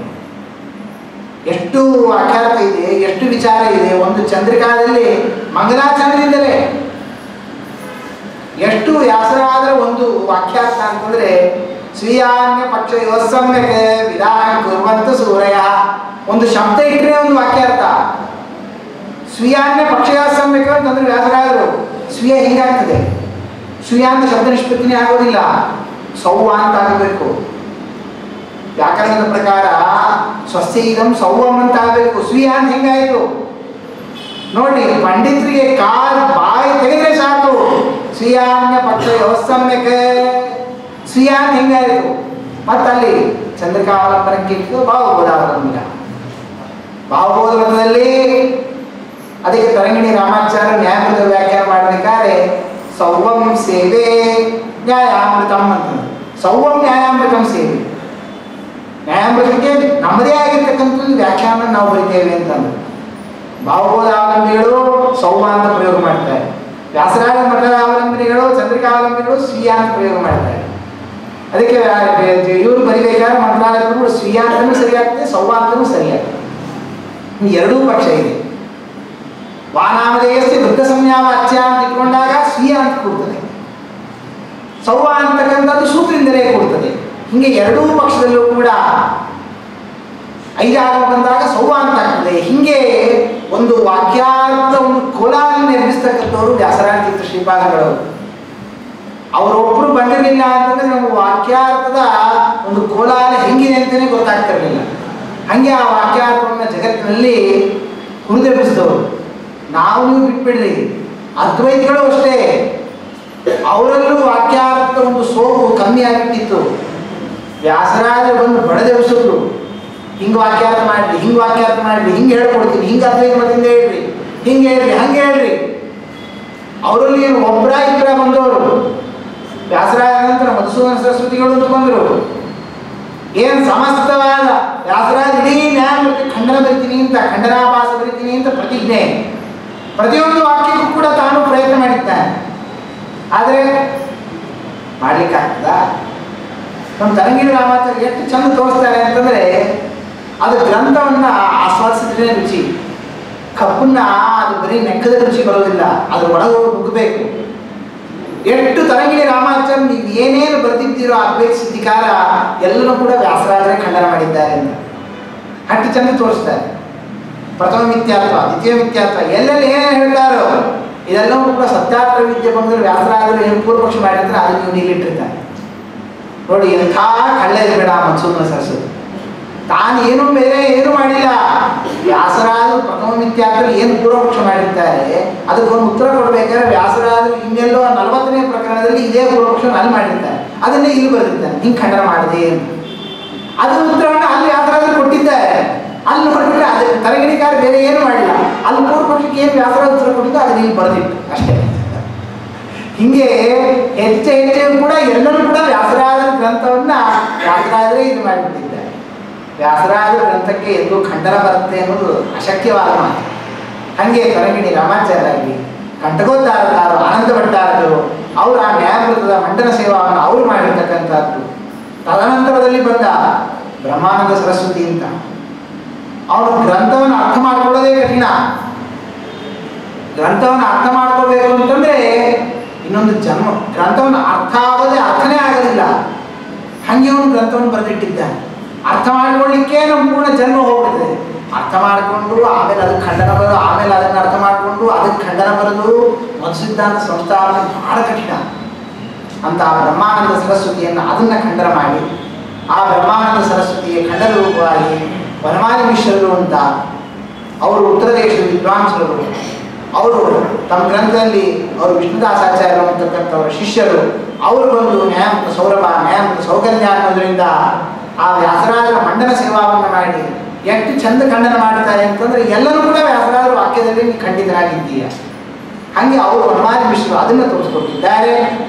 ಎಷ್ಟು ಆಖ್ಯಾತ ಇದೆ, ಎಷ್ಟು ವಿಚಾರ ಇದೆ. ಒಂದು ಚಂದ್ರಿಕಾದಲ್ಲಿ ಮಂಗಲಾಚರಣೆಯಿಂದಲೇ ಎಷ್ಟು ವ್ಯಾಸರಾದ ಒಂದು ವಾಕ್ಯಾರ್ಥ ಅಂತಂದ್ರೆ ಸ್ವೀಯಾನ್ಯ ಪಕ್ಷ ಯೋಸಮ್ಯಕ್ಕೆ ವಿಧಾನ ಕುರ್ವಂತ ಸೂರ್ಯ. ಒಂದು ಶಬ್ದ ಇಟ್ಟರೆ ಒಂದು ವಾಕ್ಯಾರ್ಥ. ಸ್ವೀಯಾನ್ಯ ಪಕ್ಷಯೋಸಮ್ಯಕ ಅಂತಂದ್ರೆ ವ್ಯಾಸರಾದರು ಸ್ವೀಯ ಹೀಗಾಗ್ತದೆ. ಸ್ವೀಯ ಅಂತ ಶಬ್ದ ನಿಷ್ಪತ್ತಿನೇ ಆಗೋದಿಲ್ಲ, ಸೌವ ಅಂತ ಆಗಬೇಕು. ವ್ಯಾಕರಣದ ಪ್ರಕಾರ ಸ್ವಸ್ಯ ಇದಂ ಸೌವಂ ಅಂತ ಆಗಬೇಕು. ಸ್ವೀಯ ಅಂತ ಹೆಂಗಾಯಿತು ನೋಡಿ, ಪಂಡಿತರಿಗೆ ಕಾಲ್ ಬಾಯಿ ತೆಗೆದ್ರೆ ಸಾಕು ಸ್ವೀಯಾನ್ಯ ಪಕ್ಷ ಯೋಸಮ್ಯಕ ಸ್ವೀಯ ಅಂತ ಹೆಂಗಾಯಿತು. ಮತ್ತಲ್ಲಿ ಚಂದ್ರಿಕಾವಲಂಬನಕ್ಕೆ ಭಾವಬೋಧಾವಲಂಬನ, ಭಾವಬೋಧ ಮತದಲ್ಲಿ ಅದಕ್ಕೆ ತರಂಗಿಣಿ ರಾಮಾಚಾರ್ಯ ನ್ಯಾಯಾಮೃತ ವ್ಯಾಖ್ಯಾನ ಮಾಡಬೇಕಾದ್ರೆ ಸೌವಂ ಸೇವೆ ನ್ಯಾಯಾಮೃತಂ ಅಂತಂದು. ಸೌವಂ ನ್ಯಾಯಾಮೃತಂ ಸೇವೆ, ನ್ಯಾಯಾಮೃತಕ್ಕೆ ನಮ್ಮದೇ ಆಗಿರ್ತಕ್ಕಂಥದ್ದು ವ್ಯಾಖ್ಯಾನ ನಾವು ಬರಿತೇವೆ ಅಂತಂದು. ಭಾವಬೋಧಾವಲಂಬಿಗಳು ಸೌವ ಅಂತ ಪ್ರಯೋಗ ಮಾಡ್ತಾರೆ. ವ್ಯಾಸರಾಜ ಮಠದ ಅವಲಂಬನೆಗಳು ಚಂದ್ರಿಕಾವಲಂಬಿಗಳು ಸ್ವೀಯ ಅಂತ ಪ್ರಯೋಗ ಮಾಡ್ತಾರೆ. ಅದಕ್ಕೆ ಇವರು ಬರಿಬೇಕಾದ್ರೆ ಮಂತ್ರಾಲಯಗಳು ಸ್ವೀಯ ಅಂತಲೂ ಸರಿಯಾಗ್ತದೆ, ಸೌವ ಅಂತಲೂ ಸರಿಯಾಗ್ತದೆ. ಎರಡೂ ಪಕ್ಷ ಇದೆ. ವಾನಾಮದೇಯಸ್ಯ ವೃದ್ಧ ಸಂಜ್ಞಾವಾಚ್ಯ ಅಂತ ಇಟ್ಕೊಂಡಾಗ ಸ್ವೀಯ ಅಂತ ಕೊಡ್ತದೆ, ಸೌವ ಅಂತಕ್ಕಂಥದ್ದು ಸೂತ್ರದಿಂದಲೇ ಕೊಡ್ತದೆ. ಹೀಗೆ ಎರಡೂ ಪಕ್ಷದಲ್ಲೂ ಕೂಡ ಐದಾಗಮ ಬಂದಾಗ ಸೌವ ಅಂತ ಆಗ್ತದೆ. ಹೀಗೆ ಒಂದು ವಾಕ್ಯಾರ್ಥ ಒಂದು ಕೋಲಾಹಲ ನಿರ್ಮಿಸ್ತಕ್ಕಂಥವ್ರು ವ್ಯಾಸರಾಜ ತೀರ್ಥ ಶ್ರೀಪಾದಗಳು. ಅವರೊಬ್ಬರು ಬಂದಿರಲಿಲ್ಲ ಅಂತಂದ್ರೆ ನಮಗೆ ವಾಕ್ಯಾರ್ಥದ ಒಂದು ಕೋಲಾಹಲ ಹೆಂಗಿದೆ ಅಂತಲೇ ಗೊತ್ತಾಗ್ತಿರಲಿಲ್ಲ. ಹಾಗೆ ಆ ವಾಕ್ಯಾರ್ಥವನ್ನು ಜಗತ್ತಿನಲ್ಲಿ ಹುರಿದೆಬ್ಬಿಸಿದವರು. ನಾವು ನೀವು ಬಿಟ್ಬಿಡ್ರಿ, ಅದ್ವೈತಿಗಳು ಅಷ್ಟೇ, ಅವರಲ್ಲೂ ವಾಕ್ಯಾರ್ಥದ ಒಂದು ಸೋಗು ಕಮ್ಮಿ ಆಗಿಬಿಟ್ಟಿತ್ತು. ವ್ಯಾಸರಾಜರು ಬಂದು ಬಡದೆಬ್ಸಿದ್ರು, ಹಿಂಗೆ ವಾಕ್ಯಾರ್ಥ ಮಾಡ್ರಿ, ಹಿಂಗೆ ವಾಕ್ಯಾರ್ಥ ಮಾಡ್ರಿ, ಹಿಂಗೆ ಹೇಳ್ಕೊಡ್ತೀನಿ, ಹಿಂಗೆ ಅದ್ವೈತ ಮತದಿಂದ ಹೇಳ್ರಿ, ಹಿಂಗೆ ಹೇಳ್ರಿ, ಹಂಗೆ ಹೇಳ್ರಿ. ಅವರಲ್ಲಿ ಒಬ್ಬರ ಇಬ್ಬರ ಬಂದವರು. ವ್ಯಾಸರಾಜ ನಂತರ ಮಧುಸೂದನ ಸರಸ್ವತಿಗಳು ಅಂತ ಬಂದರು. ಏನು ಸಮಸ್ತವಾದ ವ್ಯಾಸರಾಜ ಇಡೀ ನ್ಯಾಯಮೂರ್ತಿ ಖಂಡನ ಬರಿತೀನಿ ಅಂತ, ಖಂಡನಾಭಾಸ ಬರಿತೀನಿ ಅಂತ ಪ್ರತಿಜ್ಞೆ, ಪ್ರತಿಯೊಂದು ವಾಕ್ಯಕ್ಕೂ ಕೂಡ ತಾನು ಪ್ರಯತ್ನ ಮಾಡಿದ್ದಾನೆ. ಆದರೆ ಮಾಡ್ಲಿಕ್ಕಾಗ್ತದ? ನಮ್ಮ ತರಂಗಿಣಿ ರಾಮಾಚಾರ್ಯ ಎಷ್ಟು ಚಂದ ತೋರಿಸ್ತಾರೆ ಅಂತಂದರೆ, ಅದು ಗ್ರಂಥವನ್ನು ಆಸ್ವಾದಿಸಿದ್ರೆ ರುಚಿ, ಕಪ್ಪನ್ನ ಅದು ಬರೀ ನೆಕ್ಕದ ರುಚಿ ಬರೋದಿಲ್ಲ, ಅದ್ರ ಒಳಗೆ ನುಗ್ಗಬೇಕು. ಎಷ್ಟು ತರಂಗಿಣಿ ರಾಮಾಚಾರ್ಯ ನೀವು ಏನೇನು ಬರೆದಿದ್ದೀರೋ ಅದ್ವೈತ ಸಿದ್ಧಿಕಾರ ಎಲ್ಲರೂ ಕೂಡ ವ್ಯಾಸರಾಜರೇ ಖಂಡನ ಮಾಡಿದ್ದಾರೆ ಅಂತ ಅಷ್ಟು ಚಂದ ತೋರಿಸ್ತಾರೆ. ಪ್ರಥಮ ಮಿಥ್ಯಾತ್ವ, ದ್ವಿತೀಯ ಮಿಥ್ಯಾತ್ವ, ಎಲ್ಲೆಲ್ಲಿ ಏನೇನು ಹೇಳ್ತಾರೋ ಇದೆಲ್ಲವೂ ಕೂಡ ಸತ್ಯಾರ್ಥ ವಿದ್ಯೆ ಬಂದರೆ ವ್ಯಾಸರಾಜರು ಏನು ಪೂರ್ವಪಕ್ಷ ಮಾಡಿದ್ರೆ ಅದನ್ನು ನೀವು ನೀಲಿಟ್ಟಿರ್ತಾರೆ. ನೋಡಿ, ಎಂಥ ಕಳ್ಳ ಇರಬೇಡ ಮಧುಸೂದನ ಸರಸ್ವತಿ. ತಾನು ಏನೂ ಬೇರೆ ಏನು ಮಾಡಿಲ್ಲ, ವ್ಯಾಸರಾಜರು ಪ್ರಥಮ ಮಿಥ್ಯಾತ್ವ ಏನು ಪೂರ್ವಪಕ್ಷ ಮಾಡಿರ್ತಾರೆ ಅದಕ್ಕೊಂದು ಉತ್ತರ ಕೊಡಬೇಕಾದ್ರೆ ವ್ಯಾಸರಾಜರು ಇನ್ನೆಲ್ಲೋ 40ನೇ ಪ್ರಕರಣದಲ್ಲಿ ಇದೇ ಪೂರ್ವಪಕ್ಷ ಅಲ್ಲಿ ಮಾಡಿರ್ತಾರೆ, ಅದನ್ನೇ ಇಲ್ಲಿ ಬರೆದಿರ್ತಾರೆ, ಹಿಂಗೆ ಖಂಡನ ಮಾಡಿದೆ ಅಂತ. ಅದು ಉತ್ತರವನ್ನು ಅಲ್ಲಿ ವ್ಯಾಸರಾಜರು ಕೊಟ್ಟಿದ್ದಾರೆ. ಅಲ್ಲಿ ನೋಡಿಬಿಟ್ರೆ ಅದು ತರಗಣಿಕಾರ ಬೇರೆ ಏನು ಮಾಡಿಲ್ಲ, ಅಲ್ಲಿ ಪೂರ್ವಪಕ್ಷಕ್ಕೆ ಏನು ವ್ಯಾಸರಾಜ ಉತ್ತರ ಕೊಟ್ಟಿದ್ದು ಅದನ್ನ ಇಲ್ಲಿ ಬರೆದಿಟ್ಟು ಅಷ್ಟೇ. ಹಿಂಗೆ ಹೆಚ್ಚು ಕೂಡ ಎಲ್ಲರೂ ಕೂಡ ವ್ಯಾಸರಾಜರ ಗ್ರಂಥವನ್ನ ವ್ಯಾಸರಾಜರೇ ಇದು ಮಾಡಿಬಿಟ್ಟಿದ್ದಾರೆ. ವ್ಯಾಸರಾಜರ ಗ್ರಂಥಕ್ಕೆ ಎಲ್ಲೂ ಖಂಡನ ಬರುತ್ತೆ ಅನ್ನೋದು ಅಶಕ್ಯವಾದ ಮಾತು. ಹಾಗೆ ತರಂಗಿಣಿ ರಾಮಾಚಾರ್ಯರಾಗಲಿ, ಕಂಠಗೋದ್ಧಾರಕಾರರು, ಆನಂದ ಭಟ್ಟಾರರು, ಅವರು ಆ ನ್ಯಾಯಮೃತದ ಮಂಡನ ಸೇವಾವನ್ನು ಅವರು ಮಾಡಿರ್ತಕ್ಕಂಥದ್ದು. ತದನಂತರದಲ್ಲಿ ಬಂದ ಬ್ರಹ್ಮಾನಂದ ಸರಸ್ವತಿ ಅಂತ, ಅವನು ಗ್ರಂಥವನ್ನು ಅರ್ಥ ಮಾಡ್ಕೊಳ್ಳೋದೇ ಕಠಿಣ. ಗ್ರಂಥವನ್ನು ಅರ್ಥ ಮಾಡ್ಕೋಬೇಕು ಅಂತಂದ್ರೆ ಇನ್ನೊಂದು ಜನ್ಮ, ಗ್ರಂಥವನ್ನು ಅರ್ಥ ಆಗೋದೇ ಅರ್ಥನೇ ಆಗೋದಿಲ್ಲ. ಹಾಗೆ ಅವನು ಗ್ರಂಥವನ್ನು ಬರೆದಿಟ್ಟಿದ್ದಾನೆ. ಅರ್ಥ ಮಾಡ್ಕೊಳ್ಳಿಕ್ಕೆ ನಮ್ಮ ಪೂರ್ಣ ಜನ್ಮ ಹೋಗ್ಬಿಡ್ತದೆ. ಅರ್ಥ ಮಾಡಿಕೊಂಡು ಆಮೇಲೆ ಅದಕ್ಕೆ ಖಂಡನ ಬರೋದು, ಆಮೇಲೆ ಅದನ್ನು ಅರ್ಥ ಮಾಡಿಕೊಂಡು ಅದಕ್ಕೆ ಖಂಡನ ಬರೋದು, ಮಧು ಸಿದ್ಧಾಂತ ಸಂಸ್ಥಾನ ಬಹಳ ಕಠಿಣ. ಅಂತ ಆ ಬ್ರಹ್ಮಾನಂದ ಸರಸ್ವತಿಯನ್ನು ಅದನ್ನು ಖಂಡನ ಮಾಡಿ, ಆ ಬ್ರಹ್ಮಾನಂದ ಸರಸ್ವತಿಯ ಖಂಡನ ರೂಪವಾಗಿ ವನಮಾಲಿ ಮಿಶ್ರರು ಅಂತ ಅವರು ಉತ್ತರ ದೇಶದ ವಿದ್ವಾಂಸರು, ಅವರು ತಮ್ಮ ಗ್ರಂಥದಲ್ಲಿ ಅವರು ವಿಷ್ಣುದಾಸಾಚಾರ್ಯರು ಅಂತಕ್ಕಂಥವರ ಶಿಷ್ಯರು, ಅವರು ಬಂದು ನ್ಯಾಯಮೃತ ಸೌರಭ, ನ್ಯಾಯಮೃತ ಸೌಗಂಧ್ಯ ಅನ್ನೋದರಿಂದ ಆ ವ್ಯಾಸರಾಜರ ಮಂಡನ ಸೇವಾವನ್ನು ಮಾಡಿ ಎಷ್ಟು ಚಂದ ಖಂಡನ ಮಾಡ್ತಾರೆ ಅಂತಂದ್ರೆ ಎಲ್ಲರೂ ಕೂಡ ವ್ಯಾಸರಾಜರ ವಾಕ್ಯದಲ್ಲಿ ನೀ ಖಂಡಿತರಾಗಿದ್ದೀಯ. ಹಾಗೆ ಅವರು ವನಮಾಲಿ ಮಿಶ್ರರು ಅದನ್ನು ತೋರಿಸ್ಕೊಟ್ಟಿದ್ದಾರೆ.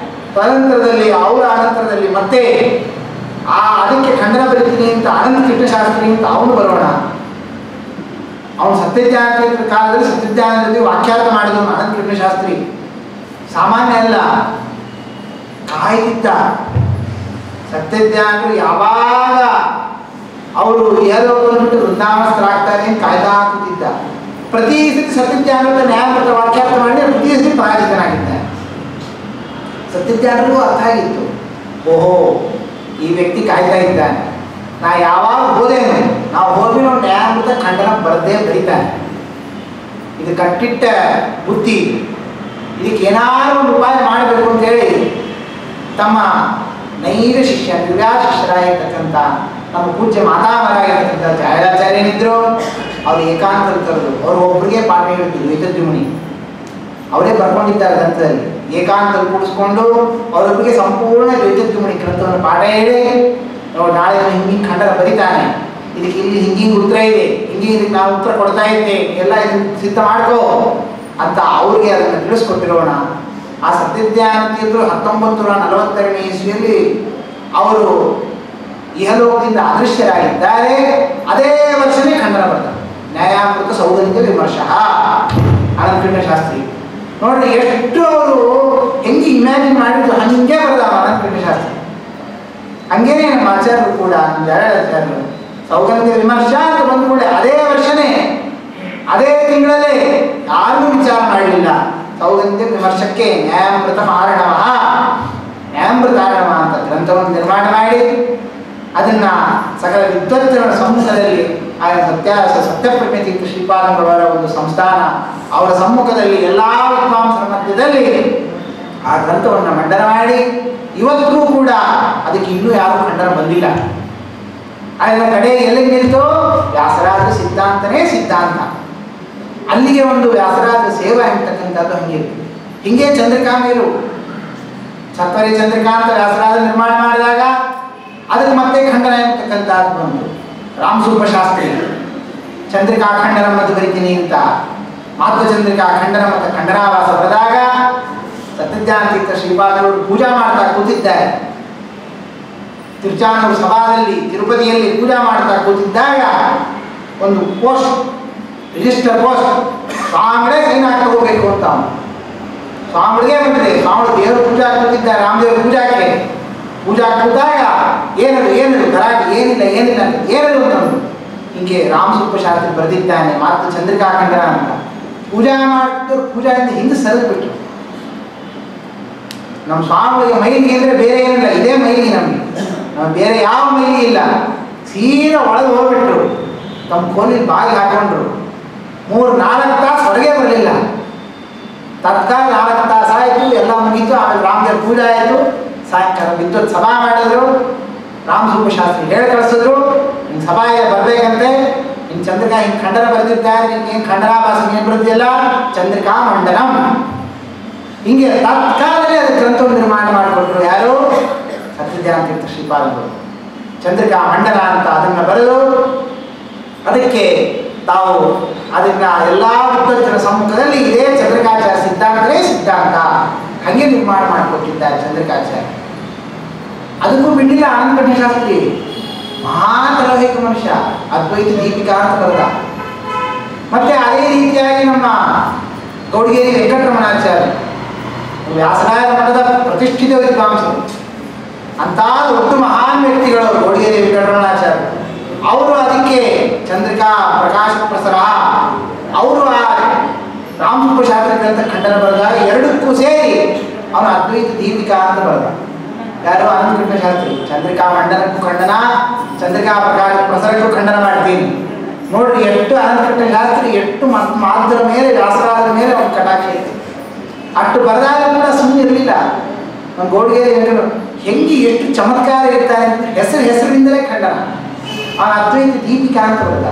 ತದನಂತರದಲ್ಲಿ ಅವರ ಅನಂತರದಲ್ಲಿ ಮತ್ತೆ ಅದಕ್ಕೆ ಖಂಡನ ಬರೀತೀನಿ ಅಂತ ಅನಂತ ಕೃಷ್ಣಶಾಸ್ತ್ರಿ ಅಂತ ಅವನು ಬರೋಣ. ಅವನು ಸತ್ಯಜ್ಞಾನ ಕಾಲದಲ್ಲಿ ಸತ್ಯಜ್ಞಾನದಲ್ಲಿ ವಾಕ್ಯಾರ್ಥ ಮಾಡಿದವನು ಅನಂತ ಕೃಷ್ಣಶಾಸ್ತ್ರಿ. ಸಾಮಾನ್ಯ ಅಲ್ಲ, ಕಾಯ್ದಿದ್ದ. ಸತ್ಯಜ್ಞಾನರು ಯಾವಾಗ ಅವರು ಏರೋಕೊಂಡು ಬಿಟ್ಟು ವೃಂದಾವನಸ್ಥರಾಗ್ತಾರೆ ಅಂತ ಕಾಯ್ದಾ ಕೂತಿದ್ದ. ಪ್ರತಿ ಸತಿ ಸತ್ಯಜ್ಞಾನದ ನ್ಯಾಯಮೃತ ವಾಕ್ಯಾರ್ಥ ಮಾಡಿ ಪ್ರತಿ ಸತಿ ಪರಾಜಿತನಾಗಿದ್ದಾರೆ. ಸತ್ಯಜ್ಞಾನರಿಗೂ ಅರ್ಥ ಆಗಿತ್ತು, ಓಹೋ ಈ ವ್ಯಕ್ತಿ ಕಾಯ್ತಾ ಇದ್ದಾನೆ, ನಾ ಯಾವಾಗ ಹೋದೇನು, ನಾವು ಹೋಗಿ ನಾವು ನ್ಯಾಯಮೃತ ಖಂಡನ ಬರದೇ ಬರೀತಾನೆ, ಇದು ಕಟ್ಟಿಟ್ಟ ಬುದ್ಧಿ, ಇದಕ್ಕೆ ಏನಾದ್ರು ಒಂದು ಉಪಾಯ ಮಾಡಬೇಕು ಅಂತೇಳಿ ತಮ್ಮ ನೈರ ಶಿಷ್ಯ ದಿವ್ಯಾ ಶಿಷ್ಯರಾಗಿರ್ತಕ್ಕಂಥ ನಮ್ಮ ಪೂಜ್ಯ ಮಾತಾಮರಾಗಿರ್ತಕ್ಕಂಥ ಜಾಯರಾಚಾರ್ಯನಿದ್ರು, ಅವ್ರು ಏಕಾಂತರು, ಅವರು ಒಬ್ಬರಿಗೆ ಪಾಠ ಹೇಳಿದ್ರು. ದ್ವೈತದ್ಯುಮ್ನಿ ಅವರೇ ಬರ್ಕೊಂಡಿದ್ದಾರೆ ಗ್ರಂಥದಲ್ಲಿ. ಏಕಾಂತರು ಕೂಡಿಸ್ಕೊಂಡು ಅವರೊಬ್ಬರಿಗೆ ಸಂಪೂರ್ಣ ದ್ವೈತದ್ಯುಮ್ನಿ ಗ್ರಂಥವನ್ನು ಪಾಠ ಹೇಳಿ, ನಾವು ನಾಳೆ ಹಿಂಗೆ ಖಂಡನ ಬರೀತಾನೆ, ಇದಕ್ಕೆ ಇಲ್ಲಿ ಹಿಂಗಿಂಗೆ ಉತ್ತರ ಇದೆ, ಹಿಂಗೆ ಇದಕ್ಕೆ ನಾವು ಉತ್ತರ ಕೊಡ್ತಾ ಇದ್ದೆ, ಎಲ್ಲ ಇದನ್ನು ಸಿದ್ಧ ಮಾಡ್ಕೋ ಅಂತ ಅವ್ರಿಗೆ ಅದನ್ನು ತಿಳಿಸ್ಕೊಟ್ಟಿರೋಣ. ಆ ಸತ್ಯಜ್ಞಾನ ತೀರ್ಥರು 1942ನೇ ಇಸ್ವಿಯಲ್ಲಿ ಅವರು ಇಹಲೋಕದಿಂದ ಅದೃಶ್ಯರಾಗಿದ್ದಾರೆ. ಅದೇ ವರ್ಷನೇ ಖಂಡನ ಬರ್ತಾರೆ, ನ್ಯಾಯಾಮೃತ ಸೌಗಂಧ್ಯ ವಿಮರ್ಶಃ ಅನಂತ ಕೃಷ್ಣಶಾಸ್ತ್ರಿ. ನೋಡ್ರಿ ಎಷ್ಟು ಅವರು ಹೆಂಗೆ ಇಮ್ಯಾಜಿನ್ ಮಾಡಿದ್ರು, ಹಂಗೆ ಬರೆದ ಅನಂತ ಕೃಷ್ಣಶಾಸ್ತ್ರಿ. ಹಂಗೇನೆ ನಮ್ಮ ಆಚಾರ್ಯರು ಕೂಡ, ನಮ್ಮ ಜಾಯರಾಚಾರ್ಯರು ಸೌಗಂಧ್ಯ ವಿಮರ್ಶಾ ಅಂತ ಬಂದು ಕೂಡ ಅದೇ ವರ್ಷನೇ ಅದೇ ತಿಂಗಳಲ್ಲೇ ಯಾರಿಗೂ ವಿಚಾರ ಮಾಡಲಿಲ್ಲ. ಸೌಗಂಧ್ಯ ವಿಮರ್ಶಕ್ಕೆ ನ್ಯಾಯಾಮೃತ ಮಾರಣವ, ನ್ಯಾಯಾಮೃತಾರಣವ ಅಂತ ಗ್ರಂಥವನ್ನು ನಿರ್ಮಾಣ ಮಾಡಿ ಅದನ್ನ ಸಕಲ ವಿದ್ವತ್ತರ ಸಮ್ಮುಖದಲ್ಲಿ ಸತ್ಯಪ್ರಜ್ಞೆ ತೀರ್ಥ ಶ್ರೀಪಾದಂಗಳವರ ಒಂದು ಸಂಸ್ಥಾನ ಅವರ ಸಮ್ಮುಖದಲ್ಲಿ ಎಲ್ಲ ವಿದ್ವಾಂಸರ ಮಧ್ಯದಲ್ಲಿ ಆ ಗ್ರಂಥವನ್ನು ಮಂಡನ ಮಾಡಿ ಇವತ್ತಿಗೂ ಕೂಡ ಅದಕ್ಕೆ ಇನ್ನೂ ಯಾರೂ ಖಂಡನ ಬಂದಿಲ್ಲ. ಅದರ ಕಡೆ ಎಲ್ಲಿ ನಿಲ್ತೋ ವ್ಯಾಸರಾಜ ಸಿದ್ಧಾಂತನೇ ಸಿದ್ಧಾಂತ. ಅಲ್ಲಿಗೆ ಒಂದು ವ್ಯಾಸರಾಜ ಸೇವಾ ಎಂಬತಕ್ಕಂಥದ್ದು ಹಿಂಗೆ ಚಂದ್ರಿಕಾ ಮೇಲು ಸತ್ವರಿ ಚಂದ್ರಿಕಾ ಅಂತ ವ್ಯಾಸರಾಜ ನಿರ್ಮಾಣ ಮಾಡಿದಾಗ ಅದಕ್ಕೆ ಮತ್ತೆ ಖಂಡನ ಎಂಬತಕ್ಕಂಥದ್ದು ಬಂತು. ರಾಮಸೂಪ ಶಾಸ್ತ್ರಿ ಚಂದ್ರಿಕಾ ಖಂಡನ ಮತ್ತು ಬರಿತೀನಿ ಅಂತ ಮಾತೃಚಂದ್ರಿಕಾ ಖಂಡನ ಮತ್ತು ಖಂಡನಾವಾಸ ಬರೆದಾಗ ಸತ್ಯಜ್ಞಾನತೀರ್ಥ ಶ್ರೀಪಾದರು ಪೂಜಾ ಮಾಡ್ತಾ ಕೂತಿದ್ದಾರೆ. ತಿರುಚಾನೂರು ಸಭಾದಲ್ಲಿ ತಿರುಪತಿಯಲ್ಲಿ ಪೂಜಾ ಮಾಡ್ತಾ ಕೂತಿದ್ದಾಗ ಒಂದು ಪೋಸ್ಟ್, ರಿಜಿಸ್ಟರ್ ಪೋಸ್ಟ್, ಸ್ವಾಮಿಗಳೇ ಸೈನ್ ಹಾಕಿ ಹೋಗ್ಬೇಕು ಅಂತ ಸ್ವಾಮಿಗಳಿಗೆ ಬಂದಿದೆ. ಸ್ವಾಮಿಗಳು ದೇವರು ಪೂಜಾ ಕೂತಿದ್ದಾರೆ, ರಾಮದೇವ್ರ ಪೂಜಾ ಕೂತಾಗ ಏನದು ಗಲಾಟೆ ಏನಿಲ್ಲ ಏನದು ಅಂತಂದು ಹಿಂಗೆ ರಾಮಸೂಪ ಶಾಸ್ತ್ರಿ ಬರೆದಿದ್ದಾನೆ ಮಾತು ಚಂದ್ರಿಕಾ ಖಂಡನ ಅಂತ. ಪೂಜಾ ಮಾಡ್ತಿದ್ದವ್ರು ಪೂಜಾದಿಂದ ಹಿಂದೆ ಸರಿದ್ಬಿಟ್ರು. ನಮ್ಮ ಸ್ವಾಮಿಗಳಿಗೆ ಮೈಲಿಗೆ ಅಂದರೆ ಬೇರೆ ಏನಿಲ್ಲ, ಇದೇ ಮೈಲಿಗೆ ನಮ್ಗೆ ಬೇರೆ ಯಾವ ಮೈಲಿ ಇಲ್ಲ. ಸೀದಾ ಒಳಗೆ ಹೋಗ್ಬಿಟ್ರು, ತಮ್ಮ ಕೋಲಿನ ಬಾಗಿಲು ಹಾಕೊಂಡ್ರು. 3-4 ತಾಸು ಹೊರಗೆ ಬರಲಿಲ್ಲ. ತತ್ಕಾಲ 4 ತಾಸು ಆಯಿತು, ಎಲ್ಲ ಮುಗೀತು. ಆಮೇಲೆ ರಾಮದೇವ್ರ ಪೂಜೆ ಆಯಿತು. ಸಾಯಂಕಾಲ ವಿದ್ಯುತ್ ಸಭಾ ಮಾಡಿದ್ರು. ರಾಮಸೂಪ ಶಾಸ್ತ್ರಿ ಹೇಳಿ ಕಳಿಸಿದ್ರು, ನಿನ್ನ ಸಭಾ ಬರಬೇಕಂತೆ, ನಿನ್ನ ಚಂದ್ರಿಕಾ ಹಿಂಗೆ ಖಂಡನ ಬರೆದಿದ್ದಾರೆ, ನಿನ್ಗೆ ಏನು ಖಂಡನಾಭಾಸ ಏನು ಬರೆದಿಲ್ಲ, ಚಂದ್ರಿಕಾ ಮಂಡನಂ. ಹಿಂಗೆ ತತ್ಕಾಲದಲ್ಲಿ ಅದು ಗ್ರಂಥವನ್ನು ನಿರ್ಮಾಣ ಮಾಡಿಕೊಟ್ರು. ಯಾರು? ಸತ್ಯಜ್ಞಾನತೀರ್ಥ ಶ್ರೀಪಾದರು. ಚಂದ್ರಿಕಾ ಮಂಡನ ಅಂತ ಅದನ್ನು ಬರೆದು ಅದಕ್ಕೆ ತಾವು ಅದನ್ನ ಎಲ್ಲ ವಿದ್ವಜ್ಜನ ಸಮ್ಮುಖದಲ್ಲಿ ಇದೇ ಚಂದ್ರಿಕಾಚಾರ್ಯ ಸಿದ್ಧಾಂತವೇ ಸಿದ್ಧಾಂತ ಹಾಗೆ ನಿರ್ಮಾಣ ಮಾಡಿಕೊಟ್ಟಿದ್ದಾರೆ ಚಂದ್ರಿಕಾಚಾರ್ಯ. ಅದಕ್ಕೂ ಬಿಡ್ಲಿಲ್ಲ ಆನಂದ ಶಾಸ್ತ್ರಿ. ಮಹಾತಲೌಹಿಕ ಮನುಷ್ಯ, ಅದ್ವೈತ ದೀಪಿಕಾ ಅಂತ ಬರೆದ. ಮತ್ತೆ ಅದೇ ರೀತಿಯಾಗಿ ನಮ್ಮ ಗೌಡಗೇರಿ ವೆಂಕಟರಮಣಾಚಾರ್ಯ ವ್ಯಾಸರಾಯರ ಮಠದ ಪ್ರತಿಷ್ಠಿತ ವಿದ್ವಾಂಸರು, ಅಂತ ದೊಡ್ಡ ಮಹಾನ್ ವ್ಯಕ್ತಿಗಳು ಗೌಡಗೇರಿ ವೆಂಕಟರಮಣಾಚಾರ್ಯ. ಅವರು ಅದಕ್ಕೆ ಚಂದ್ರಿಕಾ ಪ್ರಕಾಶ ಪ್ರಸರ ಅವರು ಆ ರಾಮಸೂಪ ಶಾಸ್ತ್ರ ಗ್ರಂಥ ಖಂಡನ ಬರೆದಾಗ ಎರಡಕ್ಕೂ ಸೇರಿ ಅವನು ಅದ್ವೈತ ದೀಪಿಕಾ ಅಂತ ಬರೆದ. ಯಾರು? ಅನಂತಕೃಷ್ಣ ಶಾಸ್ತ್ರಿ. ಚಂದ್ರಿಕಾ ಮಂಡನಕ್ಕೂ ಖಂಡನ, ಚಂದ್ರಿಕಾ ಪ್ರಕಾಶ ಪ್ರಸರಕ್ಕೂ ಖಂಡನ ಮಾಡ್ತೀನಿ. ನೋಡ್ರಿ ಎಷ್ಟು ಅನಂತಕೃಷ್ಣ ಶಾಸ್ತ್ರಿ ಎಷ್ಟು ಮಾಧ್ಯಮ ಮೇಲೆ ವ್ಯಾಸರಾಜರ ಮೇಲೆ ಅವನ ಕಟಾಕ್ಷ ಐತಿ. ಅಷ್ಟು ಬರೆದಾಗ ಕೂಡ ಸುಮ್ಮನೆ ಇರಲಿಲ್ಲ. ನಮ್ಮ ಗೌಡಗೇರಿ ಹೆಂಗೆ ಎಷ್ಟು ಚಮತ್ಕಾರ ಇರ್ತಾರೆ ಅಂತ ಹೆಸರಿನಿಂದಲೇ ಖಂಡನ. ಆ ಅದ್ವೈತ ದೀಪಿಕಾ ಅಂತ ಬರೆದ.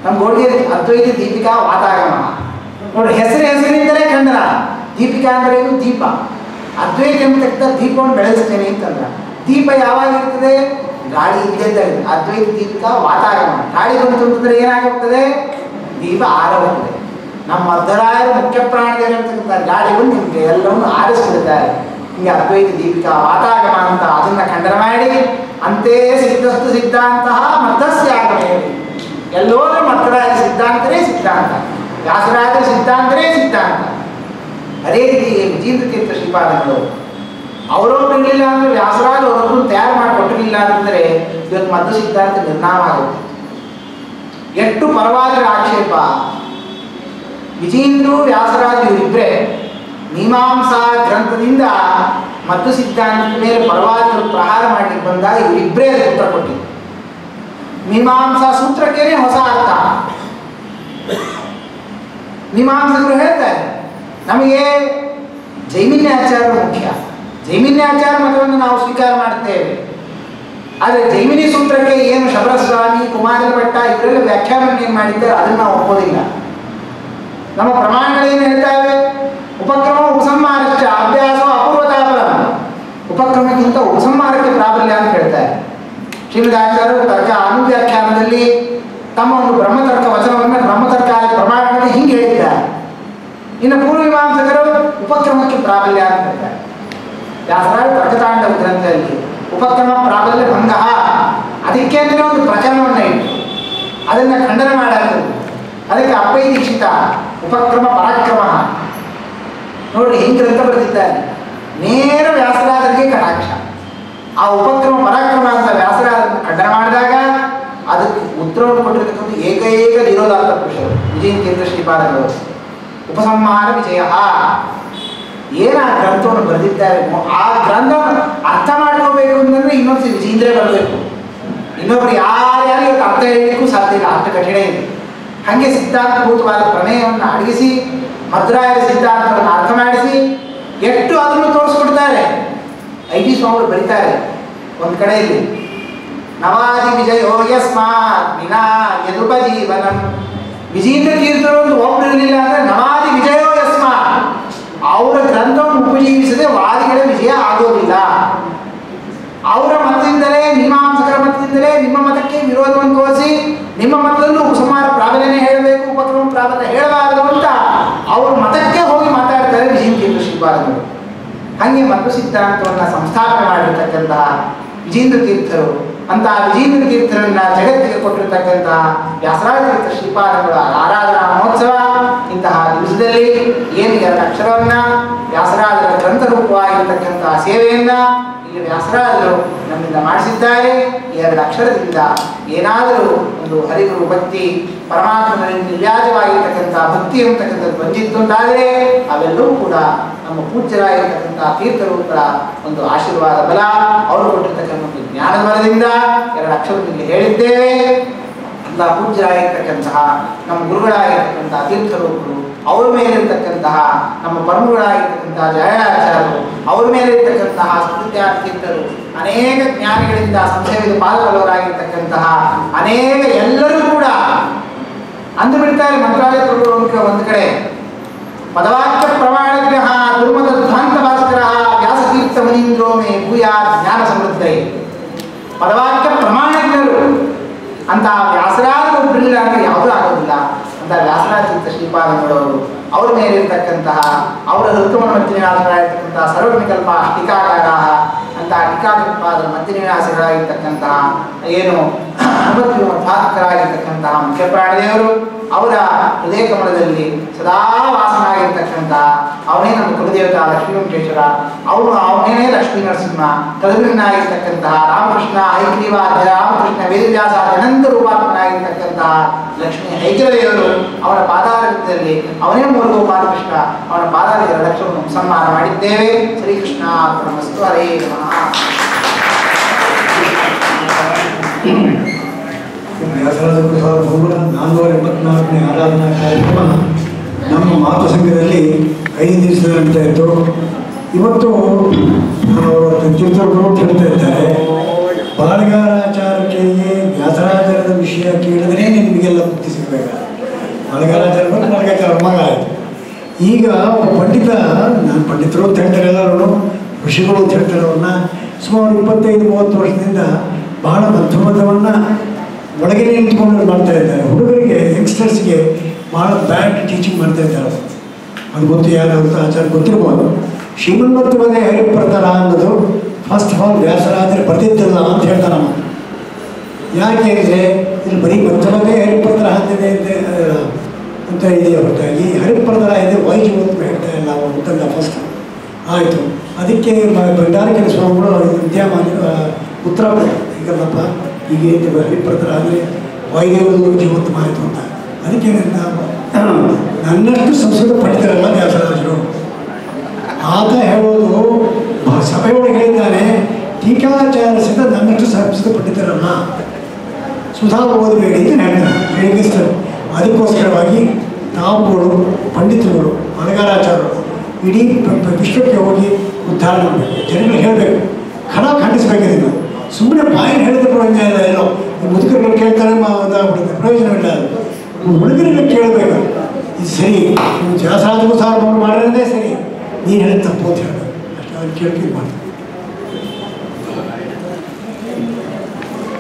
ನಮ್ಮ ಗೌಡಗೇರಿ ಅದ್ವೈತ ದೀಪಿಕಾ ವಾತಾಗಮ. ನೋಡಿ ಹೆಸರಿನಿಂದಲೇ ಖಂಡನ. ದೀಪಿಕಾ ಅಂದ್ರೆ ಏನು? ದೀಪ. ಅದ್ವೈತ ಎಂಬತಕ್ಕಂಥ ದೀಪವನ್ನು ಬೆಳೆಸ್ತೇನೆ ಅಂತಂದ್ರ. ದೀಪ ಯಾವಾಗ ಇರ್ತದೆ? ಗಾಳಿ ಇದ್ದೇ. ಅದ್ವೈತ ದೀಪಿಕಾ ವಾತಾಗಮ. ಗಾಳಿ ಬಂತು ಅಂತಂದ್ರೆ ಏನಾಗುತ್ತದೆ? ದೀಪ ಆರಬಹುದು. ನಮ್ಮ ಮಧ್ಯರಾಯರು ಮುಖ್ಯ ಪ್ರಾಣದೇವರಂತಕ್ಕಂಥ ಗಾಳಿ ಬಂದು ನಿಮಗೆ ಎಲ್ಲವನ್ನು ಆರಿಸ್ಬಿಡ್ತಾರೆ. ಹಿಂಗೆ ಅದ್ವೈತ ದೀಪಿಕಾ ವಾತಾಗಮ ಅಂತ ಅದನ್ನ ಖಂಡನ ಮಾಡಿ ಅಂತೆ ಸಿದ್ಧಸ್ತು ಸಿದ್ಧಾಂತ ಮಧ್ಯಸ್ಯಾಗಮೇ. ಎಲ್ಲೋದ್ರೂ ಮಧ್ಯರಾಯರ ಸಿದ್ಧಾಂತನೇ ಸಿದ್ಧಾಂತ, ವ್ಯಾಸರಾಜರ ಸಿದ್ಧಾಂತನೇ ಸಿದ್ಧಾಂತ. ಅದೇ ರೀತಿ ವಿಜೇಂದ್ರ ತೀರ್ಥ ಶ್ರೀಪಾದಗಳು ಅವರೊಬ್ಬರು ಇರಲಿಲ್ಲ ಅಂದ್ರೆ ವ್ಯಾಸರಾಜ ಅವರೊಬ್ಬರು ತಯಾರು ಮಾಡಿಕೊಟ್ಟಿರಲಿಲ್ಲ ಅಂತಂದ್ರೆ ಇವತ್ತು ಮಧ್ಯ ಸಿದ್ಧಾಂತ ನಿರ್ನಾಮ ಆಗುತ್ತೆ. ಎಷ್ಟು ಪರವಾದರ ಆಕ್ಷೇಪ. ವಿಜೇಂದ್ರ ವ್ಯಾಸರಾಜ ಇವರಿಬ್ಬರೇ ಮೀಮಾಂಸಾ ಗ್ರಂಥದಿಂದ ಮಧ್ಯ ಸಿದ್ಧಾಂತದ ಮೇಲೆ ಪರವಾದರು ಪ್ರಹಾರ ಮಾಡಲಿಕ್ಕೆ ಬಂದಾಗ ಇವರಿಬ್ಬರೇ ಉತ್ತರ ಕೊಟ್ಟಿದ್ದು. ಮೀಮಾಂಸಾ ಸೂತ್ರಕ್ಕೇನೆ ಹೊಸ ಅರ್ಥ. ಮೀಮಾಂಸಕರು ಹೇಳ್ತಾರೆ ನಮಗೆ ಜೈಮಿನ್ಯಾಚಾರ್ಯರು ಮುಖ್ಯ. ಜೈಮಿನ್ಯಾಚಾರ್ಯ ಮತವನ್ನು ನಾವು ಸ್ವೀಕಾರ ಮಾಡ್ತೇವೆ. ಆದರೆ ಜೈಮಿನಿ ಸೂತ್ರಕ್ಕೆ ಏನು ಶಬರಸ್ವಾಮಿ, ಕುಮಾರಲ ಭಟ್ಟ ಇವರೆಲ್ಲ ವ್ಯಾಖ್ಯಾನವನ್ನು ಏನು ಮಾಡಿದ್ದಾರೆ ಅದನ್ನು ನಾವು ಒಪ್ಪೋದಿಲ್ಲ. ನಮ್ಮ ಪ್ರಮಾಣಗಳೇನು ಹೇಳ್ತಾವೆ? ಉಪಕ್ರಮ ಉಪಸಂಹಾರಶ್ಚ ಅಭ್ಯಾಸ ಅಪೂರ್ವತಾಪರ. ಉಪಕ್ರಮಕ್ಕಿಂತ ಉಪಸಂಹಾರಕ್ಕೆ ಪ್ರಾಬಲ್ಯ ಅಂತ ಹೇಳ್ತಾರೆ. ಶ್ರೀಮದಾಚಾರ್ಯರು ತರ್ಕ ಅನುವ್ಯಾಖ್ಯಾನದಲ್ಲಿ ತಮ್ಮ ಒಂದು ಬ್ರಹ್ಮತರ್ಕ ವಚನವನ್ನು ಬ್ರಹ್ಮತರ್ಕ ಪ್ರಮಾಣಗಳಲ್ಲಿ ಹಿಂಗೆ ಹೇಳಿದ್ದಾರೆ. ಇನ್ನು ಪೂರ್ವಮೀಮಾಂಸಕರು ಉಪಕ್ರಮಕ್ಕೆ ಪ್ರಾಬಲ್ಯ ಅಂತ ಹೇಳ್ತಾರೆ. ವ್ಯಾಸರಾಜ ತರ್ಕತಾಂಡವ ಗ್ರಂಥದಲ್ಲಿ ಉಪಕ್ರಮ ಪ್ರಾಬಲ್ಯ ಭಂಗ, ಅದಕ್ಕೆ ಅಂದರೆ ಒಂದು ಪ್ರಕರಣವನ್ನು ಇಟ್ಟು ಅದನ್ನು ಖಂಡನ ಮಾಡಾಗ್ತದೆ. ಅದಕ್ಕೆ ಅಪ್ಪೈ ದೀಕ್ಷಿತ ಉಪಕ್ರಮ ಪರಾಕ್ರಮ ನೋಡ್ರಿ ಹಿಂಗೆ ಗ್ರಂಥ ಬರೆದಿದ್ದಾರೆ. ನೇರ ವ್ಯಾಸರಾಜರಿಗೆ ಕಟಾಕ್ಷ. ಆ ಉಪಕ್ರಮ ಪರಾಕ್ರಮ ಅಂತ ವ್ಯಾಸರಾಜರನ್ನು ಖಂಡನ ಮಾಡಿದಾಗ ಅದಕ್ಕೆ ಉತ್ತರವನ್ನು ಕೊಟ್ಟಿರ್ತಕ್ಕಂಥ ಏಕೈಕ ನಿರೋಧಾರ್ಥ ಪುರುಷರು ವಿಜೇಂದ್ರ ತೀರ್ಥ ಶ್ರೀಪಾದಗಳು. ಉಪಸಂಹಾರ ವಿಜಯ ಏನು ಆ ಗ್ರಂಥವನ್ನು ಬರೆದಿದ್ದಾರೆ. ಆ ಗ್ರಂಥವನ್ನು ಅರ್ಥ ಮಾಡ್ಕೋಬೇಕು ಅಂತಂದ್ರೆ ಇನ್ನೊಂದು ವಿಜೇಂದ್ರೇ ಬರಬೇಕು. ಇನ್ನೊಬ್ರು ಯಾರ್ಯಾರು ಇವತ್ತು ಅರ್ಥ ಹೇಳಲಿಕ್ಕೂ ಸಾಧ್ಯ ಇಲ್ಲ, ಅಷ್ಟು ಕಠಿಣ ಇದೆ. ಹಾಗೆ ಸಿದ್ಧಾಂತಭೂತವಾದ ಪ್ರಮೇಯವನ್ನು ಅಡಗಿಸಿ ಮಧ್ರಾಯರ ಸಿದ್ಧಾಂತವನ್ನು ಅರ್ಥ ಮಾಡಿಸಿ ಎಷ್ಟು ಅದನ್ನು ತೋರಿಸ್ಕೊಡ್ತಾರೆ. ಐ ಟಿ ಸ್ವಾಮಿಗಳು ಬರೀತಾರೆ ಒಂದು ಕಡೆಯಲ್ಲಿ, ನವಾದಿ ವಿಜಯೋ ಯಸ್ಮಾತ್ ವಿನಾ ಯದುಪಜೀವನಂ. ವಿಜೇಂದ್ರ ತೀರ್ಥರು ಒಂದು ಒಬ್ಬರು ಇರಲಿಲ್ಲ ಅಂದರೆ ನವಾದಿ ವಿಜಯೋ ಯಸ್ಮಾತ್, ಅವರ ಗ್ರಂಥವನ್ನು ಉಪಜೀವಿಸದೆ ವಾದಿಗಳ ವಿಜಯ ಆಗೋದಿಲ್ಲ. ಅವರ ಮತದಿಂದಲೇ, ಮೀಮಾಂಸಕರ ಮತದಿಂದಲೇ ನಿಮ್ಮ ಮತಕ್ಕೆ ವಿರೋಧವನ್ನು ತೋರಿಸಿ ನಿಮ್ಮ ಮತದಲ್ಲೂ ಉಪಸಂಹಾರ ಪ್ರಾಬಲ್ಯನೇ ಹೇಳಬೇಕು, ಉಪಕ್ರಮ ಪ್ರಾಬಲ್ಯ ಹೇಳಬಾರದು ಅಂತ ಅವ್ರ ಮತಕ್ಕೆ ಹೋಗಿ ಮಾತಾಡ್ತಾರೆ ವಿಜೇಂದ್ರ ತೀರ್ಥ ಶ್ರೀಪಾದಗಳು. ಹಾಗೆ ಮತ ಸಿದ್ಧಾಂತವನ್ನು ಸಂಸ್ಥಾಪನೆ ಮಾಡಿರ್ತಕ್ಕಂತಹ ವಿಜೇಂದ್ರ ತೀರ್ಥರು, ಅಂತಹ ವಿಜೇಂದ್ರ ತೀರ್ಥರನ್ನ ಜಗತ್ತಿಗೆ ಕೊಟ್ಟಿರ್ತಕ್ಕಂತಹ ವ್ಯಾಸರಾಜ ತೀರ್ಥ ಶ್ರೀಪಾದಗಳ ಆರಾಧನಾ ಮಹೋತ್ಸವ ಇಂತಹ ದಿವಸದಲ್ಲಿ ಏನು 2 ಅಕ್ಷರವನ್ನ ವ್ಯಾಸರಾಜರ ಗ್ರಂಥ ರೂಪವಾಗಿರ್ತಕ್ಕಂತಹ ಸೇವೆಯನ್ನ ಇಲ್ಲಿ ವ್ಯಾಸರಾಜರು ನಮ್ಮಿಂದ ಮಾಡಿಸಿದ್ದಾರೆ. 2 ಅಕ್ಷರದಿಂದ ಏನಾದರೂ ಒಂದು ಹರಿಗುರು ಭಕ್ತಿ, ಪರಮಾತ್ಮನಲ್ಲಿ ನಿರ್ವ್ಯಾಜವಾಗಿರ್ತಕ್ಕಂತಹ ಭಕ್ತಿ ಅಂತಕ್ಕಂಥದ್ದು ಬಂದಿತ್ತು ಅಂತಾದರೆ ಅವೆಲ್ಲವೂ ಕೂಡ ನಮ್ಮ ಪೂಜ್ಯರಾಗಿರ್ತಕ್ಕಂತಹ ತೀರ್ಥರೂಪರ ಒಂದು ಆಶೀರ್ವಾದ ಬಲ, ಅವರು ಕೊಟ್ಟಿರ್ತಕ್ಕಂಥ ಒಂದು ಜ್ಞಾನದ ಬಲದಿಂದ 2 ಅಕ್ಷರದಲ್ಲಿ ಹೇಳಿದ್ದೇವೆ. ಅಂತ ಪೂಜ್ಯರಾಗಿರ್ತಕ್ಕಂತಹ ನಮ್ಮ ಗುರುಗಳಾಗಿರ್ತಕ್ಕಂತಹ ತೀರ್ಥರೂಪರು, ಅವರ ಮೇಲಿರ್ತಕ್ಕಂತಹ ನಮ್ಮ ಪರಮಗಳಾಗಿರ್ತಕ್ಕಂತಹ ಜಯಾಚಾರ್ಯರು, ಅವರ ಮೇಲಿರ್ತಕ್ಕಂತಹ ಸತ್ಯಜ್ಞಾನ ತೀರ್ಥರು, ಅನೇಕ ಜ್ಞಾನಿಗಳಿಂದ ಸಂಶಯದ ಪಾಲ್ಗೊಳ್ಳೋರಾಗಿರ್ತಕ್ಕಂತಹ ಅನೇಕ ಎಲ್ಲರೂ ಕೂಡ ಅಂದು ಬಿಡ್ತಾರೆ. ಮಂತ್ರಾಲಯ ಒಂದು ಕಡೆ ಪದವಾಕ್ಯ ಪ್ರಮಾಣಜ್ಞ ದುರ್ಮತ ಧ್ವಾಂತ ಭಾಸ್ಕರ ವ್ಯಾಸತೀರ್ಥ ಮುನೀಂದ್ರೋ ಮೇ ಭೂಯಾ ಜ್ಞಾನ ಸಮೃದ್ಧೈ. ಪದವಾಕ್ಯ ಪ್ರಮಾಣಜ್ಞರು ಅಂತ ವ್ಯಾಸರಾಜ ಒಬ್ಬರಿಲ್ಲ ಅಂದರೆ ಯಾವುದೂ ಆಗೋದಿಲ್ಲ ಅಂತ ವ್ಯಾಸರಾಜ ತೀರ್ಥ ಶ್ರೀಪಾದಗಳವರು, ಅವರ ಮೇಲಿರ್ತಕ್ಕಂತಹ ಅವರ ಋತುಮನ ಮಧ್ಯನಿವಾಸಗಳಾಗಿರ್ತಕ್ಕಂತಹ ಸರ್ವನಿಕಲ್ಪ ಟೀಕಾಕಾರ ಅಂತ ಟೀಕಾಕೃತ್ಪಾದರ ಮಧ್ಯನಿವಾಸಗಳಾಗಿರ್ತಕ್ಕಂತಹ ಏನು ಮಧ್ವಾಕರಾಗಿರ್ತಕ್ಕಂತಹ ಮುಖ್ಯ ಪ್ರಾಣದೇವರು, ಅವರ ಹೃದಯ ಕಮಲದಲ್ಲಿ ಸದಾ ವಾಸನಾಗಿರ್ತಕ್ಕಂತಹ ಅವನೇ ನಮ್ಮ ಕುಲದೇವತಾ ಲಕ್ಷ್ಮೀ ವೆಂಕಟೇಶ್ವರ, ಅವನೇ ಲಕ್ಷ್ಮೀ ನರಸಿಂಹ, ತದಭಿನ್ನಾಗಿರ್ತಕ್ಕಂತಹ ರಾಮಕೃಷ್ಣ ಹೈಗ್ರೀವಾದ್ಯ ರಾಮಕೃಷ್ಣ ವೇದವ್ಯಾಸ ಅನಂತ ರೂಪಾತ್ಮನಾಗಿರ್ತಕ್ಕಂತಹ ಲಕ್ಷ್ಮೀ ಹೈಗ್ರದೇವರು, ಅವನ ಪಾದಾರದಲ್ಲಿ ಅವನೇ ಮೂಲಗೋಪಾಲಕೃಷ್ಣ, ಅವನ ಪಾದಾರದ ಲಕ್ಷ್ಮವನ್ನು ಸನ್ಮಾನ ಮಾಡಿದ್ದೇವೆ. ಶ್ರೀಕೃಷ್ಣ ನಮಸ್ತು. ಹರೇ ನಮಃ. ವ್ಯಾಸರಾಜ ಪ್ರಸಾದ ಭೂಗುಣ 484ನೇ ಆರಾಧನಾ ಕಾರ್ಯಕ್ರಮ ನಮ್ಮ ಮಾತು ಸಂಘದಲ್ಲಿ 5 ದಿವಸದ ನಡೀತಾ ಇತ್ತು. ಇವತ್ತು ತೀರ್ಥರು ಹೇಳ್ತಾ ಇದ್ದಾರೆ, ಬಾಳಗಾರಾಚಾರ್ಯರಿಗೆ ವ್ಯಾಸರಾಜರದ ವಿಷಯ ಕೇಳಿದ್ರೆ ನಿಮಗೆಲ್ಲ ಮುಕ್ತಿ ಸಿಗಬೇಕು. ಬಾಳಗಾರಾಚಾರ್ಯ ಬಂದು ಬಾಳಗಾಚಾರ್ಯ ಮಗ ಆಯಿತು. ಈಗ ಪಂಡಿತ, ನಾನು ಪಂಡಿತರು ಅಂತ ಹೇಳ್ತಾರೆ, ಎಲ್ಲರೂ ಋಷಿಗಳು ಅಂತ ಹೇಳ್ತಾರೆ. ಅವ್ರನ್ನ ಸುಮಾರು 25-30 ವರ್ಷದಿಂದ ಬಹಳ ಮಧ್ಯಮತವನ್ನು ಒಳಗೆ ನಿಂತ್ಕೊಂಡು ಮಾಡ್ತಾ ಇದ್ದಾರೆ. ಹುಡುಗರಿಗೆ, ಯಂಗ್ಸ್ಟರ್ಸ್ಗೆ ಭಾಳ ಬ್ಯಾಡ್ ಟೀಚಿಂಗ್ ಮಾಡ್ತಾ ಇದ್ದಾರೆ. ಅದು ಗೊತ್ತು, ಯಾರು ಆಚಾರ ಗೊತ್ತಿರ್ಬೋದು. ಶ್ರೀಮನ್ಮತ್ವದೇ ಹರಿಪ್ರತರ ಅನ್ನೋದು ಫಸ್ಟ್ ಆಫ್ ಆಲ್ ವ್ಯಾಸರಾಜರು ಬರ್ತಿದ್ದಿಲ್ಲ ಅಂತ ಹೇಳ್ತಾರೆ ನಮ್ಮ. ಯಾಕೆ ಅಂದರೆ ಇಲ್ಲಿ ಬರೀ ಮಧ್ಯವದೇ ಹರಿಪ್ರತರ ಅಂತಿದೆ ಅಂತ ಇದೆಯಾ ಹೊರತಾಗಿ ಹರಿಪ್ರತರ ಇದೆ ವೈಜೀವತ್ವ ಹೇಳ್ತಾ ಇಲ್ಲ ಅವರು ಅಂತಂದ ಫಸ್ಟ್ ಆಯಿತು. ಅದಕ್ಕೆ ಭಂಡಾರಕರ ಸ್ವಾಮಿಗಳು ವಿದ್ಯಾಮಾನ ಉತ್ತರ ಈಗಲ್ಲಪ್ಪ ಈಗ ಹರಿಪ್ರತರ ಆದರೆ ವಾಯುದೇವರು ಜೀವಂತ ಆಯಿತು ಅಂತ. ಅದಕ್ಕೆ ನನ್ನಷ್ಟು ಸಂಸ್ಕೃತ ಪಂಡಿತರಲ್ಲ ವ್ಯಾಸರಾಜರು. ಆತ ಹೇಳೋದು ಸಭೆಯೊಳಗೆ ಹೇಳಿದ್ದಾನೆ, ಟೀಕಾಚಾರ್ಯಸಿಂದ ನನ್ನಷ್ಟು ಸಂಸ್ಕೃತ ಪಂಡಿತರಲ್ಲ, ಸುಧಾ ಓದಬೇಡಿ ಅಂತ ಹೇಳಿಸ್ತಾರೆ. ಅದಕ್ಕೋಸ್ಕರವಾಗಿ ನಾವುಗಳು ಪಂಡಿತರುಗಳು, ಬಾಳಗಾರಾಚಾರ್ಯರು ಇಡೀ ವಿಶ್ವಕ್ಕೆ ಹೋಗಿ ಉದ್ಧಾರ ಮಾಡಬೇಕು, ಜನಗಳಿಗೆ ಹೇಳಬೇಕು, ಖಂಡಿಸಬೇಕಿದೆ. ಸುಮ್ಮನೆ ಬಾಯಿನ ಹೇಳಿದ್ರು